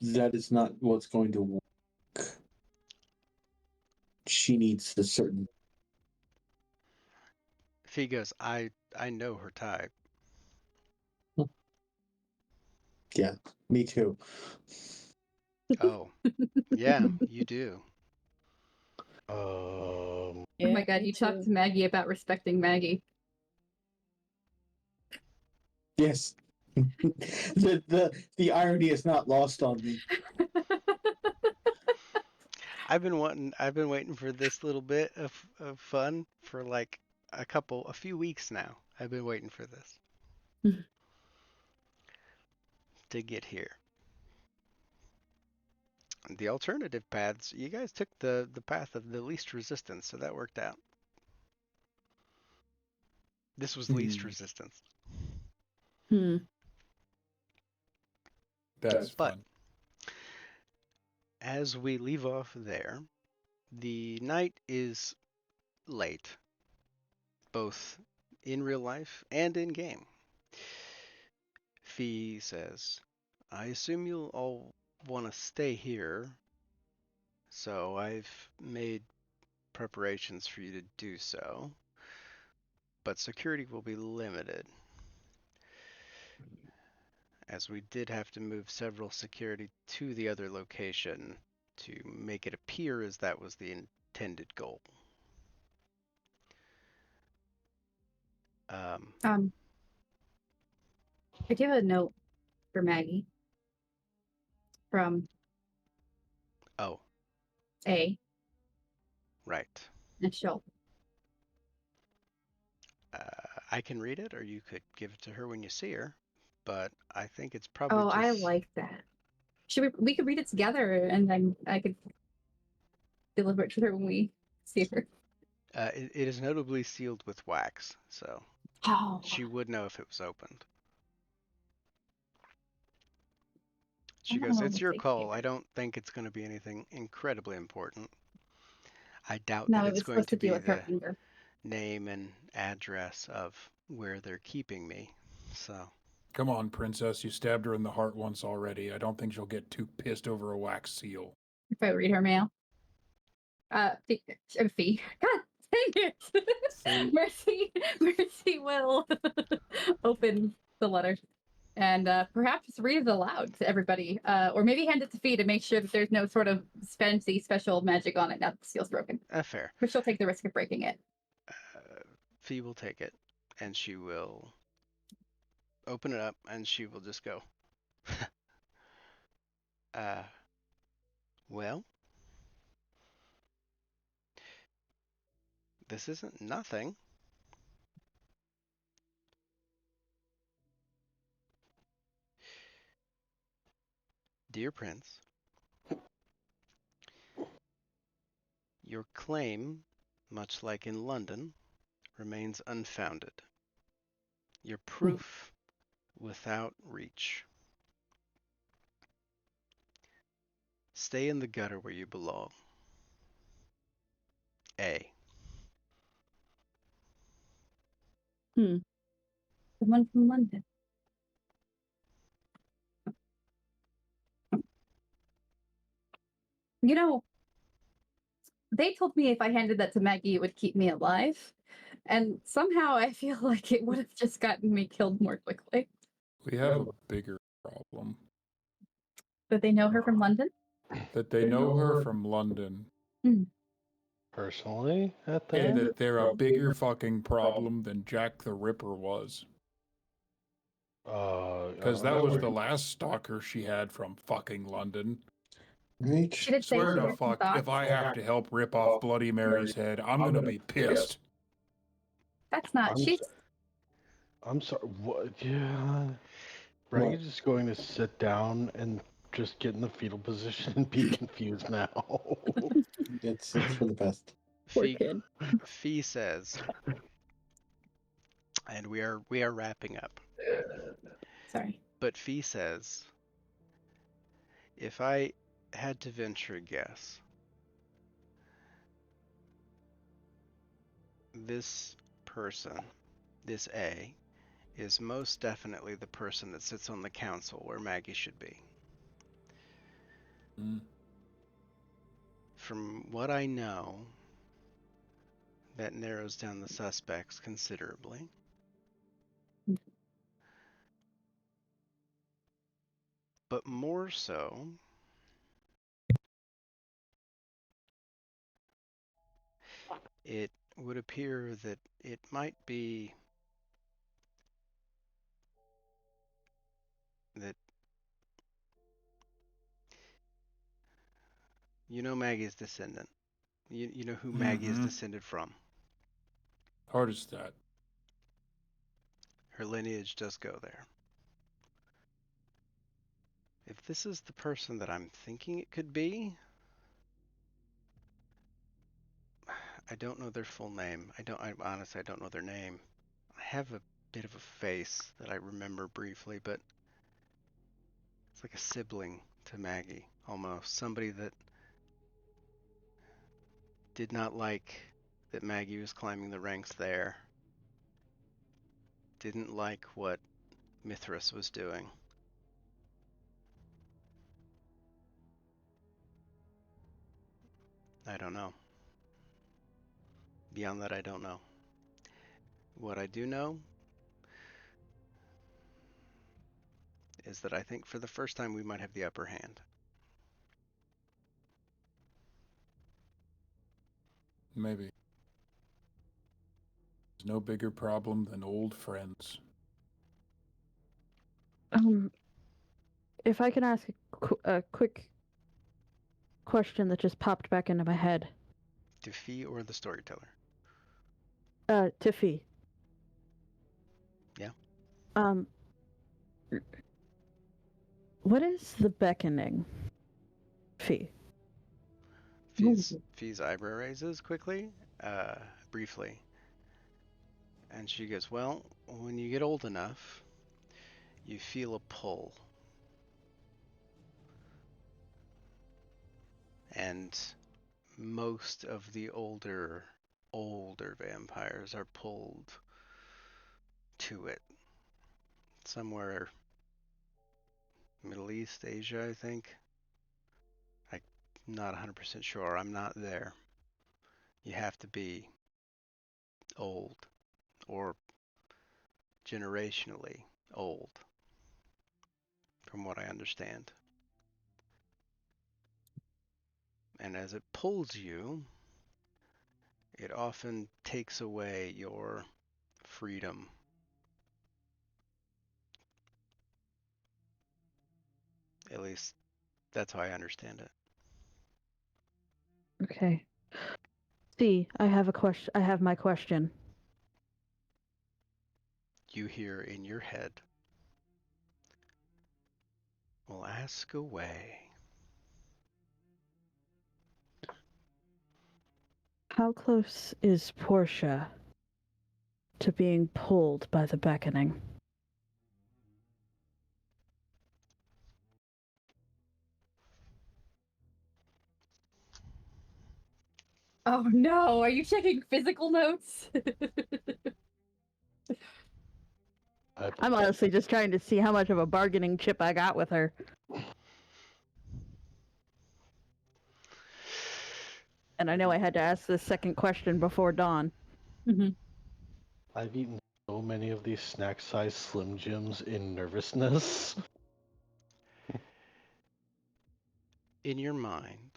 That is not what's going to work. She needs a certain... Fee goes, I know her type. Yeah, me too. Oh, yeah, you do. Oh my god, you talked to Maggie about respecting Maggie. Yes. the irony is not lost on me. I've been waiting for this little bit of fun for like a few weeks now. I've been waiting for this to get here. The alternative paths, you guys took the path of the least resistance, so that worked out. This was least resistance. That's But fun. as we leave off there, the night is late, both in real life and in game. Fee says, I assume you'll all want to stay here So I've made preparations for you to do so, but security will be limited, as we did have to move several security to the other location to make it appear as that was the intended goal. I do have a note for Maggie from Oh, A right. and she'll. I can read it, or you could give it to her when you see her, but I think it's probably Oh, I just... like that. Should we could read it together, and then I could deliver it to her when we see her. It is notably sealed with wax, so Oh, she would know if it was opened. I She don't goes, know "It's if your they call. care. I don't think it's going to be anything incredibly important. I doubt No, that it it's was going supposed to to deal be with her the anger. name and address of where they're keeping me. So, Come on, princess. You stabbed her in the heart once already. I don't think she'll get too pissed over a wax seal. If I read her mail. Fee. God dang it! Mercy will open the letter and perhaps read it aloud to everybody, or maybe hand it to Fee to make sure that there's no sort of fancy special magic on it now that the seal's broken. fair. But she'll take the risk of breaking it. Fee will take it, and she will open it up, and she will just go, well, this isn't nothing. Dear Prince, your claim, much like in London, remains unfounded. Your proof without reach. Stay in the gutter where you belong. A. Someone from London. You know, they told me if I handed that to Maggie, it would keep me alive. And somehow I feel like it would have just gotten me killed more quickly. We have a bigger problem. But they know her from London? That they know her from London. Personally, at And that? that they're a bigger fucking problem than Jack the Ripper was. Because that was the last stalker she had from fucking London. Right? She did say Swear she to had some fuck, thoughts. if I have to help rip off Bloody Mary's head, I'm gonna be pissed. That's not. I'm sorry. What? Yeah. Bragg's just going to sit down and just get in the fetal position and be confused now. It's for the best. Poor kid. Fee says, and we are wrapping up. Sorry. But Fee says, if I had to venture a guess, this person, this A, is most definitely the person that sits on the council where Maggie should be. From what I know, that narrows down the suspects considerably. But more so, it would appear that it might be that you know Maggie's descendant. You know who Maggie is descended from. Hard as that. Her lineage does go there. If this is the person that I'm thinking it could be, I don't know their full name. I honestly don't know their name. I have a bit of a face that I remember briefly, but it's like a sibling to Maggie, almost. Somebody that did not like that Maggie was climbing the ranks there. Didn't like what Mithras was doing. I don't know. Beyond that, I don't know. What I do know is that I think for the first time we might have the upper hand. Maybe. There's no bigger problem than old friends. If I can ask a quick question that just popped back into my head. To Fee or the storyteller? To Fee. Yeah. What is the beckoning, Fee? Fee's eyebrow raises quickly, briefly. And she goes, well, when you get old enough, you feel a pull. And most of the older vampires are pulled to it. Somewhere Middle East, Asia, I think. I'm not 100% sure. I'm not there. You have to be old or generationally old, from what I understand. And as it pulls you, it often takes away your freedom. At least that's how I understand it. Okay. See, I have a question. I have my question. You hear in your head, well, ask away. How close is Portia to being pulled by the beckoning? Oh no, are you checking physical notes? I'm honestly just trying to see how much of a bargaining chip I got with her. And I know I had to ask this second question before dawn. I've eaten so many of these snack-sized Slim Jims in nervousness. In your mind,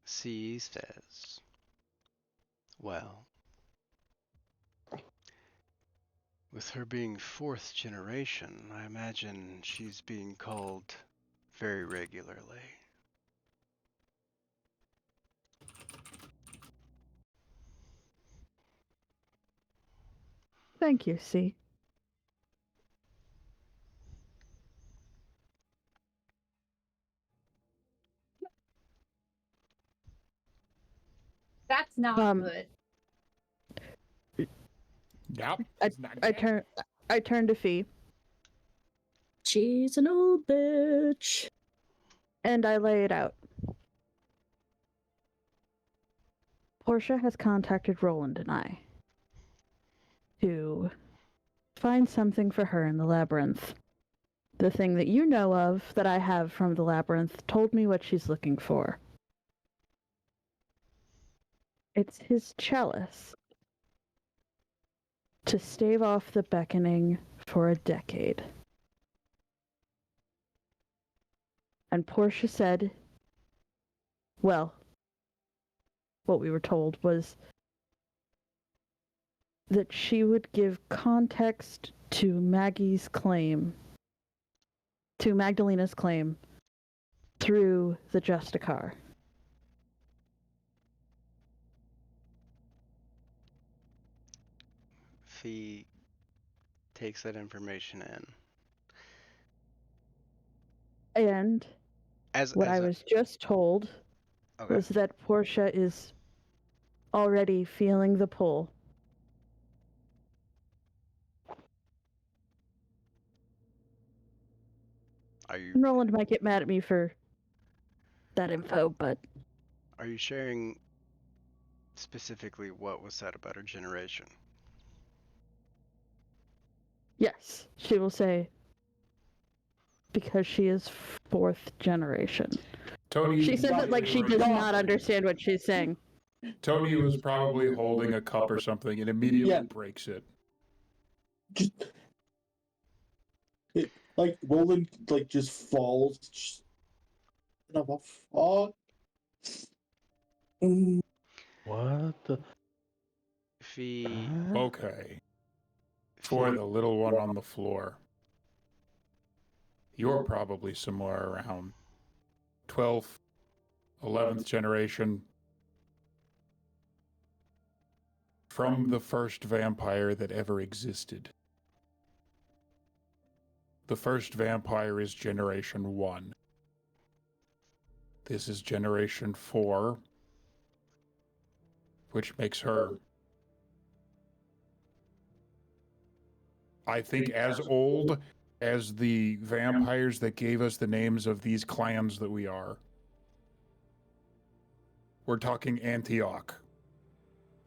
C says, well, with her being 4th generation, I imagine she's being called very regularly. Thank you, C. That's not good. Yep. I turn to Fee. She's an old bitch. And I lay it out. Portia has contacted Roland and I to find something for her in the labyrinth. The thing that you know of that I have from the labyrinth told me what she's looking for. It's his chalice to stave off the beckoning for a decade. And Portia said, well, what we were told was that she would give context to Magdalena's claim through the Justicar. Fee takes that information in. And what I was just told was that Portia is already feeling the pull. Roland might get mad at me for that info, but... Are you sharing specifically what was said about her generation? Yes, she will say, because she is 4th generation. Tony. She says it like she does not understand what she's saying. Tony was probably holding a cup or something and immediately breaks it. Just, like Roland, like just falls. Just, fuck. What the? Fee. Okay. For the little one on the floor. You're probably somewhere around 12th, 11th generation. From the first vampire that ever existed. The first vampire is Generation 1. This is Generation 4, which makes her, I think, as old as the vampires that gave us the names of these clans that we are. We're talking Antioch.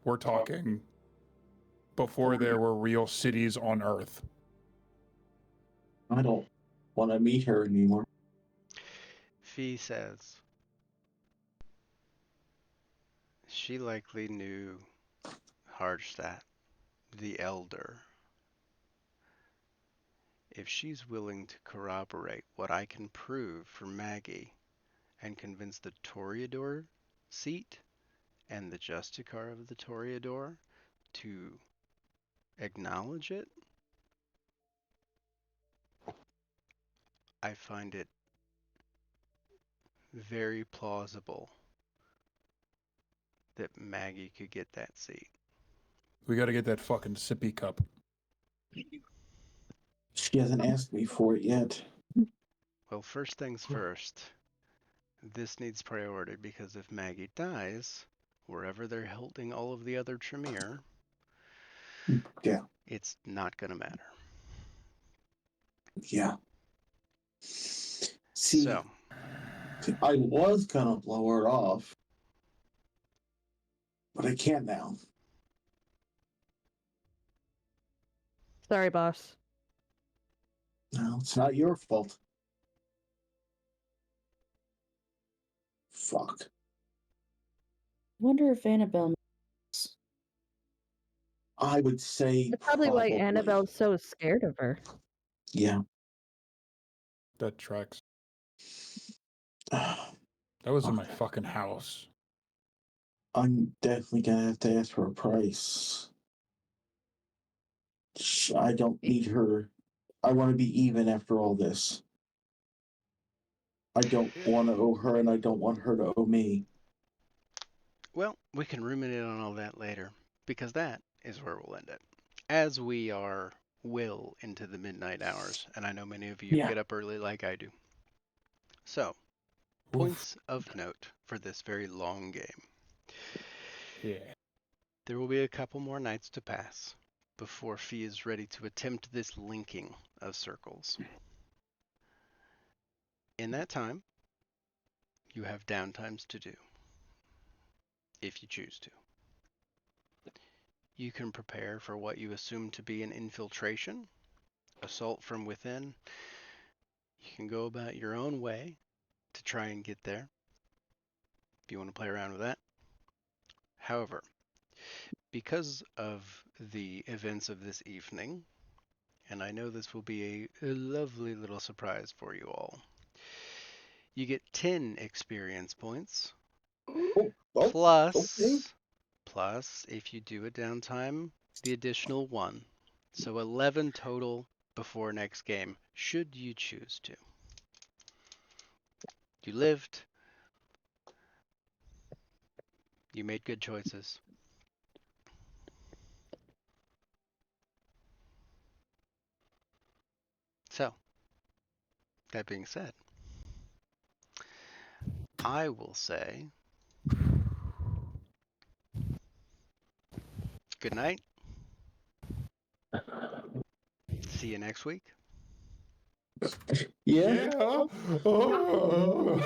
We're talking before there were real cities on Earth. I don't want to meet her anymore. Fee says she likely knew Hardstadt, the Elder. If she's willing to corroborate what I can prove for Maggie and convince the Toreador seat and the Justicar of the Toreador to acknowledge it, I find it very plausible that Maggie could get that seat. We gotta get that fucking sippy cup. She hasn't asked me for it yet. Well, first things first, this needs priority because if Maggie dies, wherever they're holding all of the other Tremere, it's not gonna matter. Yeah. See, So, I was gonna blow her off, but I can't now. Sorry, boss. No, it's not your fault. Fuck. Wonder if Annabelle knows. I would say That's probably why Annabelle's so scared of her. Yeah. That tracks. That was in my fucking house. I'm definitely gonna have to ask for a price. I don't need her. I want to be even after all this. I don't want to owe her, and I don't want her to owe me. well, we can ruminate on all that later, because that is where we'll end it. As we are well into the midnight hours, and I know many of you get up early like I do. So, points of note for this very long game. Yeah. There will be a couple more nights to pass before Fee is ready to attempt this linking of circles. In that time, you have downtimes to do, if you choose to. You can prepare for what you assume to be an infiltration, assault from within. You can go about your own way to try and get there, if you want to play around with that. However, because of the events of this evening, and I know this will be a lovely little surprise for you all, you get 10 experience points, plus, if you do a downtime, the additional 1. So 11 total before next game, should you choose to. You lived. You made good choices. So, that being said, I will say good night. See you next week. Yeah. Oh.